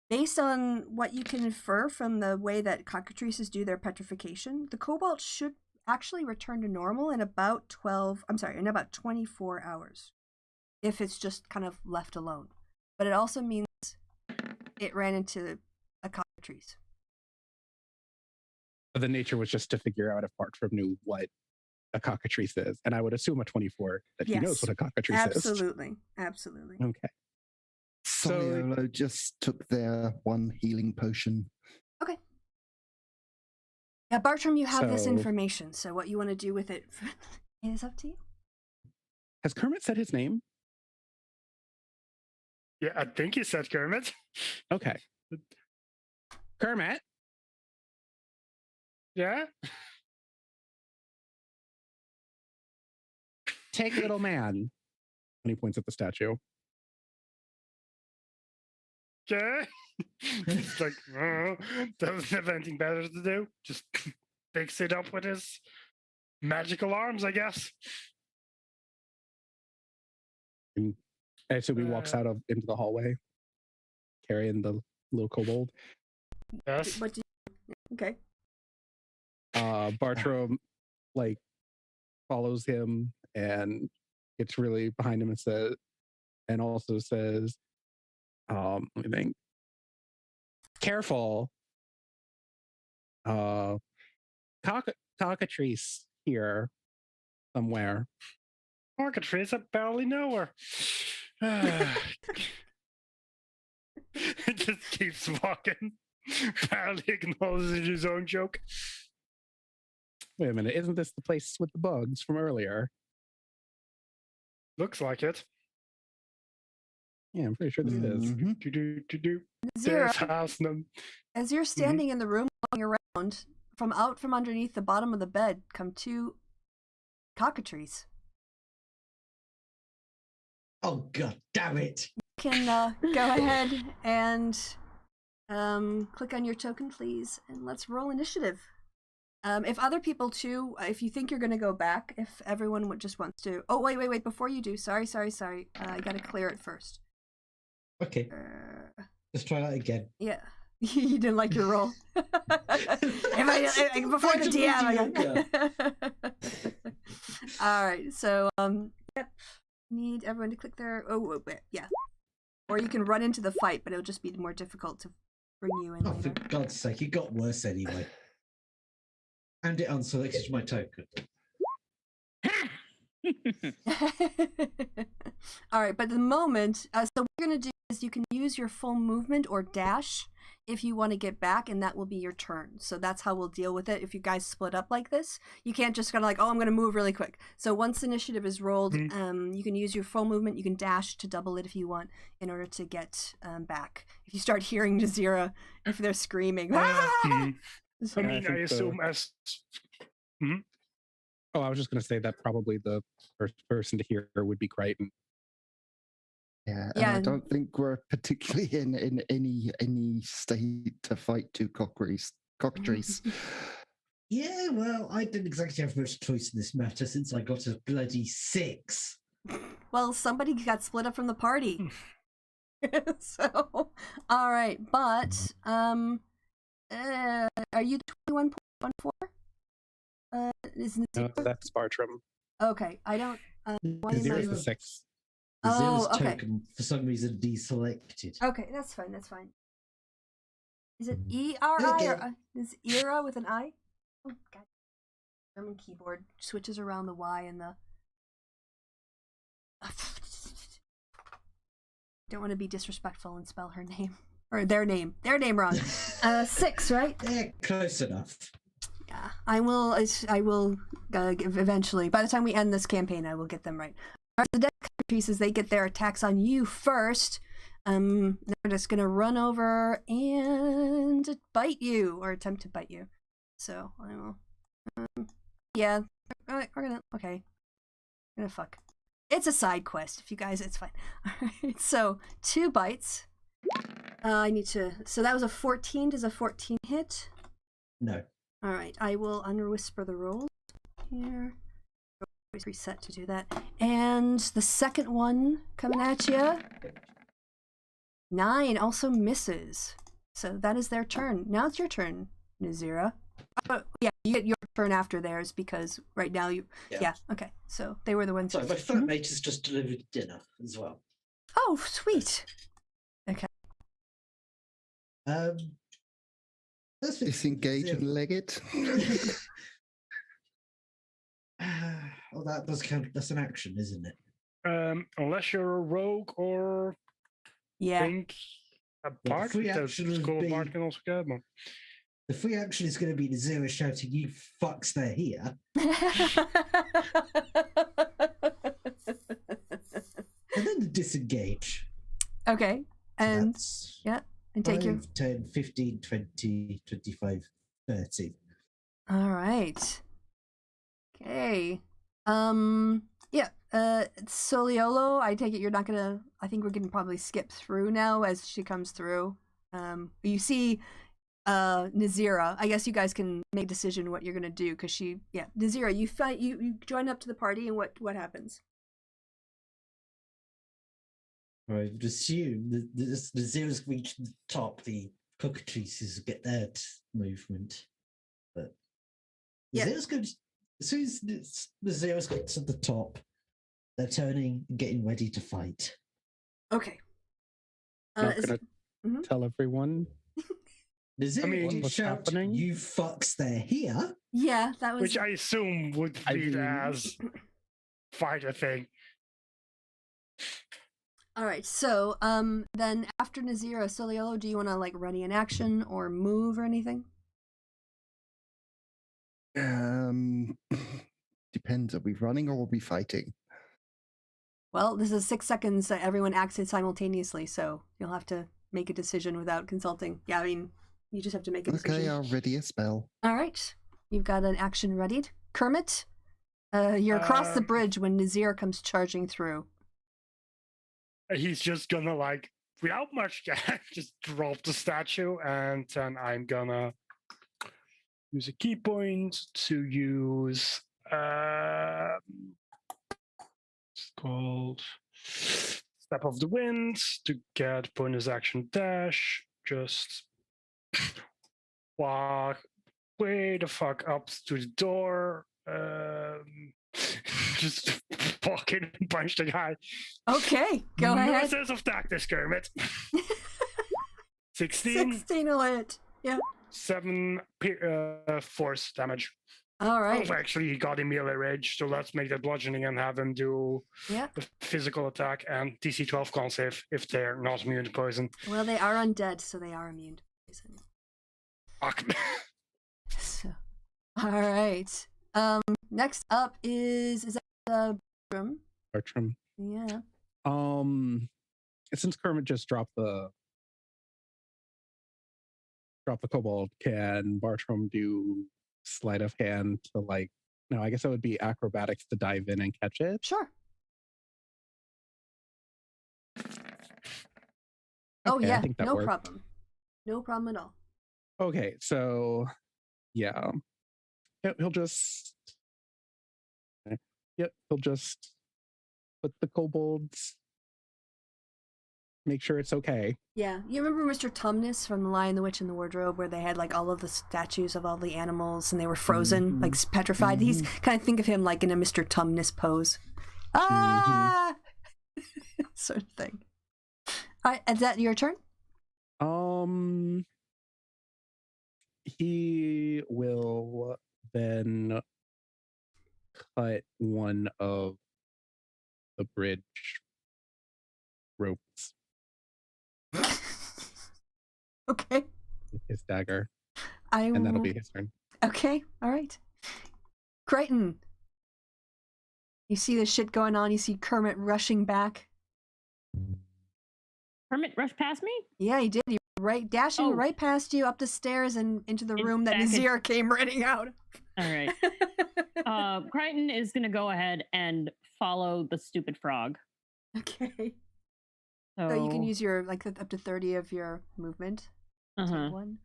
Based on what you can infer from the way that cockatrices do their petrification, the cobalt should actually return to normal in about 24 hours, if it's just kind of left alone. But it also means it ran into a cockatrice. The nature was just to figure out if Bartram knew what a cockatrice is, and I would assume a 24 that he knows Yes, what a cockatrice Absolutely. is. Okay. So- Soriolo just took their one healing potion. Okay. Yeah, Bartram, you have this So- information, so what you want to do with it is up to you. Has Kermit said his name? Yeah, I think he said Kermit. Okay. Kermit, Yeah? take little man. And he points at the statue. Okay. He's like, doesn't have anything better to do. Just picks it up with his magical arms, I guess. And I assume he walks out into the hallway, carrying the little kobold. Yes. What do you... Okay. Bartram follows him and gets really behind him and also says, let me think. Careful. Cockatrice here somewhere. Cockatrice, I barely know her. It just keeps walking. Barely acknowledges his own joke. Wait a minute, isn't this the place with the bugs from earlier? Looks like it. Yeah, I'm pretty sure this is. Mhm. Do. Zero. There's house num. As you're standing in the room looking around, from underneath the bottom of the bed come 2 cockatrice. Oh god damn it! You can go ahead and click on your token, please, and let's roll initiative. If other people too, if you think you're going to go back, if everyone just wants to... Oh, wait, before you do, sorry. I gotta clear it first. Okay, let's try that again. Yeah. You didn't like your roll. Before the DM, All right, so yep. Need everyone to click there. Oh, wait, yeah. Or you can run into the fight, but it'll just be more difficult to bring you in. Oh, for later. God's sake, it got worse anyway. And it unselected my token. All right, but at the moment, so what you're going to do is you can use your full movement or dash if you want to get back, and that will be your turn. So that's how we'll deal with it. If you guys split up like this, you can't just kind of like, oh, I'm going to move really quick. So once initiative is rolled, you can use your full movement. You can dash to double it if you want in order to get back. If you start hearing Nazira, if they're screaming. I So- mean, I assume as. Oh, I was just going to say that probably the first person to hear would be Crichton. Yeah, Yeah, and I and- don't think we're particularly in any state to fight two cockatrice. Yeah, well, I didn't exactly have much choice in this matter since I got a bloody 6. Well, somebody got split up from the party. So, all right, but are you 21.14? Isn't No, it? that's Bartram. Okay, I don't. Why am Zero- I... It's a 6. The zero's Oh, okay. token, for some reason, deselected. Okay, that's fine. That's fine. Is it E-R-I Okay. or is era with an I? Oh God, German keyboard switches around the Y and the. Don't want to be disrespectful and spell her name or their name wrong. 6, right? Yeah, close enough. Yeah, I will. I will eventually. By the time we end this campaign, I will get them right. All right, the deck pieces, they get their attacks on you first. They're just gonna run over and bite you or attempt to bite you. So I will. Yeah, we're gonna. Okay, we're gonna fuck. It's a side quest. If you guys, it's fine. All right. So 2 bites. I need to. So that was a 14. Does a 14 hit? No. All right, I will unwhisper the rolls here. Always reset to do that. And the second one coming at you. 9 also misses. So that is their turn. Now it's your turn, Nazira. Yeah, you get your turn after theirs because right now you. Yeah. Okay. So they were the ones. So my flatmate has just delivered dinner as well. Oh, sweet. Okay. Let's Disengage and leg it. Oh, that does count. That's an action, isn't it? Unless you're a rogue or Yeah. think a bard, free the action would school be- bard can also get one. The free action is going to be the zero shouting, "You fucks, they're here," and then the disengage. Okay. So And that's yeah, and take 5, your. 10, 15, 20, 25, 30. All right. Okay. Yeah. Soliolo, I take it you're not gonna. I think we're gonna probably skip through now as she comes through. You see, Nazira. I guess you guys can make a decision what you're gonna do because she. Yeah, Nazira, you fight. You join up to the party, and what happens? I would assume that the zeros reach the top, the cockatrices get their movement. But the Yeah. zeros go, as soon as the zeros got to the top, they're turning and getting ready to fight. Okay. Not Is- gonna Mhm. tell everyone. The zeros mean, what's shout, happening? "You fucks, they're here." Yeah, that was. Which I assume would I read mean- as fight a thing. All right, so then after Nazira, Soliolo, do you want to like ready an action or move or anything? Depends. Are we running or are we fighting? Well, this is 6 seconds that everyone acts it simultaneously, so you'll have to make a decision without consulting. Yeah, I mean, you just have to make a decision. Okay, I'll ready a spell. All right, you've got an action readied. Kermit, You're across the bridge when Nazir comes charging through. He's just gonna like, without much gas, just drop the statue, and then I'm gonna use a key point to use it's called Step of the Wind to get bonus action dash. Just walk way the fuck up to the door. Just walk in and punch the guy. Okay, go No ahead. sense of tactics, Kermit. 16. 16 will hit. Yeah. 7 force damage. All right. Oh, actually, he got a melee rage, so let's make that bludgeoning and have him do Yeah. the physical attack and DC 12 con save if they're not immune to poison. Well, they are undead, so they are immune to poison. Fuck. So, all right. Next up is that the room? Bartram. Yeah. Since Kermit just dropped the kobold, can Bartram do sleight of hand to like? No, I guess it would be acrobatics to dive in and catch it. Sure. Oh Okay, I yeah, think that no worked. problem. No problem at all. Okay, so yeah, he'll just he'll just put the kobolds, make sure it's okay. Yeah, you remember Mr. Tumnus from The Lion, the Witch, and the Wardrobe, where they had like all of the statues of all the animals and they were frozen, like petrified. He's kind of think of him like in a Mr. Tumnus pose. Ah, sort of thing. All right, is that your turn? He will then cut one of the bridge ropes Okay. with his dagger, I and that'll will- be his turn. Okay, all right. Crichton, you see this shit going on. You see Kermit rushing back. Kermit rushed past me? Yeah, he did. He was dashing Oh. right past you up the stairs and into the It's room that back in- Nazir came running out of. All right. Crichton is going to go ahead and follow the stupid frog. Okay. So, So you can use your up to 30 of your movement. So Uh-huh. one.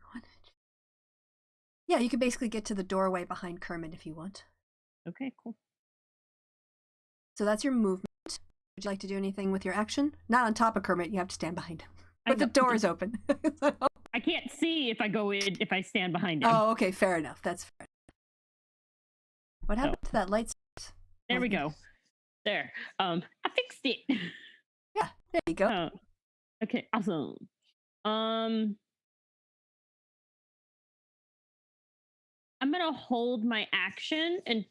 Yeah, you can basically get to the doorway behind Kermit if you want. Okay, cool. So that's your movement. Would you like to do anything with your action? Not on top of Kermit. You have to stand behind him. But the door is open. I can't see if I go in, if I stand behind him. Oh, okay. Fair enough. That's fair. What happened to that light source? There we go. There. I fixed it. Yeah, there you go. Oh, okay, awesome. I'm gonna hold my action and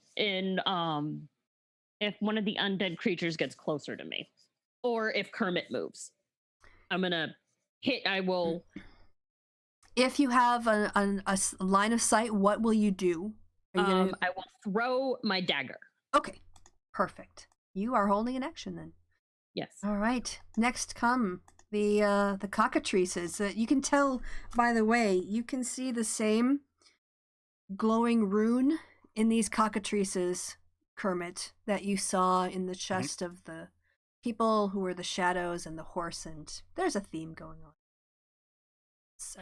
if one of the undead creatures gets closer to me, or if Kermit moves, I'm gonna hit. I will. If you have a line of sight, what will you do? Are you gonna... I will throw my dagger. Okay, perfect. You are holding an action then. Yes. All right. Next come the cockatrices. You can tell, by the way, you can see the same glowing rune in these cockatrices, Kermit, that you saw in the chest of the people who were the shadows and the horse, and there's a theme going on. So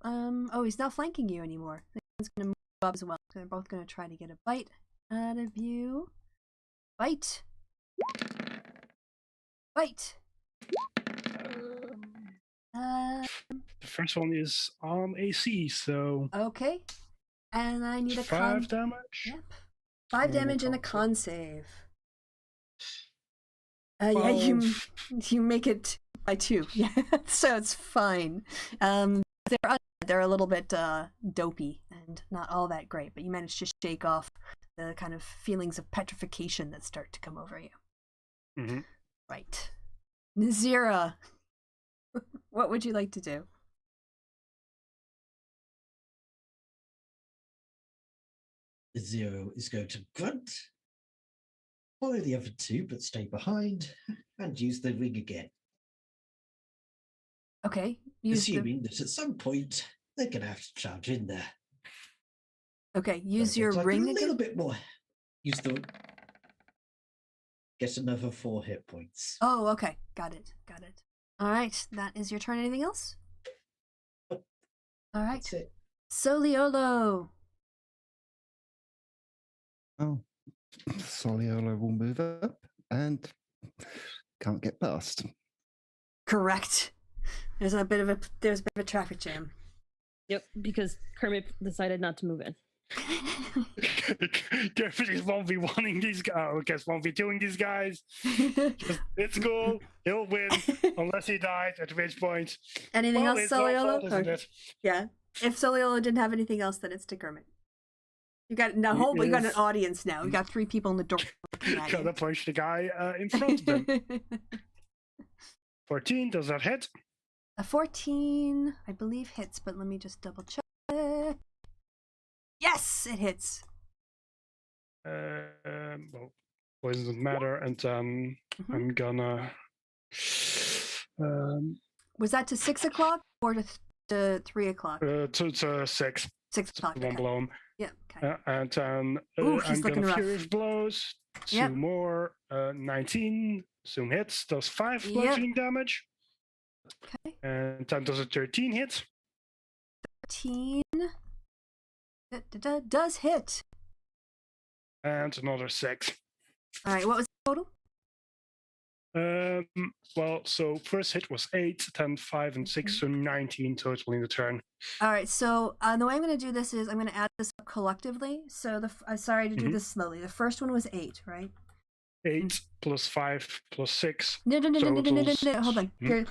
oh, he's not flanking you anymore. He's gonna move up as well. They're both gonna try to get a bite out of you. Bite. Bite. The first one is on AC, so Okay. And I need a 5 damage. Yep. 5 And a damage and a con con save. Yeah, you make it by 2. Yeah, so it's fine. They're a little bit dopey and not all that great, but you managed to shake off the kind of feelings of petrification that start to come over you. Mm-hmm. Right. Nazira, what would you like to do? The 0 is going to grunt, follow the other 2, but stay behind, and use the ring again. Okay. Assuming that at some point they're going to have to charge in there. Okay, use So your it's like ring a little again. bit more use the get another 4 hit points. Oh, okay. Got it. Got it. All right. That is your turn. Anything else? Nope. All right. That's it. Soliolo. Oh, Soliolo will move up and can't get past. Correct. There's a bit of a traffic jam. Yep, because Kermit decided not to move in. Definitely 1v1ing these guys. I guess 1v2ing these guys. It's cool. He'll win unless he dies, at which point. Anything well, else, it's our Soliolo? fault, isn't it? Yeah. If Soliolo didn't have anything else, then it's to Kermit. You got now. We got an audience now. We got 3 people in the door. Gotta punch the guy in front of him. 14, does that hit? A 14, I believe, hits, but let me just double check. Yes, it hits. Well, poison doesn't matter, and I'm gonna. Was that to 6 o'clock or to 3 o'clock? To 6. 6 o'clock. One Okay. below him. Yeah. Okay. And Ooh, I'm he's looking gonna rough. Furious Blows. 2 Yep. more. 19. Zoom hits. Does 5 bludgeoning damage. Okay. And then does a 13 hit. 13 does hit. And another 6. All right. What was the total? Well, so first hit was 8, then 5 and 6, so 19 total in the turn. All right. So the way I'm going to do this is I'm going to add this up collectively. So sorry to do this slowly. The first one was 8, right? 8 plus 5 plus 6. No. totals- Hold on. Hmm? Here,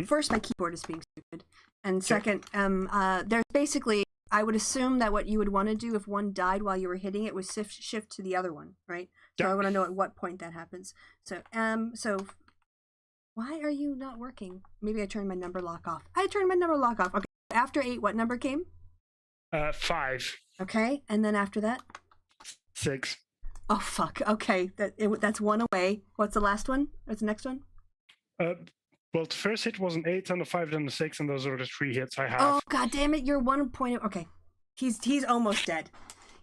first, my keyboard is being stupid, and second, there's basically, I would assume that what you would want to do if one died while you were hitting it was shift to the other one, right? So Yeah. I want to know at what point that happens. So why are you not working? Maybe I turned my number lock off. I turned my number lock off. Okay. After 8, what number came? 5, Okay, and then after that? 6. Oh fuck. Okay, that's 1 away. What's the last one? What's the next one? Well, the first hit was an 8, and a 5, and a 6, and those are the 3 hits I have. Oh god damn it! You're 1 point. Okay, he's almost dead.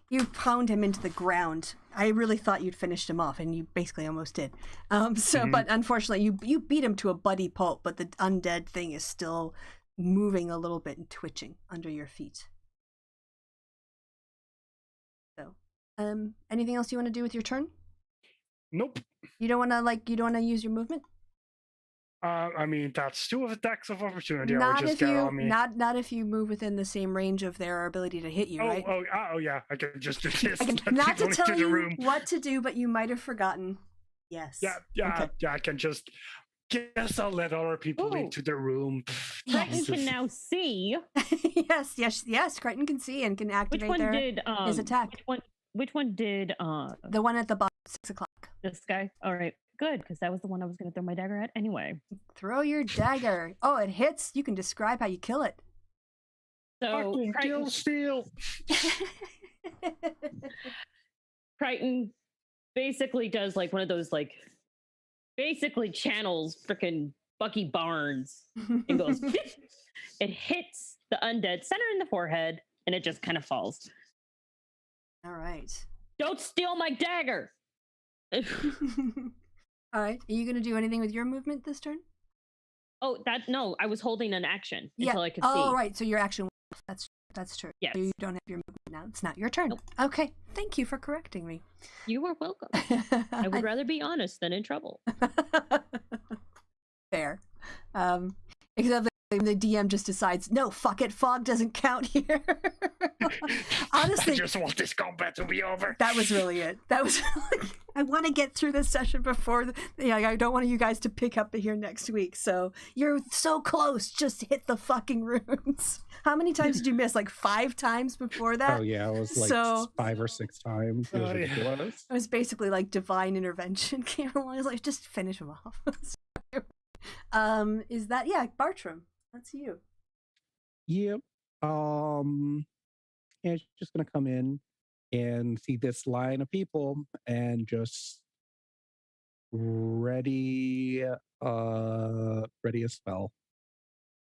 You pound him into the ground. I really thought you'd finished him off, and you basically almost did. But unfortunately, you beat him to a bloody pulp. But the undead thing is still moving a little bit and twitching under your feet. So, anything else you want to do with your turn? Nope. You don't want to use your movement? I mean, that's 2 attacks of opportunity. I would Not just if get you on me. not if you move within the same range of their ability to hit you, right? Oh, yeah. I can just do this. Again, Let not to people tell into the you room. what to do, but you might have forgotten. Yes. Yeah. Okay. Yeah. I can just. Guess I'll let other people Ooh. into the room. Crichton Jesus. can now see. yes. Crichton can see and can Which activate one their did his attack. Which one did The one at the bottom, 6 o'clock. this guy? All right, good, because that was the one I was going to throw my dagger at anyway. Throw your dagger. Oh, it hits. You can describe how you kill it. So Fucking kill steal. Crichton basically does like one of those basically channels frickin' Bucky Barnes and goes. It hits the undead center in the forehead, and it just kind of falls. All right. Don't steal my dagger. All right. Are you going to do anything with your movement this turn? Oh, no, I was holding an action Yeah. until I could see. Oh, right. So your action. That's true. Yes. So you don't have your movement now. It's not your turn. Nope. Okay. Thank you for correcting me. You are welcome. I would rather be honest than in trouble. Fair. Except the DM just decides, no, fuck it, fog doesn't count here. Honestly, I just want this combat to be over. that was really it. That was I want to get through this session before I don't want you guys to pick up here next week. So you're so close. Just hit the fucking runes. How many times did you miss? Like 5 times before that? Oh yeah, it was like So- 5 or 6 times. It was Oh, yeah. ridiculous. It was basically like divine intervention came along. I was like, just finish him off. Is that Bartram? That's you. Yep. And it's just gonna come in and see this line of people and just ready a spell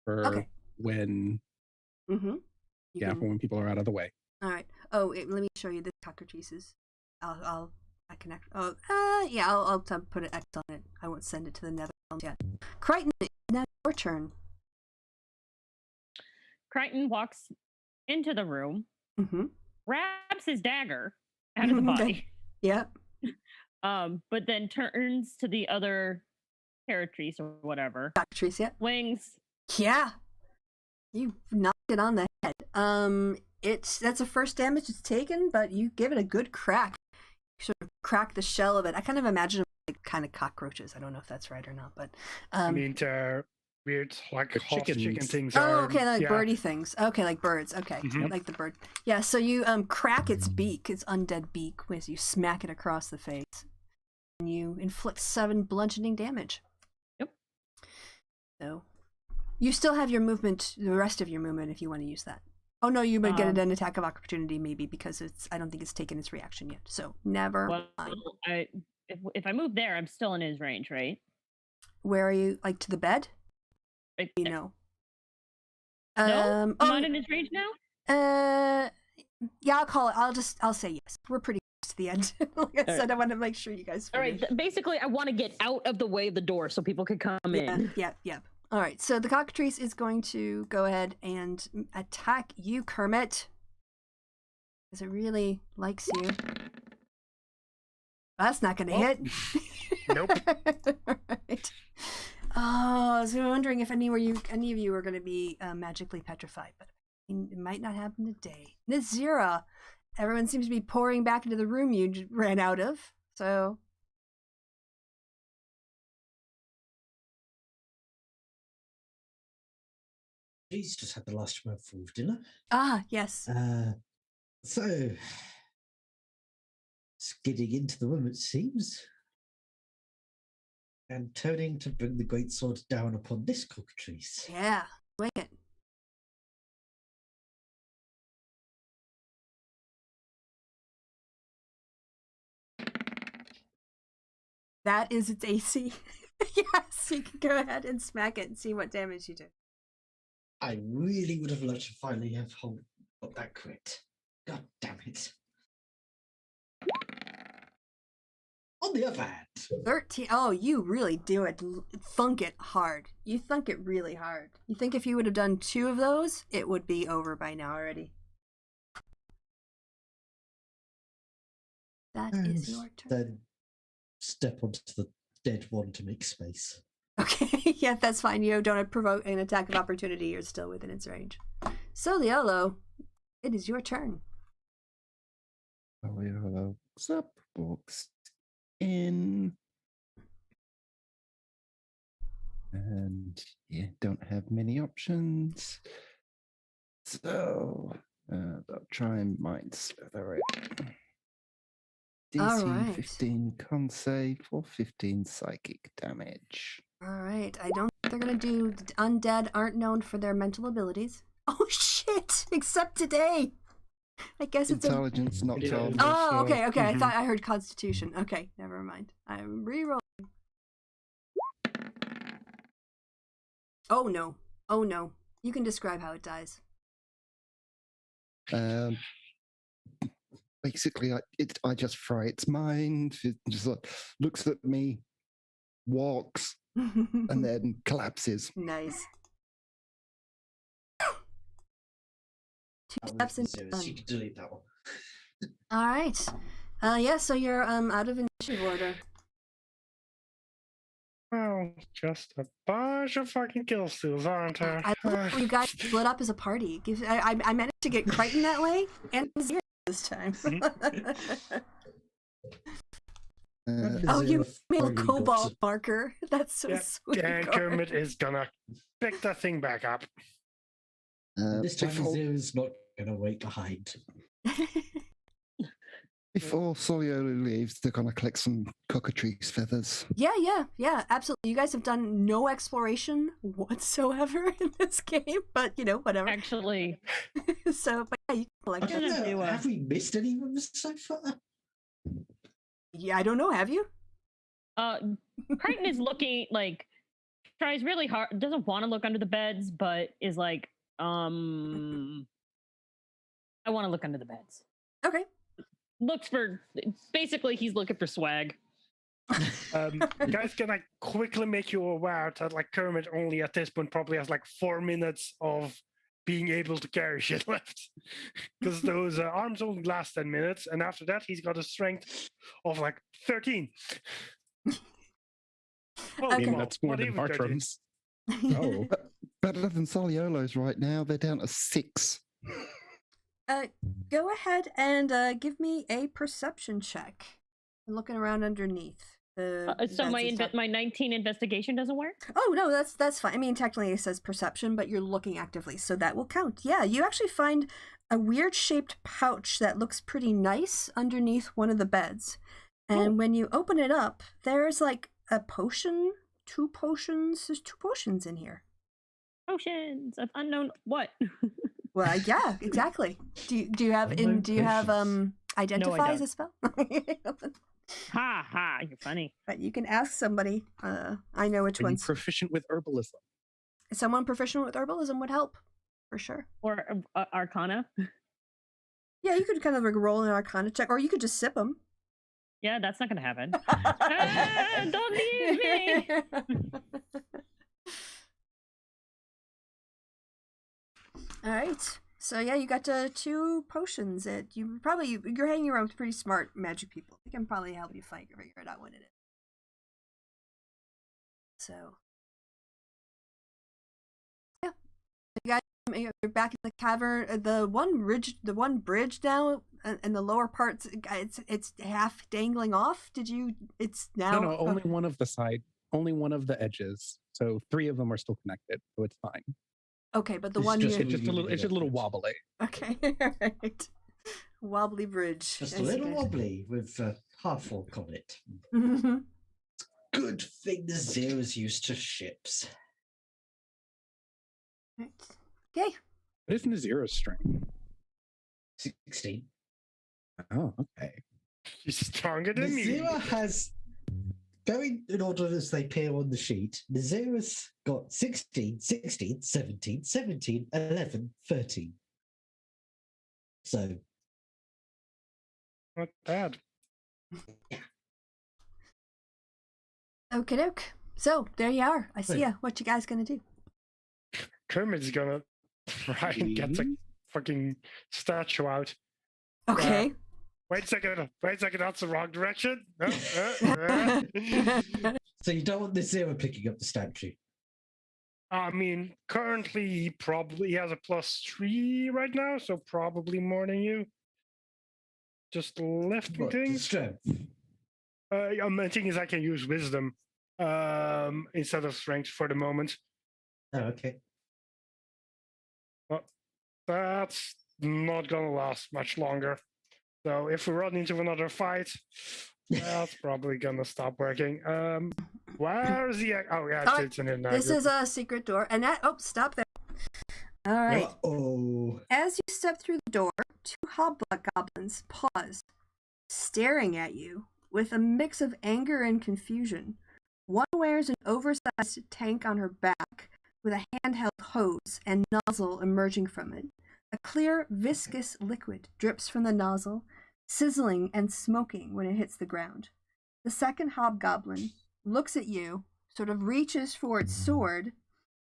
for Okay. when Mm-hmm. for when people are out of the way. All right. Oh, let me show you the cockatrices. I connect. Oh, yeah. I'll put an X on it. I won't send it to the Nether realms yet. Crichton, now your turn. Crichton walks into the room, Mm-hmm. grabs his dagger out of the body, Yep. but then turns to the other Territrice or whatever. Doctor Trice, yeah. Wings. Yeah. You knocked it on the head. That's a first damage it's taken, but you give it a good crack. You sort of crack the shell of it. I kind of imagine them like kind of cockroaches. I don't know if that's right or not, but I mean, the weird, like, The half chicken chickens. things oh, are... okay, like yeah. birdie things. Okay, like birds. Okay, Mhm. like the bird. Yeah, so you crack its beak, its undead beak, as you smack it across the face, and you inflict 7 bludgeoning damage. Yep. So you still have your movement, the rest of your movement, if you want to use that. Oh no, you might get an attack of opportunity maybe because I don't think it's taken its reaction yet. So never mind. If I move there, I'm still in his range, right? Where are you? Like to the bed? Right You there. know. No, I'm not in his range now. Yeah, I'll call it. I'll say yes. We're pretty close to the end. Like I said, I want to make sure you guys finish. All right. Basically, I want to get out of the way of the door so people can come in. Yep. All right, so the cockatrice is going to go ahead and attack you, Kermit. Because it really likes you. That's not going to hit. Nope. Right. Oh, I was wondering if any of you were going to be magically petrified, but it might not happen today. Nazira, everyone seems to be pouring back into the room you ran out of, so... He's just had the last mouthful of dinner. Ah, yes. So, skidding into the room, it seems, and turning to bring the greatsword down upon this cockatrice. Yeah, swing it. That is its AC. Yes, you can go ahead and smack it and see what damage you do. I really would have loved to finally have got that crit. God damn it. On the other hand, 13. Oh, you really do it. Thunk it hard. You thunk it really hard. You think if you would have done 2 of those, it would be over by now already. That is your turn. then step onto the dead one to make space. Okay, yeah, that's fine. You don't provoke an attack of opportunity. You're still within its range. So, Liolo, it is your turn. Liolo walks up, walks in. And yeah, don't have many options. So I'll try and mind slither it. DC All right. 15 con save for 15 psychic damage. All right. I don't think they're going to do... Undead aren't known for their mental abilities. Oh, shit! Except today! I guess it's Intelligence, not Yeah. told. Oh, okay. I Mhm. thought I heard Constitution. Okay, never mind. I'm re-rolling. Oh, no. Oh, no. You can describe how it dies. Basically, I just fry its mind. It just like, looks at me, walks, and then collapses. Nice. Two That steps was into serious. done. You can delete that one. All right. Yeah, so you're out of initiative order. Well, just a bunch of fucking kill steals, aren't there? I love how you guys split up as a party. I managed to get Crichton that way and Zero this time. Oh, you made a Finally got cobalt to- marker. That's so Yep, sweet. and Kermit is gonna pick that thing back up. This time Before, Zero's not going to wait behind. before Soliolo leaves, they're going to collect some cockatrice feathers. Yeah, absolutely. You guys have done no exploration whatsoever in this game, but whatever. Actually, So, but yeah, you can I collect don't it. gonna know. do a- Have we missed any rooms so far? Yeah, I don't know. Have you? Crichton is looking like tries really hard, doesn't want to look under the beds, but is like, I want to look under the beds. Okay. looks for. Basically, he's looking for swag. Guys, can I quickly make you aware that like Kermit only at this point probably has like 4 minutes of being able to carry shit left, because those arms only last 10 minutes, and after that he's got a strength of like 13. Oh, Okay. come on, That's more not than even 13. Bartram's. Oh, Better than Saliolo's right now. They're down to 6. Go ahead and give me a perception check. I'm looking around underneath. So beds and stuff. my 19 investigation doesn't work. Oh no, that's fine. I mean, technically it says perception, but you're looking actively, so that will count. Yeah, you actually find a weird shaped pouch that looks pretty nice underneath one of the beds. And when you open it up, there's like a potion, 2 potions. There's 2 potions in here. Potions of unknown what? Well, yeah, exactly. Do you have Unknown do you have potions. identify as a spell? Ha ha! You're funny. But you can ask somebody. I know which are you ones. proficient with herbalism? Someone proficient with herbalism would help, for sure. Or Arcana. Yeah, you could kind of like roll an Arcana check, or you could just sip them. Yeah, that's not gonna happen. Ah, don't leave me. All right. So yeah, you got 2 potions. You're hanging around with pretty smart magic people. They can probably help you figure it out what it is. So yeah, you guys, you're back in the cavern. The one bridge now, and the lower parts, it's half dangling off. It's now. No, only one of the side, only one of the edges. So 3 of them are still connected, so it's fine. Okay, but the It's one just you. It's just a little. It's just a little Upwards. wobbly. Okay, all right. Wobbly bridge. Just I a see little that. wobbly with half orc on it. Mhm. Good thing the zeros used to ships. Right. Okay. What is Nazeera's strength? 16. Oh, okay. He's stronger than me. Nazira has, going in order as they appear on the sheet, Nazira's got 16, 16, 17, 17, 11, 13. So, Not bad. Okie doke. So there you are. I see Wait. ya. What you guys gonna do? Kermit's gonna try and get the fucking statue out. Okay. Wait a second, that's the wrong direction. so you don't want Nazira picking up the statue. I mean, currently he has a +3 right now, so probably more than you. Just lifting What, things. strength? My thing is I can use wisdom instead of strength for the moment. Oh, okay. Well, that's not gonna last much longer. So if we run into another fight, that's probably gonna stop working. Where is the? Oh yeah, it's in here now. This is a secret door, and stop there. All right. Uh-oh. As you step through the door, 2 hobgoblins pause, staring at you with a mix of anger and confusion. One wears an oversized tank on her back with a handheld hose and nozzle emerging from it. A clear, viscous liquid drips from the nozzle, sizzling and smoking when it hits the ground. The second hobgoblin looks at you, sort of reaches for its sword,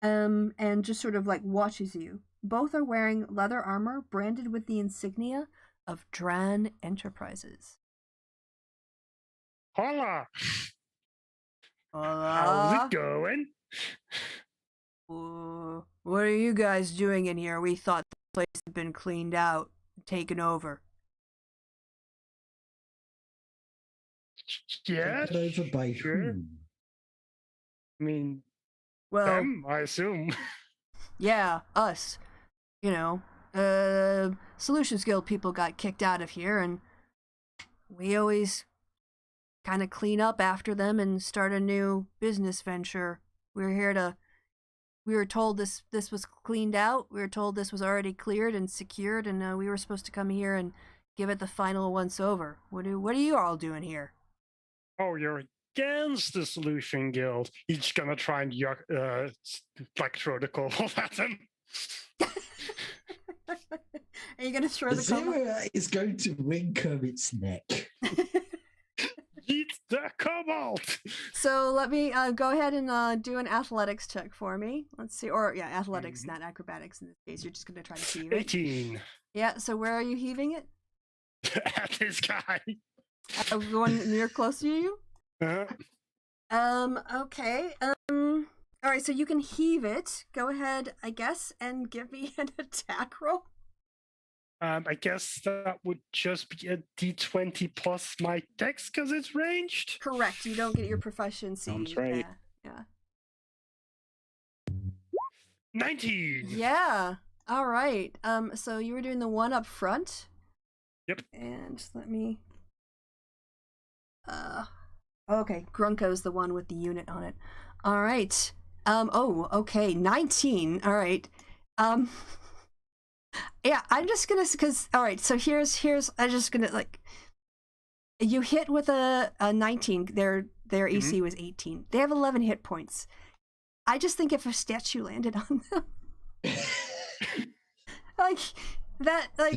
and just sort of like watches you. Both are wearing leather armor branded with the insignia of Dran Enterprises. Hola! How's it going? What are you guys doing in here? We thought the place had been cleaned out, taken over. Yeah, Taken over by sure. who? I mean, Well, them, I assume. yeah, us. You know, Solutions Guild people got kicked out of here, and we always kind of clean up after them and start a new business venture. We were told this was cleaned out. We were told this was already cleared and secured, and we were supposed to come here and give it the final once over. What are you all doing here? Oh, you're against the Solution Guild. He's gonna try and like throw the cobalt at him. Are you gonna throw the cobalt? Zero is going to wring its neck. Eat the cobalt. So let me go ahead and do an athletics check for me. Let's see, or yeah, athletics, not acrobatics in this case. You're just gonna try to heave it. 18. Yeah. So where are you heaving it? At this guy. The one near close to you? Uh-huh. Okay. All right. So you can heave it. Go ahead, I guess, and give me an attack roll. I guess that would just be a d20 plus my dex because it's ranged. Correct. You don't get your proficiency. Sounds right. Yeah. 19. Yeah. All right. So you were doing the one up front. Yep. And let me. Okay. Grunko's the one with the unit on it. All right. Oh. Okay. 19. All right. Yeah. I'm just gonna because. All right. So here's. I'm just gonna like. You hit with a 19. Their AC was 18. They have 11 hit points. I just think if a statue landed on them, like that, that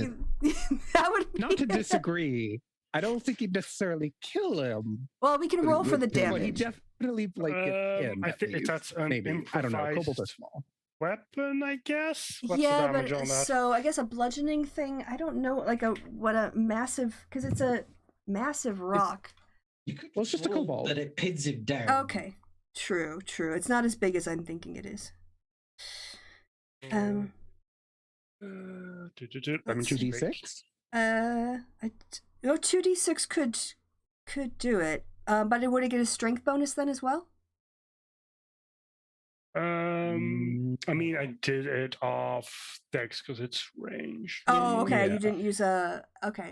would. Not to disagree. I don't think he'd necessarily kill him. Well, we can roll for the But he damage. definitely get pinned. I at think least. that's an maybe. I don't know. Cobalt improvised is small. weapon, I guess. What's Yeah, the damage but on that? so I guess a bludgeoning thing. I don't know, like what a massive, because it's a massive rock. You could Well, it's just a roll cobalt. that it pins him down. Okay, true. It's not as big as I'm thinking it is. I mean, Let's just 2d6? 2d6 could do it. But would it get a strength bonus then as well? I mean, I did it off dex because it's ranged. Oh, okay. Yeah. You didn't use a. Okay.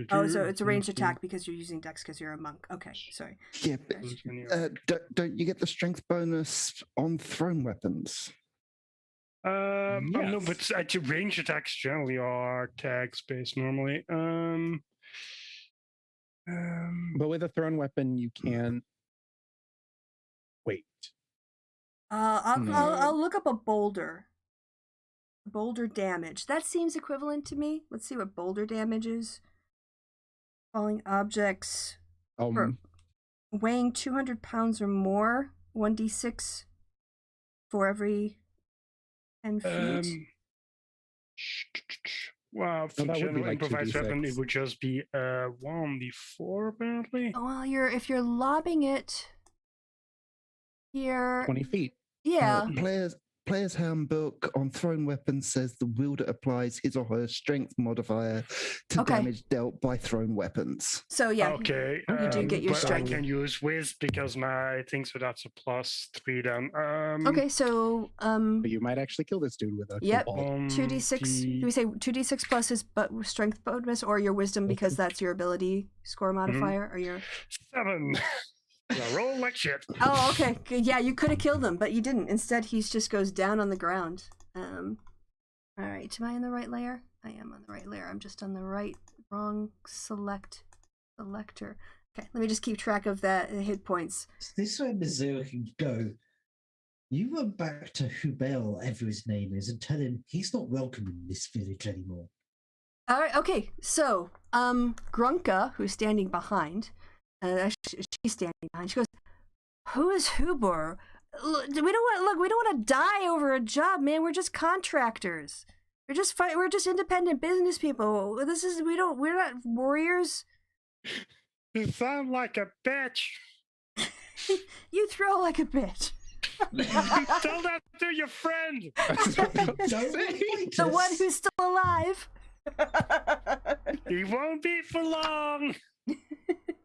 So it's a ranged attack because you're using dex because you're a monk. Okay, sorry. Yeah, but don't you get the strength bonus on thrown weapons? No, Yes. but range attacks generally are tag space normally. But with a thrown weapon, you can wait. I'll look up a boulder. Boulder damage. That seems equivalent to me. Let's see what boulder damage is. Falling objects weighing 200 pounds or more. 1d6 for every 10 feet. Wow, for that would be general like improvised weapon, 2d6. it would just be 1d4 apparently. Well, if you're lobbing it here, 20 feet. yeah. Player's handbook on thrown weapons says the wielder applies his or her strength modifier to Okay. damage dealt by thrown weapons. So yeah, Okay, you do get your but strength. I can use whiz because my thing, so that's a +3 then. Okay, so But you might actually kill this dude with a Yep. cobalt. 2d6. Do we say 2d6 plus his strength bonus or your wisdom because that's your ability score modifier or your? 7. Yeah, roll like shit. Oh, okay. Yeah, you could have killed him, but you didn't. Instead, he just goes down on the ground. All right. Am I in the right layer? I am on the right layer. I'm just on the wrong selector. Okay, let me just keep track of that hit points. So this way Mizzou can go. You run back to Hubel, whatever his name is, and tell him he's not welcome in this village anymore. All right. Okay. So, Grunka, who's standing behind, she's standing behind. She goes, "Who is Hubor? We don't want to die over a job, man. We're just contractors. We're just independent business people. We're not warriors." You sound like a bitch. You throw like a bitch. Tell that to your friend. The one who's still alive. He won't be for long.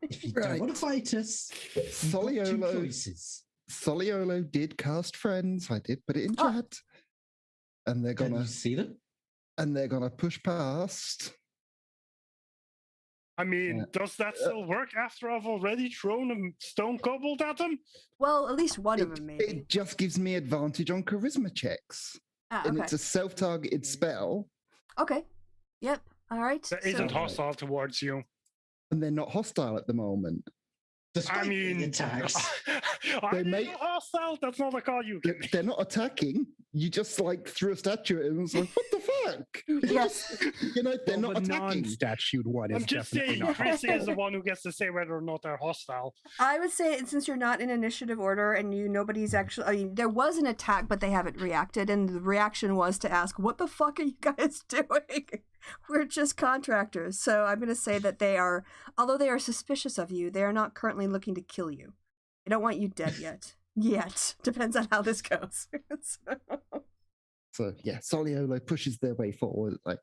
If you don't want to fight us, you've got two choices. Soliolo did cast friends. I did put it in Oh. chat. And they're Can gonna you see them? push past. I mean, Yeah. does that still work after I've already thrown a stone cobalt at him? Well, at least one of It, them, maybe. it just gives me advantage on charisma checks. And Okay. it's a self-targeted spell. Okay. Yep. All right. That isn't So- hostile towards you. And they're not hostile at the moment. Despite I mean, the attacks. Are They they may- not hostile? That's not a call you can make. They're not attacking. You just like threw a statue at him and was like, what the fuck? Yes. They're Well, not the attacking. non-statued one is I'm just definitely saying, not. Chrissy is the one who gets to say whether or not they're hostile. I would say since you're not in initiative order and nobody's actually, I mean, there was an attack, but they haven't reacted, and the reaction was to ask, "What the fuck are you guys doing?" We're just contractors, so I'm going to say that they are, although they are suspicious of you, they are not currently looking to kill you. They don't want you dead yet. Yet depends on how this goes. So yeah, Soliolo pushes their way forward, like,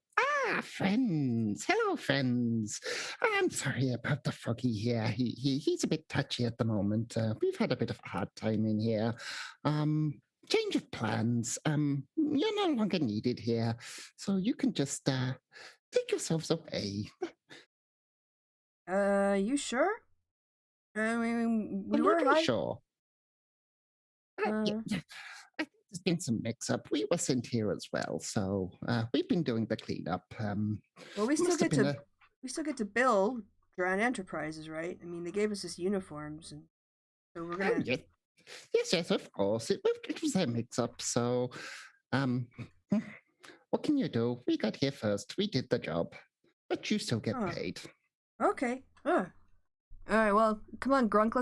friends, hello, friends. I'm sorry about the froggy here. He's a bit touchy at the moment. We've had a bit of a hard time in here. Change of plans. You're no longer needed here, so you can just take yourselves away. You sure? I mean, we I'm were not high. sure. Yeah. I think there's been some mix-up. We were sent here as well, so we've been doing the cleanup. Well, we still must have get been to we still get to bill Drown Enterprises, right? I mean, they gave us this uniforms, and so we're gonna. Yes, of course. It was a mix-up. So, what can you do? We got here first. We did the job, but you still get paid. Okay. All right. Well, come on, Grunk.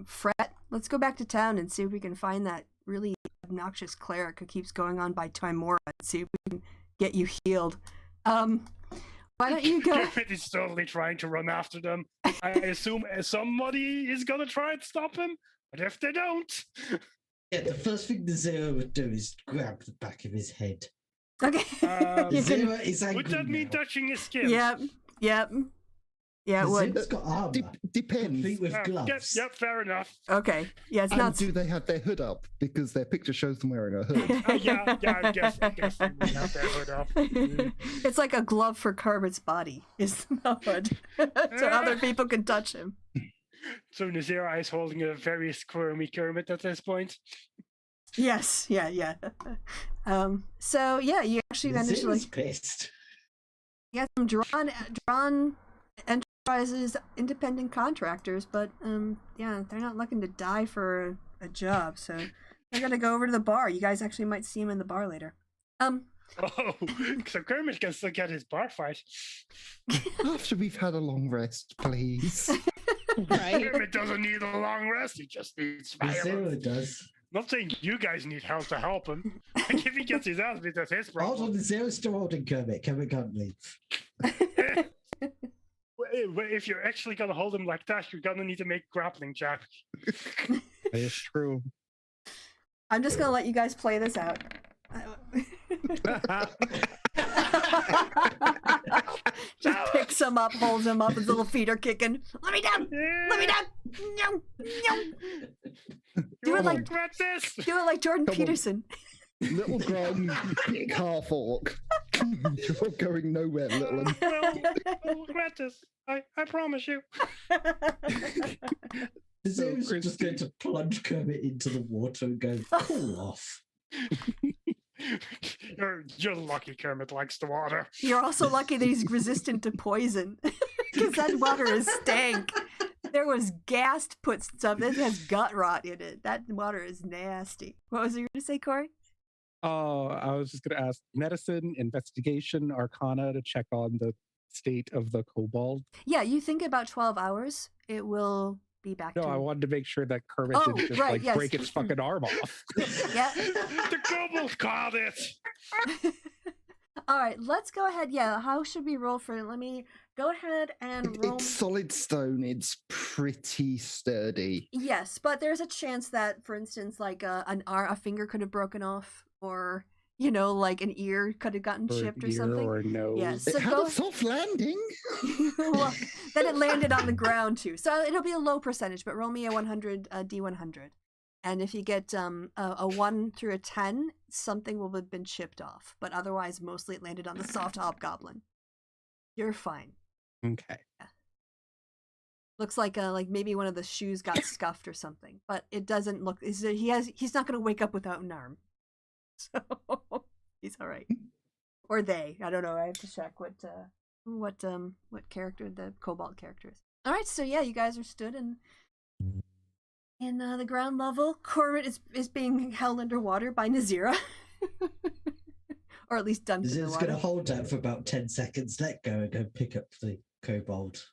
Fret. Let's go back to town and see if we can find that really obnoxious cleric who keeps going on by Timora and see if we can get you healed. Why don't you go? Griffith is totally trying to run after them. I assume somebody is gonna try and stop him, but if they don't, Yeah, the first thing the Zero would do is grab the back of his head. Okay. You Zero can- is angry would that mean now. touching his skin? Yep. Yeah, it The would. Zero's got arms, Depends. complete with Yep, gloves. fair enough. Okay. Yeah, it's And not. do they have their hood up? Because their picture shows them wearing a hood. Yeah, I guess they would have their hood up. It's like a glove for Kermit's body, is the hood. So other people can touch him. So Nazira is holding a very squirmy Kermit at this point. Yes, yeah. So yeah, you actually The managed to Zero's like pissed. get some drawn enterprises, independent contractors, but yeah, they're not looking to die for a job, so they're gonna go over to the bar. You guys actually might see him in the bar later. Oh, so Kermit can still get his bar fight. After we've had a long rest, please. Right? Kermit doesn't need a long rest, he just needs The fire. Zero does. Not saying you guys need help to help him. Like if he gets his ass beat, that's his Hold on, problem. the Zero's still holding Kermit. Kermit can't leave. If you're actually gonna hold him like that, you're gonna need to make grappling check. That is true. I'm just gonna let you guys play this out. Just picks him up, holds him up, his little feet are kicking. Let me down! Let me down! No! You Do it won't like- regret this. Do it like Jordan Come on. Peterson. Little Grom, big half orc. You're going nowhere, little one. We'll regret this. I promise you. The Zero's Chris- just going to plunge Kermit into the water and go, cool off. You're lucky Kermit likes the water. You're also lucky that he's resistant to poison. Because that water is stank. There was gas put stuff. It has gut rot in it. That water is nasty. What was you going to say, Corey? Oh, I was just going to ask medicine, investigation, arcana to check on the state of the kobold. Yeah, you think about 12 hours, it will be back No, to... I wanted to make sure that Kermit Oh, didn't just right, like yes. break its fucking arm off. Yeah. The kobold caught it. All right, let's go ahead. Yeah, how should we roll for it? Let me go ahead and roll. It's solid stone. It's pretty sturdy. Yes, but there's a chance that, for instance, like a finger could have broken off, or like an ear could have gotten Or an chipped or ear something. or a nose. Yes. It So had go- a soft landing. Well, then it landed on the ground too, so it'll be a low percentage. But roll me a 100 D100, and if you get a 1 through a 10, something will have been chipped off. But otherwise, mostly it landed on the soft hobgoblin. You're fine. Okay. Looks like maybe one of the shoes got scuffed or something, but it doesn't look. He's not going to wake up without an arm, so he's all right. Or they, I don't know. I have to check what character the Cobalt character is. All right, so yeah, you guys are stood and In the ground level, Corvin is being held underwater by Nazira. Or at least dunked in the Zill's going water. to hold that for about 10 seconds, let go, and go pick up the kobold.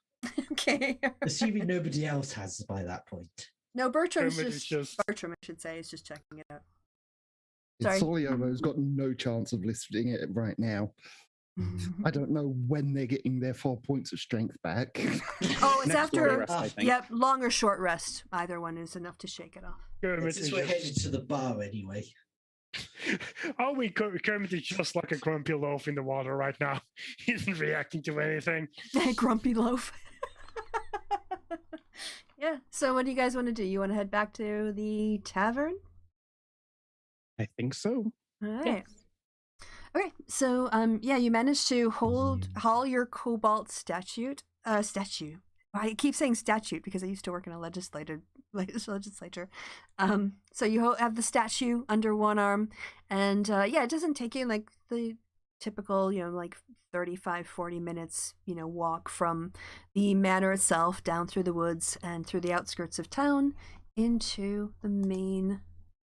Okay. Assuming nobody else has by that point. No, Bertram's Kermit is just Bertram, I should say, is just checking it out. Sorry. Sorry. Soliomo's got no chance of lifting it right now. I don't know when they're getting their 4 points of strength back. Oh, it's Next after. long rest, I think. Yep, long or short rest. Either one is enough to shake it off. Kermit Since is we're just... headed to the bar anyway. Oh, Kermit is just like a grumpy loaf in the water right now. He isn't reacting to anything. Grumpy loaf. Yeah. So, what do you guys want to do? You want to head back to the tavern? I think so. All right. Yes. Okay. So, yeah, you managed to haul your cobalt statue. I keep saying statute because I used to work in a legislature. So you have the statue under one arm, and yeah, it doesn't take you like the typical, like 35-40 minutes, walk from the manor itself down through the woods and through the outskirts of town into the main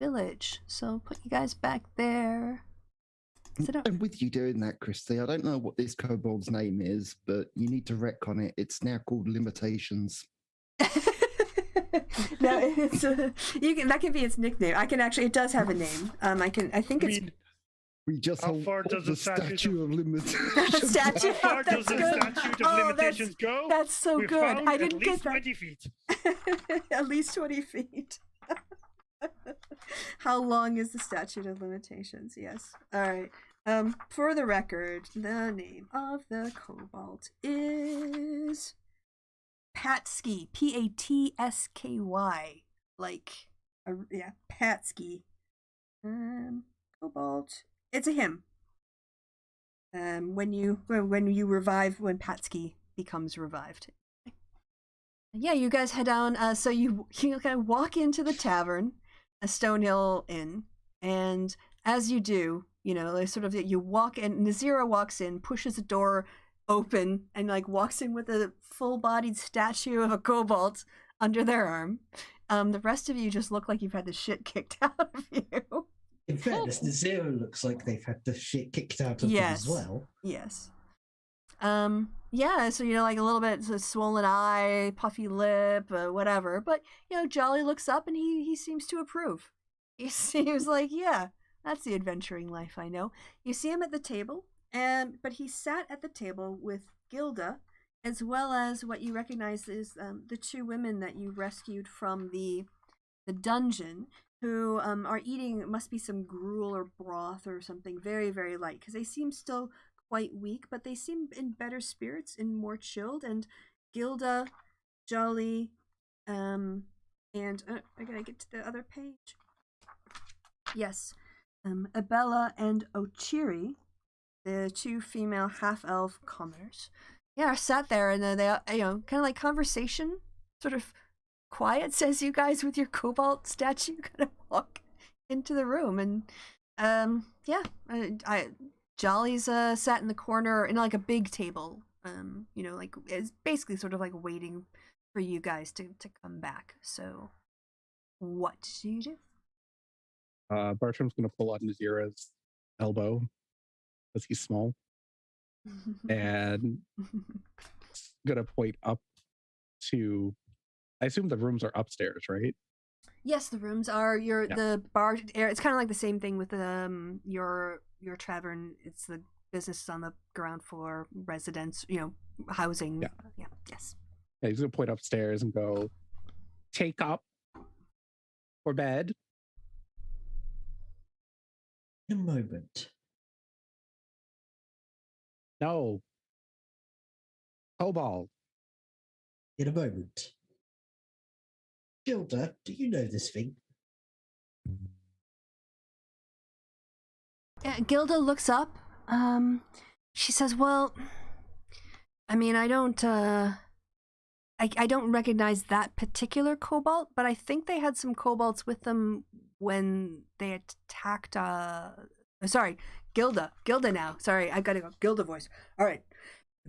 village. So put you guys back there. Sit up. And with you doing that, Kristi, I don't know what this kobold's name is, but you need to retcon it. It's now called Limitations. No, it's that can be its nickname. I can actually, it does have a name. We just How hold far does the the statute of Limitations. Statue. How far does That's the good. statute of Oh, limitations go? That's so We good. found I didn't at least get that. 20 feet. At least 20 feet. How long is the statute of limitations? Yes. All right. For the record, the name of the kobold is Patsky. Patsky. Yeah, Patsky. Kobold. It's a him. When you revive, when Patsky becomes revived. Yeah, you guys head down. So you kind of walk into the tavern, a Stonehill Inn, and as you do, you walk in. Nazira walks in, pushes a door open, and walks in with a full-bodied statue of a kobold under their arm. The rest of you just look like you've had the shit kicked out of you. In fairness, the Zero looks like they've had the shit kicked out of them as well. Yes. Yeah, so a little bit swollen eye, puffy lip, whatever. But Jolly looks up and he seems to approve. He seems like, yeah, that's the adventuring life I know. You see him at the table, but he sat at the table with Gilda, as well as what you recognize is the two women that you rescued from the dungeon, who are eating, must be some gruel or broth or something very, very light, because they seem still quite weak, but they seem in better spirits and more chilled. And Gilda, Jolly, and I gotta get to the other page. Yes, Abella and Ochiri, the two female half-elf commoners, are sat there, and they kind of like conversation, sort of quiet, as you guys with your cobalt statue kind of walk into the room. And Jolly's sat in the corner in a big table, is basically sort of waiting for you guys to come back. So what do you do? Bertram's going to pull out Nazira's elbow because he's small and going to point up to, I assume the rooms are upstairs, right? Yes, the rooms are the bar. It's kind of like the same thing with your tavern. It's the business on the ground floor, residence, housing. Yeah. Yes. Yeah, he's going to point upstairs and go, take up for bed. In a moment. No. Cobalt. In a moment. Gilda, do you know this thing? Yeah, Gilda looks up. She says, "Well, I mean, I don't recognize that particular cobalt, but I think they had some cobalts with them when they attacked. Sorry, Gilda now. Sorry, I gotta go. Gilda voice. All right.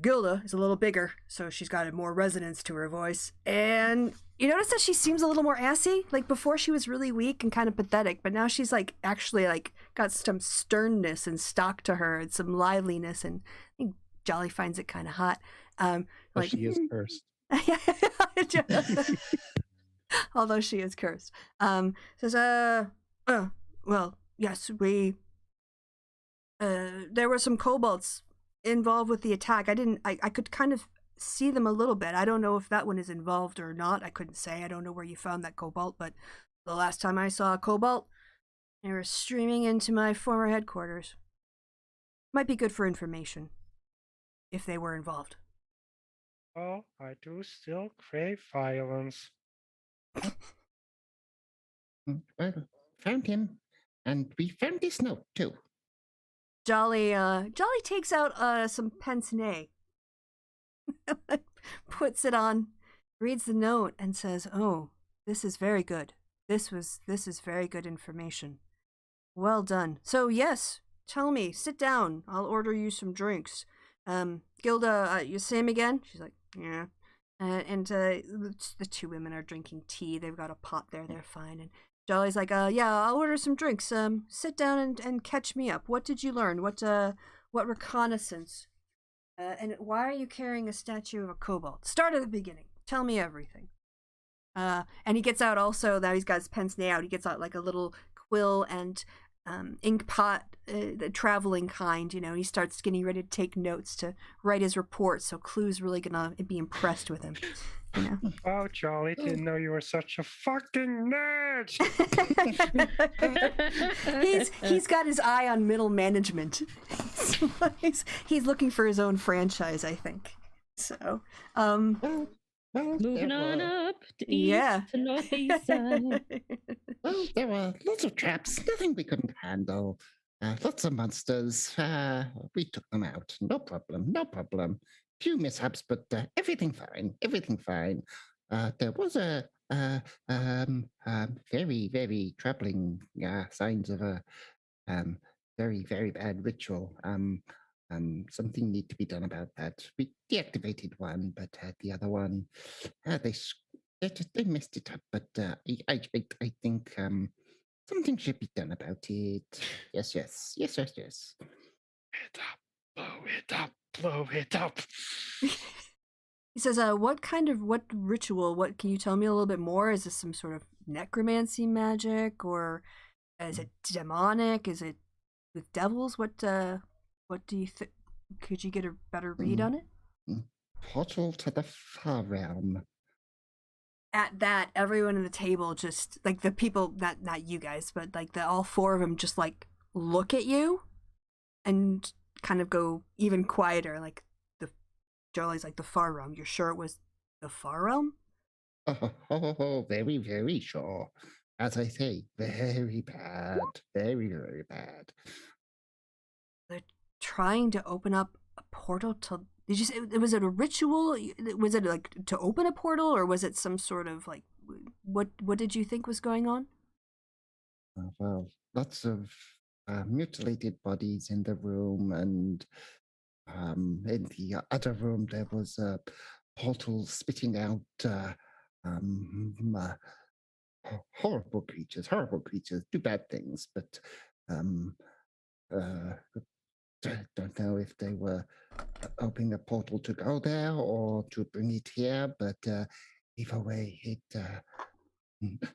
Gilda is a little bigger, so she's got more resonance to her voice. And you notice that she seems a little more assy. Like before she was really weak and kind of pathetic, but now she's like actually like got some sternness and stock to her and some liveliness, and I think Jolly finds it kind of hot. But she is cursed. Although she is cursed. Says, well, yes, there were some kobolds involved with the attack. I could kind of see them a little bit. I don't know if that one is involved or not. I couldn't say. I don't know where you found that cobalt, but the last time I saw a cobalt, they were streaming into my former headquarters. Might be good for information, if they were involved. Oh, I do still crave violence. Well, found him, and we found this note too. Jolly takes out some pince nez, puts it on, reads the note, and says, "Oh, this is very good. This is very good information. Well done. So yes, tell me. Sit down. I'll order you some drinks. Gilda, you Sam again?" She's like, "Yeah." The two women are drinking tea. They've got a pot there. They're fine. And Jolly's like, "Yeah, I'll order some drinks. Sit down and catch me up. What did you learn? What reconnaissance? And why are you carrying a statue of a kobold? Start at the beginning. Tell me everything." And he gets out also, now he's got his pince nez out, he gets out like a little quill and ink pot, the traveling kind, you know. He starts getting ready to take notes to write his report, so Clue's really gonna be impressed with him, you know. Wow, Jolly, didn't know you were such a fucking nerd. he's got his eye on middle management. he's looking for his own franchise, I think. So, Well, Moving there on were- up to east yeah. to northeast side. Well, there were lots of traps, nothing we couldn't handle. Lots of monsters. We took them out. No problem, no problem. Few mishaps, but everything fine. Everything fine. There was a very, very troubling signs of a very, very bad ritual. Something need to be done about that. We deactivated one, but the other one, they messed it up. But I think something should be done about it. Yes. It up, blow it up, blow it up. He says, what ritual, what, can you tell me a little bit more? Is this some sort of necromancy magic, or is it demonic? Is it with devils? What do you think? Could you get a better read on it? Portal to the far realm. At that, everyone at the table just, like the people, not you guys, but like all four of them just like look at you and kind of go even quieter. Like Jolly's like, the far realm. You're sure it was the far realm? Oh, very, very sure. As I say, very bad. Very, very bad. They're trying to open up a portal to. Did you say, was it a ritual? Was it like to open a portal, or was it some sort of like, what did you think was going on? Well, lots of mutilated bodies in the room, and in the other room there was a portal spitting out horrible creatures, do bad things, but don't know if they were opening a portal to go there or to bring it here, but either way, it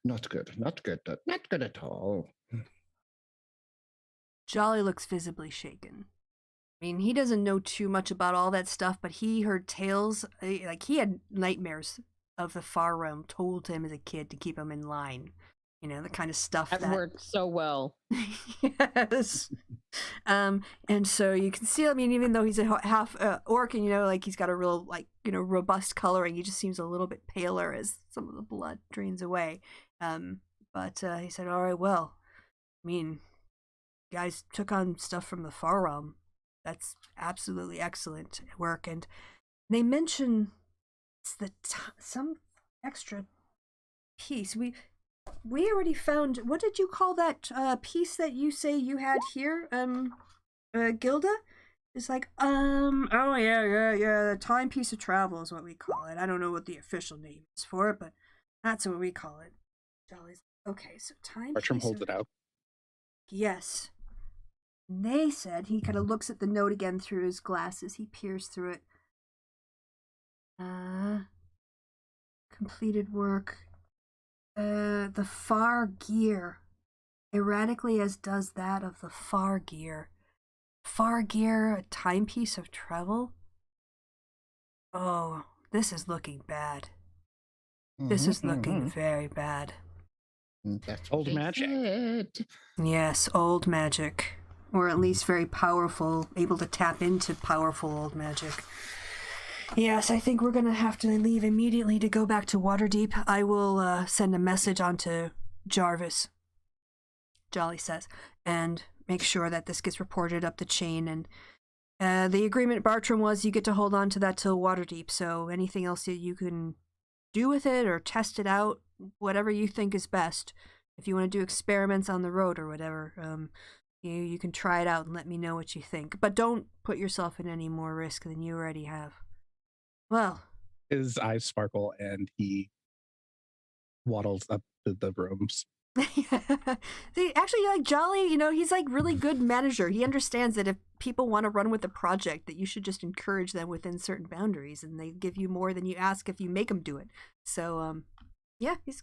not good at all. Jolly looks visibly shaken. I mean, he doesn't know too much about all that stuff, but he heard tales, like he had nightmares of the far realm told to him as a kid to keep him in line. You know, the kind of stuff That worked so well. Yes. And so you can see, I mean, even though he's a half orc, and, you know, like he's got a real, like, you know, robust coloring, he just seems a little bit paler as some of the blood drains away. But he said, all right, well, I mean, guys took on stuff from the far realm. That's absolutely excellent work. And they mention some extra piece. We already found, what did you call that piece that you say you had here, Gilda? It's like, oh yeah. The timepiece of travel is what we call it. I don't know what the official name is for it, but that's what we call it. Jolly's like, okay, so timepiece. Bartram holds it out. Yes. And they said, he kind of looks at the note again through his glasses. He peers through it. Completed work. The far gear. Erratically as does that of the far gear. Far gear, a timepiece of travel? Oh, this is looking bad. This is looking very bad. That's Old what they magic. said. Yes, old magic. Or at least very powerful, able to tap into powerful old magic. Yes, I think we're going to have to leave immediately to go back to Waterdeep. I will send a message onto Jarvis, Jolly says, and make sure that this gets reported up the chain. And the agreement, Bartram, was you get to hold on to that till Waterdeep, so anything else that you can do with it or test it out, whatever you think is best. If you want to do experiments on the road or whatever, you can try it out and let me know what you think. But don't put yourself in any more risk than you already have. Well, His eyes sparkle and he waddles up to the rooms. See, actually, like Jolly, he's like really good manager. He understands that if people want to run with a project, that you should just encourage them within certain boundaries, and they give you more than you ask if you make them do it. So, yeah, he's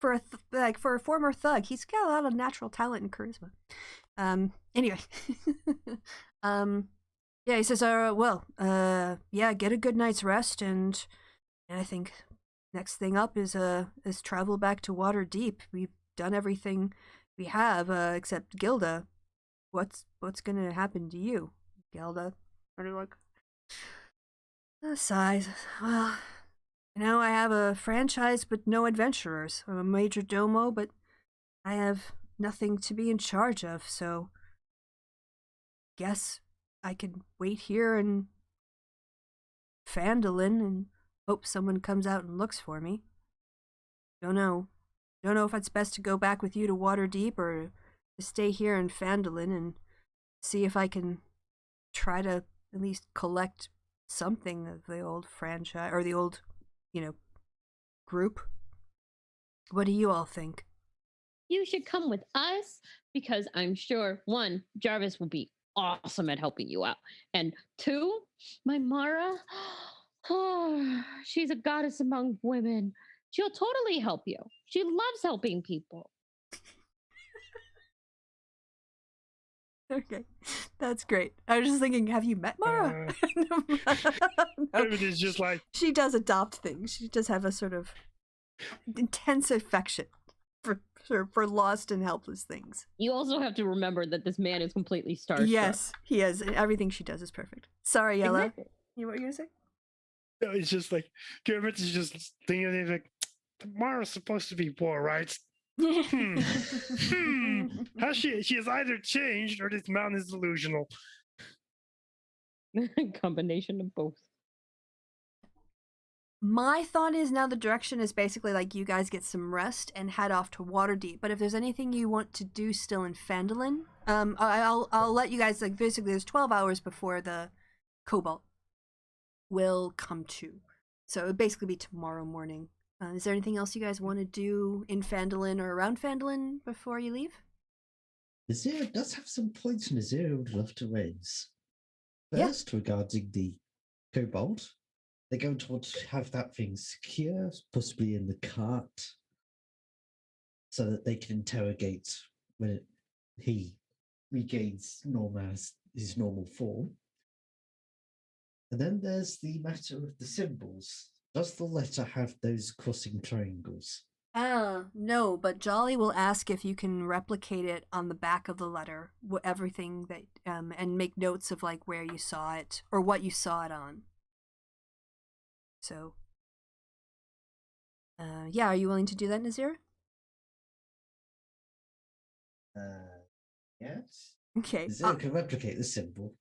for a former thug, he's got a lot of natural talent and charisma. Anyway, yeah, he says, yeah, get a good night's rest, and I think next thing up is travel back to Waterdeep. We've done everything we have, except Gilda. What's gonna happen to you, Gilda? Or like sighs. Well, I have a franchise but no adventurers. I'm a major domo, but I have nothing to be in charge of, so guess I can wait here in Phandalin and hope someone comes out and looks for me. Don't know if it's best to go back with you to Waterdeep or to stay here in Phandalin and see if I can try to at least collect something of the old franchise or the old, group. What do you all think? You should come with us because I'm sure, one, Jarvis will be awesome at helping you out. And two, my Mara, she's a goddess among women. She'll totally help you. She loves helping people. Okay, that's great. I was just thinking, have you met Mara? No. It's just like She does adopt things. She does have a sort of intense affection for lost and helpless things. You also have to remember that this man is completely starstruck. Yes, he is. Everything she does is perfect. Sorry, Yella. Exactly. You what were you gonna say? it's just like Kermit is just thinking like tomorrow's supposed to be war, right? How she has either changed or this mountain is delusional. Combination of both. My thought is now the direction is basically like you guys get some rest and head off to Waterdeep. But if there's anything you want to do still in Phandalin, I'll let you guys, like, basically there's 12 hours before the Cobalt will come to. So it would basically be tomorrow morning. Is there anything else you guys want to do in Phandalin or around Phandalin before you leave? Nazir does have some points Nazir would love to raise. Yeah. First, regarding the Cobalt, they're going to want to have that thing secure, possibly in the cart, so that they can interrogate when he regains his normal form. And then there's the matter of the symbols. Does the letter have those crossing triangles? No, but Jolly will ask if you can replicate it on the back of the letter, everything that, and make notes of like where you saw it or what you saw it on. So, yeah, are you willing to do that, Nazir? Yes. Okay. Nazir can replicate the symbol,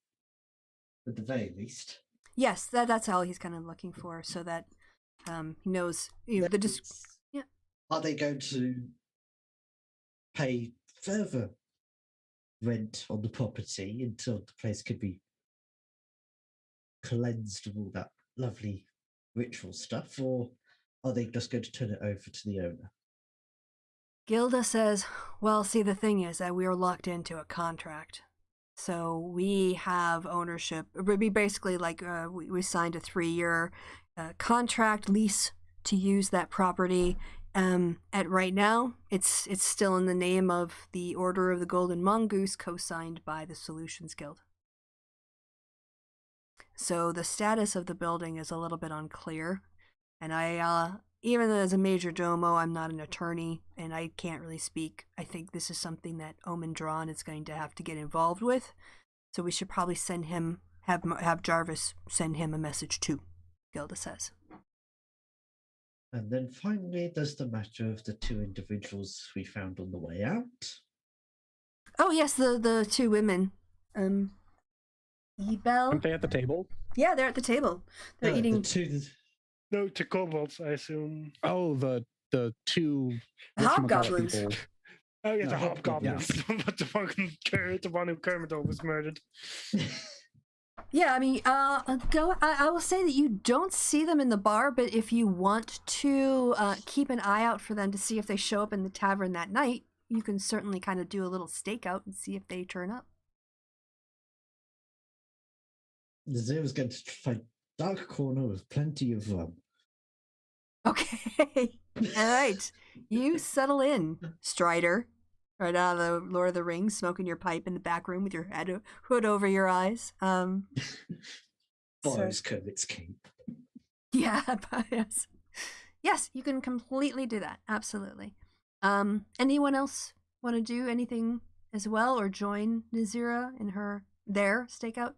at the very least. Yes, that's all he's kind of looking for, so that he knows the yeah. Are they going to pay further rent on the property until the place could be cleansed of all that lovely ritual stuff, or are they just going to turn it over to the owner? Gilda says, well, see, the thing is that we are locked into a contract. So we have ownership. We basically, like, we signed a 3-year contract lease to use that property. At right now, it's still in the name of the Order of the Golden Mongoose, co-signed by the Solutions Guild. So the status of the building is a little bit unclear, and I, even as a major domo, I'm not an attorney, and I can't really speak. I think this is something that Omen Drawn is going to have to get involved with, so we should probably send him, have Jarvis send him a message too, Gilda says. And then finally, there's the matter of the 2 individuals we found on the way out. Oh yes, the 2 women. Ebel. Aren't they at the table? Yeah, they're at the table. They're eating. The 2 No, to kobolds, I assume. Oh, the 2 Hobgoblins. people. Oh, yeah, No, the hobgoblins. But the one who Kermit was murdered. Yeah, I mean, I will say that you don't see them in the bar, but if you want to keep an eye out for them to see if they show up in the tavern that night, you can certainly kind of do a little stakeout and see if they turn up. Nazir was going to find a dark corner with plenty of rum. Okay. All right. You settle in, Strider. Right out of the Lord of the Rings, smoking your pipe in the back room with your hood over your eyes. Borrows Kermit's cape. Yeah, yes. Yes, you can completely do that. Absolutely. Anyone else want to do anything as well or join Nazira in their stakeout?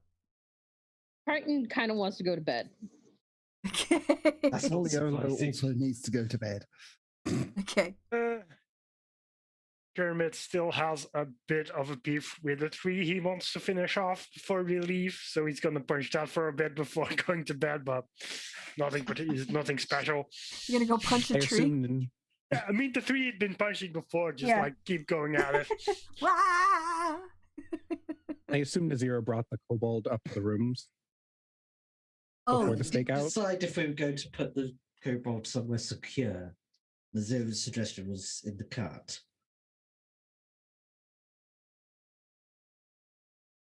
Crichton kind of wants to go to bed. Okay. That's not Oliolo surprising. also needs to go to bed. Okay. Kermit still has a bit of a beef with the 3 he wants to finish off before we leave, so he's gonna punch that for a bit before going to bed, but nothing special. You're gonna go punch a I tree? assume Yeah, I mean the 3 he'd been punching before, just Yeah. like keep going at it. Wah! I assume Nazira brought the kobold up the rooms Oh, before the We did stakeout. decide if we were going to put the kobold somewhere secure. Nazir's suggestion was in the cart.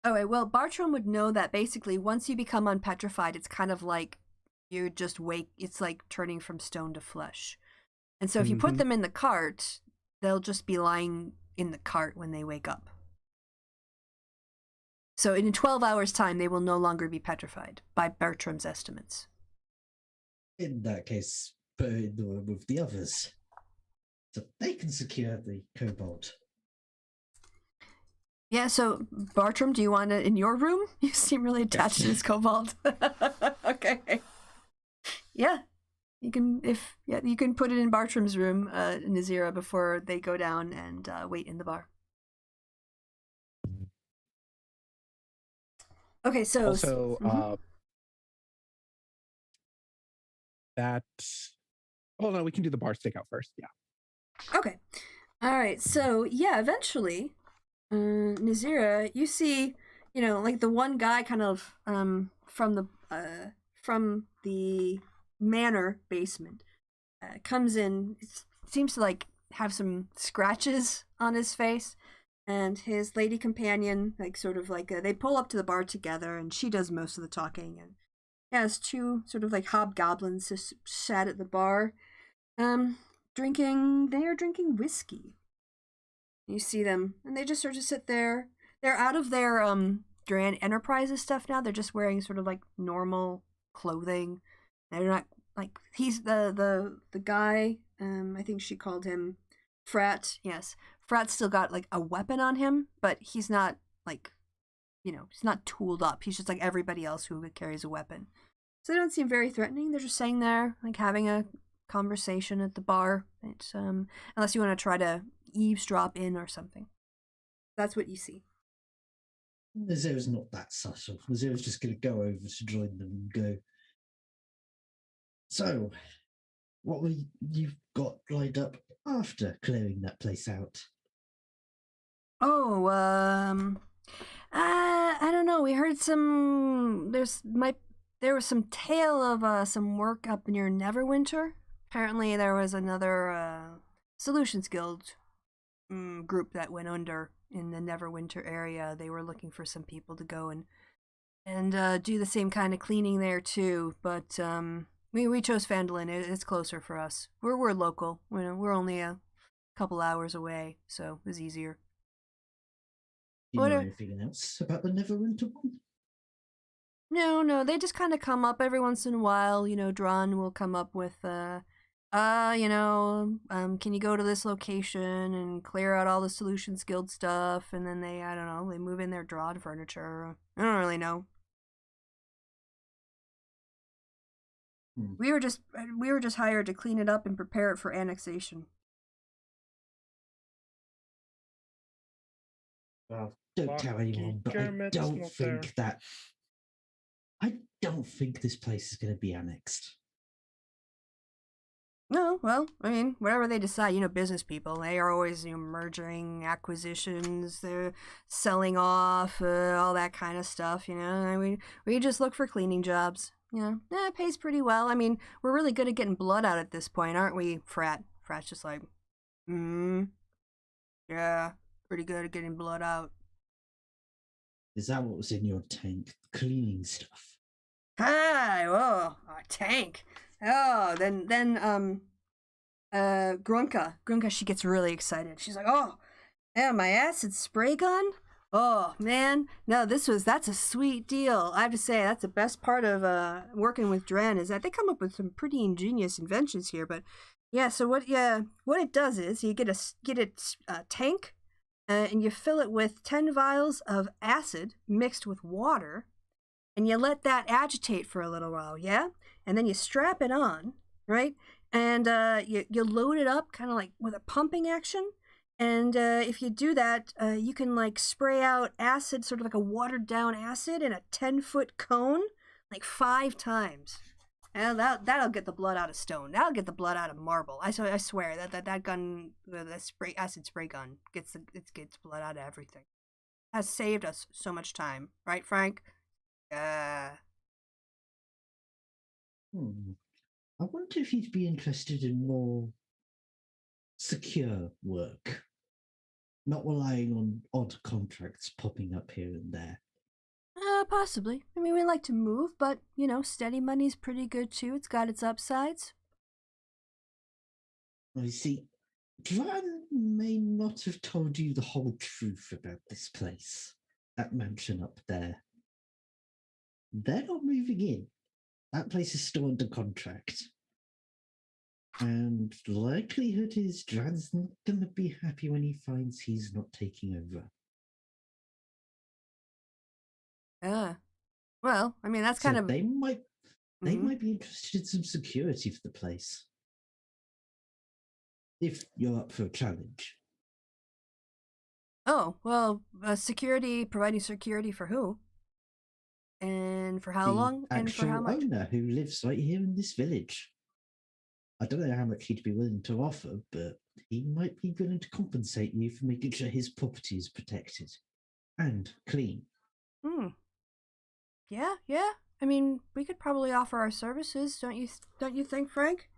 all right. Well, Bartram would know that basically once you become unpetrified, it's kind of like you just wake. It's like turning from stone to flesh. And so if you put Mhm. them in the cart, they'll just be lying in the cart when they wake up. So in 12 hours' time, they will no longer be petrified by Bertram's estimates. In that case, put it in the room with the others. So they can secure the kobold. Yeah, so Bartram, do you want it in your room? You seem really attached to this kobold. Okay. Yeah. You can put it in Bartram's room, Nazira, before they go down and wait in the bar. Okay, so Also, that. Oh no, we can do the bar stakeout first. Yeah. okay. All right. So yeah, eventually, Nazira, you see, like the one guy kind of from the manor basement comes in. Seems to like have some scratches on his face, and his lady companion like sort of like they pull up to the bar together, and she does most of the talking, and has 2 sort of like hobgoblins just sat at the bar, drinking. They are drinking whiskey. You see them, and they just sort of sit there. They're out of their Duran Enterprises stuff now. They're just wearing sort of like normal clothing. They're not like he's the guy. I think she called him Frat. Yes, Frat's still got like a weapon on him, but he's not like, he's not tooled up. He's just like everybody else who carries a weapon. So they don't seem very threatening. They're just sitting there, like having a conversation at the bar. It's unless you want to try to eavesdrop in or something. That's what you see. Nazir's not that subtle. Nazir's just going to go over to join them and go. So, what will you've got lined up after clearing that place out? Oh, I don't know. We heard some. there was some tale of some work up near Neverwinter. Apparently, there was another Solutions Guild group that went under in the Neverwinter area. They were looking for some people to go and do the same kind of cleaning there too. But we chose Fandolin. It's closer for us. We're local. We're only a couple hours away, so it was easier. Do you What know are- anything else about the Neverwinter one? No, they just kind of come up every once in a while. Dron will come up with, can you go to this location and clear out all the Solutions Guild stuff? And then I don't know, they move in their Dron furniture. I don't really know. We were just hired to clean it up and prepare it for annexation. Well, don't tell anyone, but I Kermit's don't not think that. I don't think this place is going to be annexed. No, well, I mean, whatever they decide, business people, they are always, merging, acquisitions, they're selling off, all that kind of stuff, we just look for cleaning jobs, it pays pretty well. I mean, we're really good at getting blood out at this point, aren't we, Frat? Frat's just like, yeah, pretty good at getting blood out. Is that what was in your tank? Cleaning stuff. Hi, whoa, a tank. Oh, then Grunka, she gets really excited. She's like, oh, yeah, my acid spray gun? Oh, man. No, that's a sweet deal. I have to say, that's the best part of working with Dren is that they come up with some pretty ingenious inventions here. But yeah, so what it does is you get a tank and you fill it with 10 vials of acid mixed with water, and you let that agitate for a little while, yeah? And then you strap it on, right? And you load it up kind of like with a pumping action. And if you do that, you can like spray out acid, sort of like a watered down acid in a 10-foot cone, like 5 times. And that'll get the blood out of stone. That'll get the blood out of marble. I swear that gun, the acid spray gun, gets blood out of everything. Has saved us so much time, right, Frank? I wonder if you'd be interested in more secure work, not relying on odd contracts popping up here and there. Possibly. I mean, we like to move, but, steady money's pretty good too. It's got its upsides. I see. Dran may not have told you the whole truth about this place, that mansion up there. They're not moving in. That place is still under contract. And the likelihood is Dran's not going to be happy when he finds he's not taking over. Well, I mean, that's So kind of... They might be interested in some security for the place. If you're up for a challenge. Oh, well, providing security for who? And for how long? And for how much? The actual owner who lives right here in this village. I don't know how much he'd be willing to offer, but he might be willing to compensate you for making sure his property is protected and clean. Yeah. I mean, we could probably offer our services, don't you think, Frank?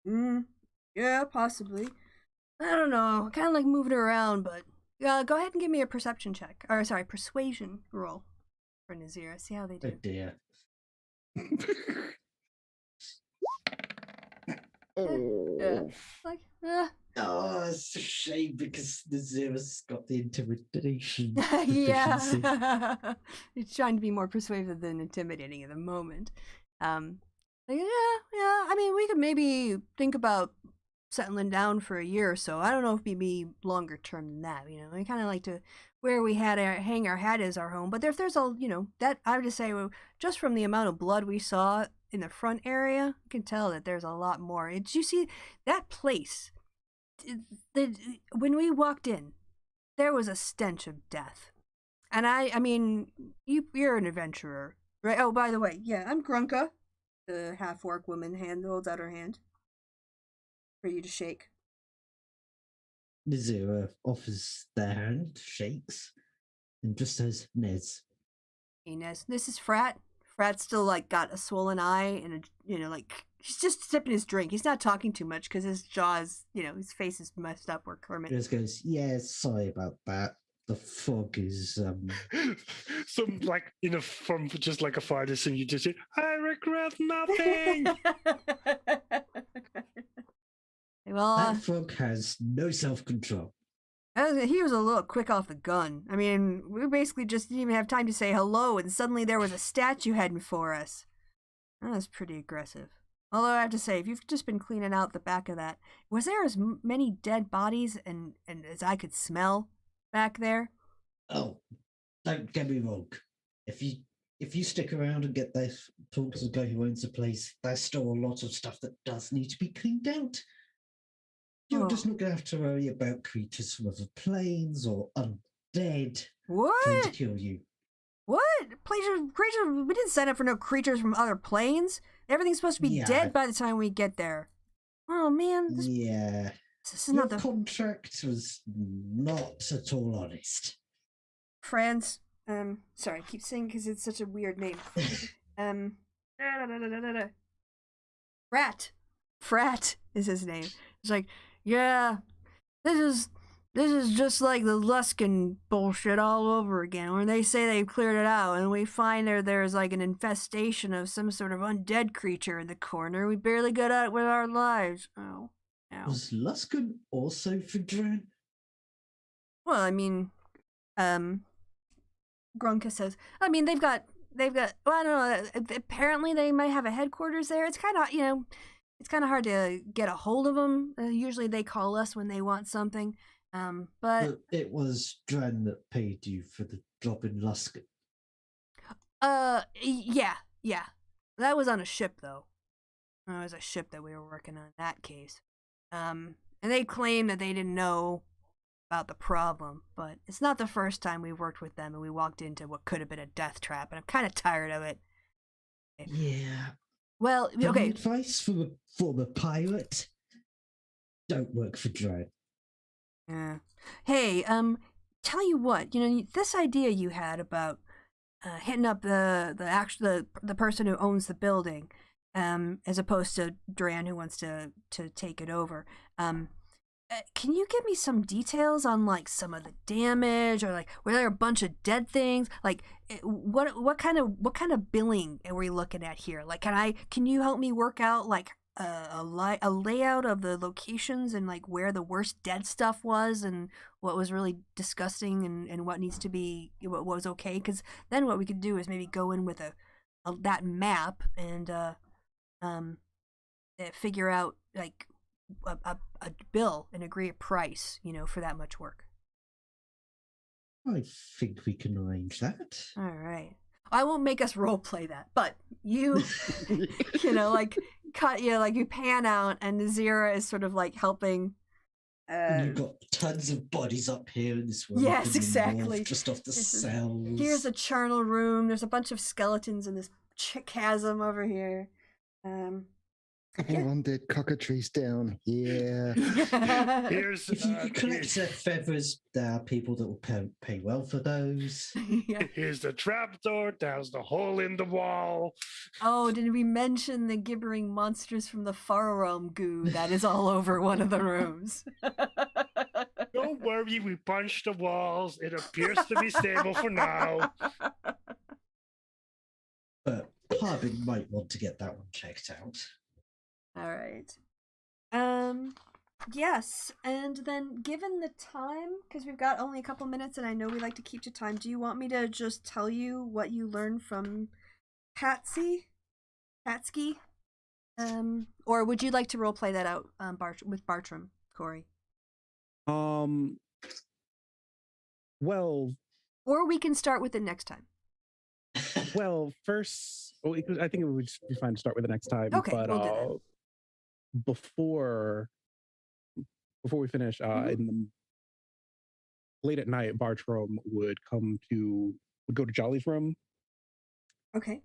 Yeah, possibly. I don't know. I kind of like moving around, but go ahead and give me a perception check. Or, sorry, persuasion roll for Nazira. See how they do. Oh dear. Yeah. Like, Oh, it's a shame because the Zero's got the intimidation. yeah. It's trying to be more persuasive than intimidating at the moment. Yeah. I mean, we could maybe think about settling down for a year or so. I don't know if it'd be longer term than that. We kind of like to where we hang our hat is our home. But if there's that I would just say, just from the amount of blood we saw in the front area, you can tell that there's a lot more. Did you see that place? When we walked in, there was a stench of death. And I mean, you're an adventurer, right? Oh, by the way, yeah, I'm Grunka. The half-orc woman holds out her hand for you to shake. The Zero offers their hand, shakes, and just says, Nez. Hey, Nez, this is Frat Brad's still like got a swollen eye and like he's just sipping his drink. He's not talking too much because his jaw is, his face is messed up. Where Kermit Just goes, yeah, sorry about that. The fog is Some like from just like a farthest, and you just say, "I regret nothing." Well, that frog has no self-control. he was a little quick off the gun. I mean, we basically just didn't even have time to say hello, and suddenly there was a statue heading for us. That was pretty aggressive. Although I have to say, if you've just been cleaning out the back of that, was there as many dead bodies and as I could smell back there? Oh, don't get me wrong. If you stick around and get this, talk to the guy who owns the place, there's still a lot of stuff that does need to be cleaned out. You're just not going to have to worry about creatures from other planes or undead trying to What? kill you. What? Creatures? We didn't sign up for no creatures from other planes. Everything's supposed to be dead by the time we get there. Oh man, this is Your not the contract was not at all honest. Franz. Sorry, I keep saying because it's such a weird name. Frat is his name. It's like, yeah, this is just like the Luskin bullshit all over again, where they say they've cleared it out, and we find there's like an infestation of some sort of undead creature in the corner. We barely got out with our lives. Oh, ow. Was Luskin also for Dran? Well, I mean, Grunka says, I mean, they've got, well, I don't know, apparently they might have a headquarters there. It's kind of, it's kind of hard to get a hold of them. Usually they call us when they want something. But it was Dran that paid you for the job in Luskin. Yeah. That was on a ship, though. It was a ship that we were working on in that case. And they claim that they didn't know about the problem, but it's not the first time we worked with them and we walked into what could have been a death trap, and I'm kind of tired of it. Yeah. Well, okay. Advice from a former pirate: don't work for Dran. Yeah. Hey, tell you what, this idea you had about hitting up the person who owns the building, as opposed to Dran who wants to take it over. Can you give me some details on like some of the damage, or like were there a bunch of dead things? Like what kind of billing are we looking at here? Like can you help me work out like a layout of the locations and like where the worst dead stuff was and what was really disgusting and what needs to be, what was okay? Because then what we could do is maybe go in with that map and figure out like a bill and agree a price, for that much work. I think we can arrange that. All right. I won't make us role play that, but you, like you pan out and Nazira is sort of like helping. And you've got tons of bodies up here in this room. Yes, exactly. Just off the cells. Here's a charnel room. There's a bunch of skeletons in this chasm over here. One dead cockatrice down here. Here's if you collect feathers, there are people that will pay well for those. Yeah. Here's the trapdoor. There's the hole in the wall. Oh, did we mention the gibbering monsters from the far realm goo that is all over one of the rooms? Don't worry, we punched the walls. It appears to be stable for now. But Harbin might want to get that one checked out. All right. Yes, and then given the time, because we've got only a couple minutes and I know we like to keep to time, do you want me to just tell you what you learned from Patsky? Or would you like to role play that out with Bartram, Corey? Well, or we can start with it next time. Well, first, I think it would be fine to start with the next time. Okay, but we'll do that. Before we finish, late at night, Bartram would go to Jolly's room. Okay.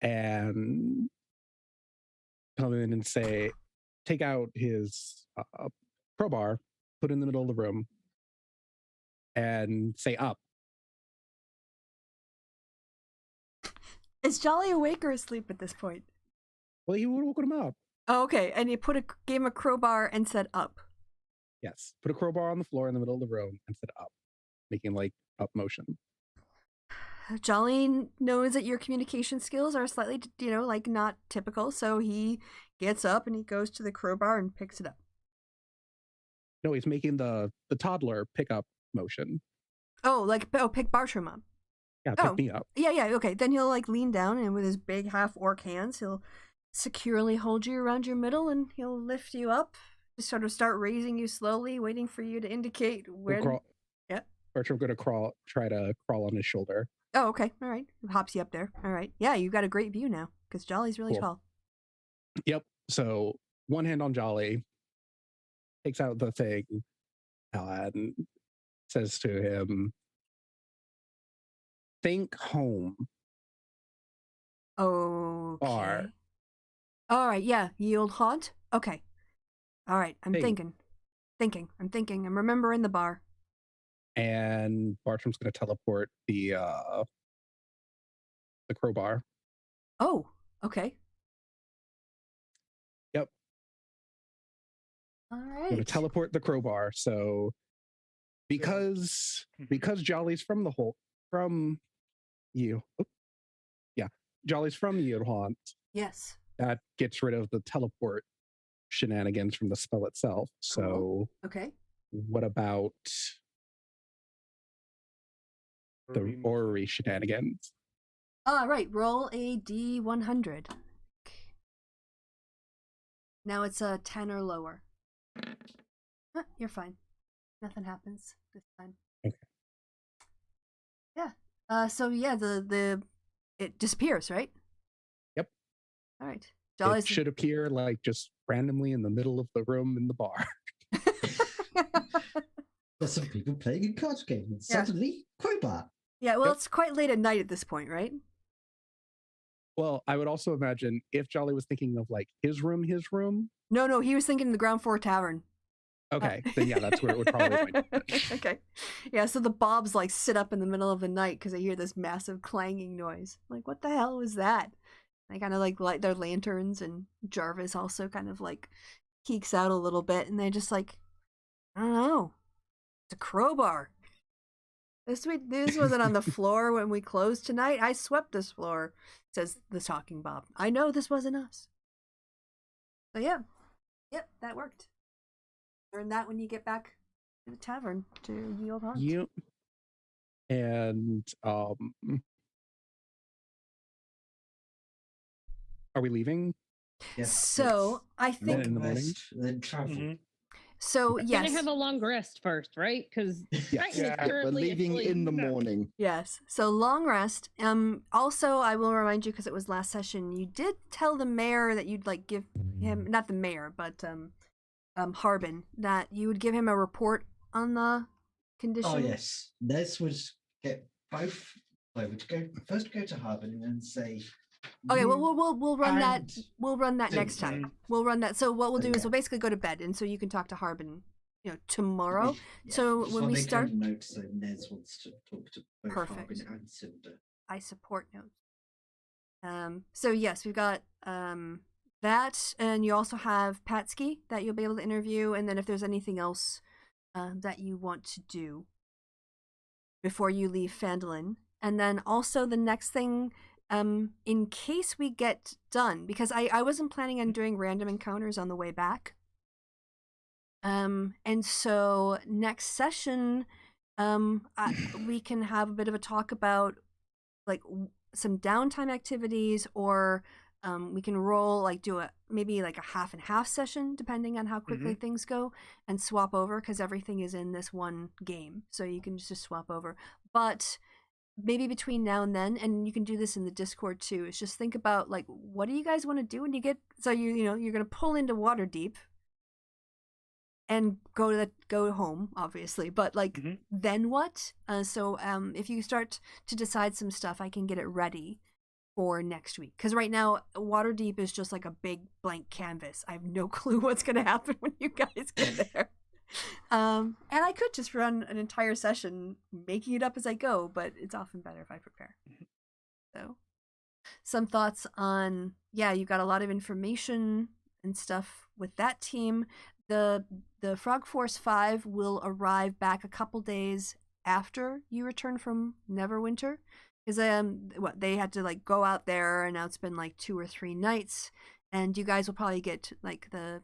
And come in and say, take out his crowbar, put it in the middle of the room, and say up. Is Jolly awake or asleep at this point? Well, you would have woken him up. Oh, okay. And you gave him a crowbar and said up. Yes. Put a crowbar on the floor in the middle of the room and said up, making like up motion. Jolly knows that your communication skills are slightly, like not typical. So he gets up and he goes to the crowbar and picks it up. No, he's making the toddler pick up motion. Pick Bartram up. Yeah, pick me up. Yeah, okay. Then he'll like lean down and with his big half orc hands, he'll securely hold you around your middle and he'll lift you up, just sort of start raising you slowly, waiting for you to indicate when. Yeah. Bartram's gonna try to crawl on his shoulder. Oh, okay. All right. Hops you up there. All right. Yeah, you've got a great view now because Jolly's really Cool. tall. Yep. So one hand on Jolly, takes out the thing, and says to him, "Think home." Okay. Bar. All right. Yeah. Yield haunt. Okay. All right. I'm Think. thinking. I'm remembering the bar. And Bartram's going to teleport the crowbar. Oh. Okay. Yep. All I'm going to right. teleport the crowbar. So because Jolly's from you. Yeah. Jolly's from the haunt. Yes. That gets rid of the teleport shenanigans from the spell itself. So Cool. Okay. what about the orrery shenanigans? All right. Roll a D100. Now it's a 10 or lower. You're fine. Nothing happens this time. Okay. Yeah. So yeah, it disappears, right? Yep. All right. It should appear like just randomly in the middle of the room in the bar. There's some people playing a card game and Yeah. suddenly crowbar. Yeah, well, Yep. it's quite late at night at this point, right? Well, I would also imagine if Jolly was thinking of like his room. No, he was thinking the ground floor tavern. Okay, then yeah, that's where it would probably wind up. Okay. Yeah, so the Bobs like sit up in the middle of the night because they hear this massive clanging noise. Like, what the hell was that? They kind of like light their lanterns, and Jarvis also kind of like peeks out a little bit, and they just like, I don't know. It's a crowbar. This wasn't on the floor when we closed tonight. I swept this floor, says the talking Bob. I know this wasn't us. So yeah. Yep, that worked. Learn that when you get back to the tavern to Yield Haunt. Yep. And are we leaving? Yes. So I then think in the morning? Rest, then travel. so. Gonna Yes, have a long rest first, right? Because Yes. Yeah, We're currently leaving asleep. in the morning. yes. So long rest. Also, I will remind you because it was last session. You did tell the mayor that you'd like give him, not the mayor, but Harbin, that you would give him a report on the condition. Oh yes, Nez would get both. I would first go to Harbin and then say. Okay, well, "You we'll run that. and We'll run that do next time. that." We'll run that. So what we'll do is Yeah. we'll basically go to bed, and so you can talk to Harbin, tomorrow. Yeah, So just when wanna we make a start- note so Nez wants to talk to both Perfect. Harbin and Cinder. I support notes. So yes, we've got that, and you also have Patsky that you'll be able to interview, and then if there's anything else that you want to do before you leave Phandalin, and then also the next thing, in case we get done, because I wasn't planning on doing random encounters on the way back. And so next session, we can have a bit of a talk about like some downtime activities, or we can roll do maybe like a half and half session depending on how quickly things go, and swap over because everything is in this one game, so you can just swap over. But maybe between now and then, and you can do this in the Discord too, is just think about like what do you guys want to do when you get, so you're gonna pull into Waterdeep and go home, obviously, but then what? So if you start to decide some stuff, I can get it ready for next week, because right now Waterdeep is just like a big blank canvas. I have no clue what's going to happen when you guys get there. And I could just run an entire session making it up as I go, but it's often better if I prepare. So some thoughts on, yeah, you've got a lot of information and stuff with that team. The Frog Force 5 will arrive back a couple days after you return from Neverwinter. Because what they had to like go out there, and now it's been like 2 or 3 nights, and you guys will probably get like the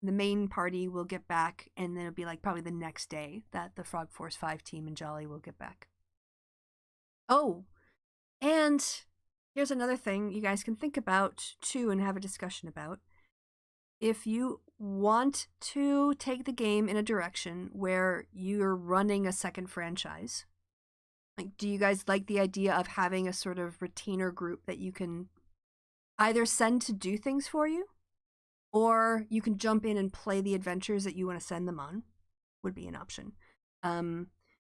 main party will get back, and then it'll be like probably the next day that the Frog Force 5 team and Jolly will get back. Oh, and here's another thing you guys can think about too and have a discussion about. If you want to take the game in a direction where you're running a second franchise, like, do you guys like the idea of having a sort of retainer group that you can either send to do things for you, or you can jump in and play the adventures that you want to send them on? Would be an option. And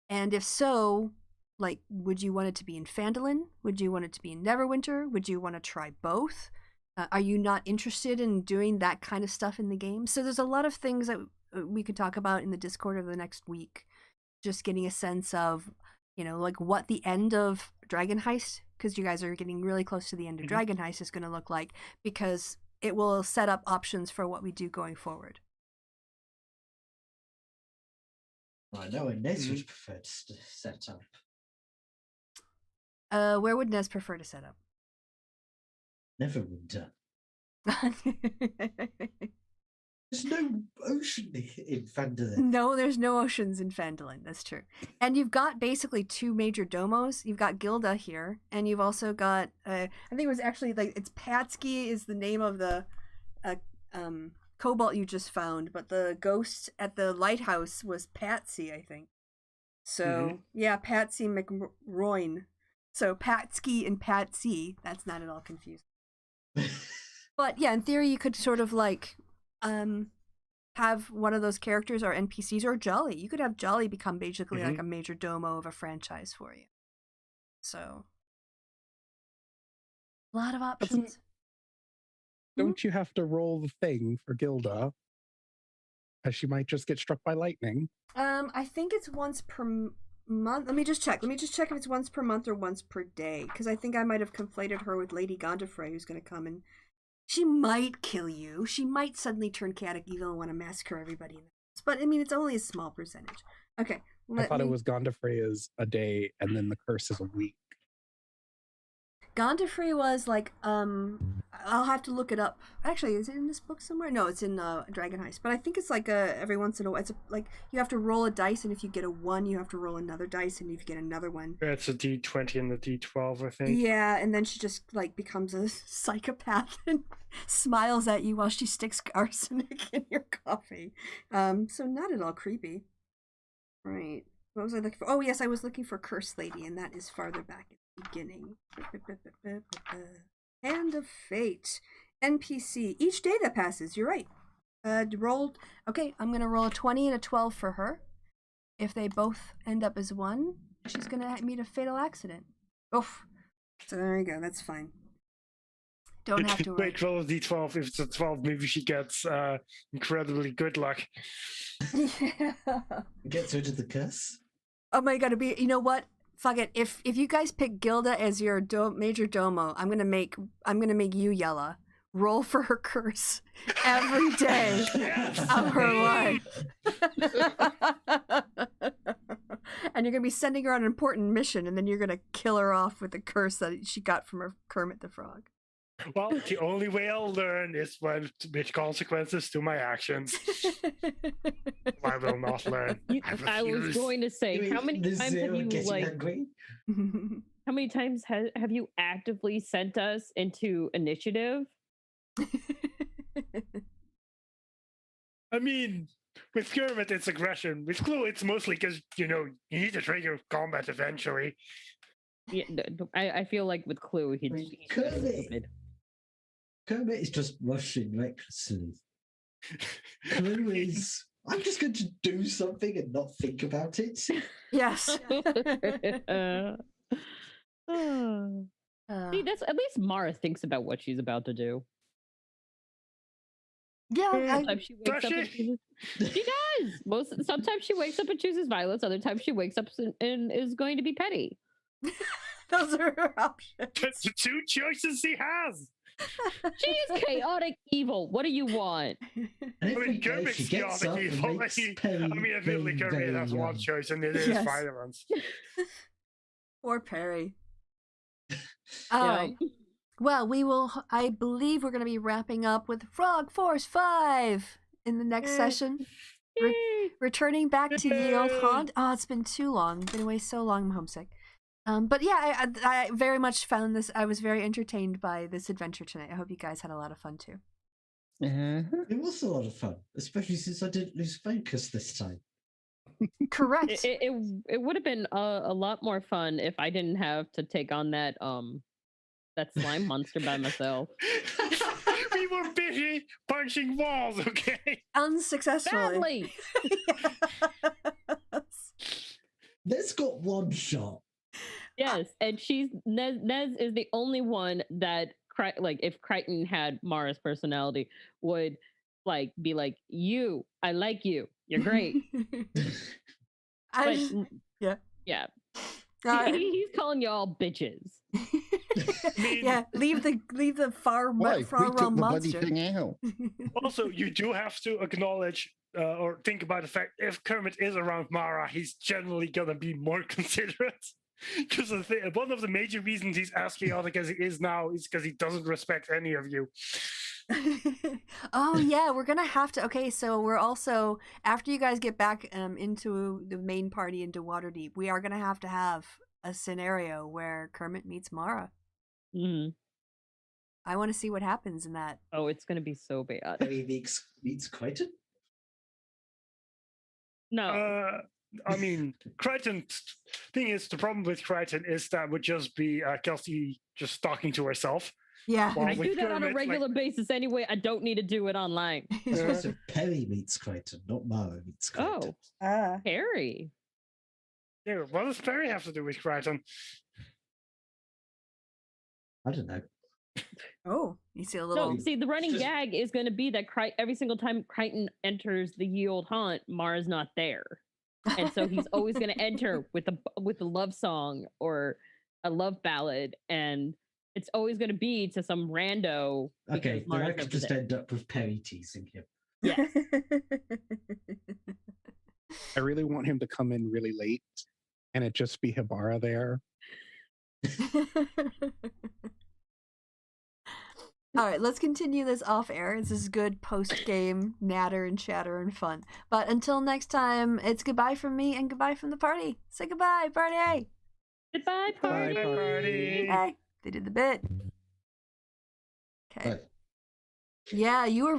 if so, like, would you want it to be in Phandalin? Would you want it to be in Neverwinter? Would you want to try both? Are you not interested in doing that kind of stuff in the game? So there's a lot of things that we could talk about in the Discord over the next week. Just getting a sense of, you know, like what the end of Dragon Heist, because you guys are getting really close to the end of Dragon Heist, is going to look like, because it will set up options for what we do going forward. I know where Nez would prefer to set up. Where would Nez prefer to set up? Neverwinter. There's no ocean in Phandalin. No, there's no oceans in Phandalin. That's true. And you've got basically 2 major domos. You've got Gilda here, and you've also got I think it was actually like, it's Patsky is the name of the cobalt you just found, but the ghost at the lighthouse was Patsy, I think. So yeah, Patsy McRoyne. So Patsky and Patsy. That's not at all confusing. But yeah, in theory, you could sort of like have one of those characters or NPCs, or Jolly. You could have Jolly become basically like a major domo of a franchise for you. So a lot of options. Don't you have to roll the thing for Gilda? As she might just get struck by lightning. I think it's once per month. Let me just check if it's once per month or once per day, because I think I might have conflated her with Lady Gondofrey, who's going to come and she might kill you. She might suddenly turn chaotic evil and want to massacre everybody in the house. But I mean, it's only a small percentage. Okay. I thought it was Gondofrey is a day and then the curse is a week. Gondofrey was like, I'll have to look it up. Actually, is it in this book somewhere? No, it's in Dragon Heist. But I think it's like every once in a while, it's like you have to roll a dice, and if you get a 1, you have to roll another dice, and if you get another one, It's a D20 and a D12, I think. yeah, and then she just like becomes a psychopath and smiles at you while she sticks arsenic in your coffee. So not at all creepy. Right. What was I looking for? Oh yes, I was looking for Curse Lady, and that is farther back at the beginning. Hand of Fate. NPC. Each day that passes, you're right. Rolled. Okay, I'm gonna roll a 20 and a 12 for her. If they both end up as 1, she's gonna meet a fatal accident. Oof. So there you go. That's fine. Don't have to worry. Wait, roll a D12. If it's a 12, maybe she gets incredibly good luck. Yeah. Gets rid of the curse. Oh my god, you know what? Fuck it. If you guys pick Gilda as your major domo, I'm gonna make you, Yella, roll for her curse every day of her life. And you're gonna be sending her on an important mission, and then you're gonna kill her off with the curse that she got from her Kermit the Frog. Well, the only way I'll learn is with consequences to my actions. I will not learn. I was going to say, how many times have you like? Angry? How many times have you actively sent us into initiative? I mean, with Kermit, it's aggression. With Clue, it's mostly because, you need to trigger combat eventually. Yeah, I feel like with Clue, he's stupid. Kermit is just rushing recklessly. Clue is, I'm just going to do something and not think about it. Yes. See, that's at least Mara thinks about what she's about to do. Yeah, Sometimes she wakes up and chooses, she does. Sometimes she wakes up and chooses violence. Other times she wakes up and is going to be petty. Those are her options. That's the two choices he has. She is chaotic evil. What do you want? And I if mean, he goes, Kermit's she gets chaotic up and evil. makes I Perry mean, admittedly, very, Kermit very, has one choice, and it is Yes. violence. Poor Perry. You All know, right. Well, we will. I believe we're going to be wrapping up with Frog Force 5 in the next Yay. session. yay. Returning back to Ye Old Yay. Haunt. Oh, it's been too long. Been away so long. I'm homesick. But yeah, I very much found this. I was very entertained by this adventure tonight. I hope you guys had a lot of fun too. It was a lot of fun, especially since I didn't lose focus this time. Correct. It would have been a lot more fun if I didn't have to take on that slime monster by myself. We were busy punching walls, okay? Unsuccessfully. Badly. Let's got one shot. Yes, and Nez is the only one that like if Crichton had Mara's personality would like be like, you, I like you, you're great. I But just- yeah. yeah, Uh, he's calling y'all bitches. yeah, leave the far Why? We far took realm the bloody monster. thing out. Also, you do have to acknowledge or think about the fact if Kermit is around Mara, he's generally gonna be more considerate. Because one of the major reasons he's as chaotic as he is now is because he doesn't respect any of you. Oh yeah, we're gonna have to. Okay, so we're also after you guys get back into the main party into Waterdeep, we are gonna have a scenario where Kermit meets Mara. Hmm. I want to see what happens in that. Oh, it's gonna be so bad. Perry meets Crichton. No, I mean, Crichton. Thing is, the problem with Crichton is that would just be Kelsey just talking to herself. Yeah. Well, I with do that on Kermit, a like- regular basis anyway. I don't need to do it online. I suppose if Perry meets Crichton, not Mara meets Crichton. Oh, Harry. Yeah, what does Perry have to do with Crichton? I don't know. Oh, you see a little. No, see, the running just- gag is going to be that every single time Crichton enters the Ye Old Haunt, Mara's not there, and so he's always going to enter with a love song or a love ballad, and it's always going to be to some rando. Okay, because then I Mara's could never just there. end up with Perry teasing him. Yes. I really want him to come in really late and it just be Hibara there. All right, let's continue this off air. This is good post game natter and chatter and fun. But until next time, it's goodbye from me and goodbye from the party. Say goodbye, party. Goodbye, Bye, party. party. Hey, they did the bit. Okay. But Yeah, you were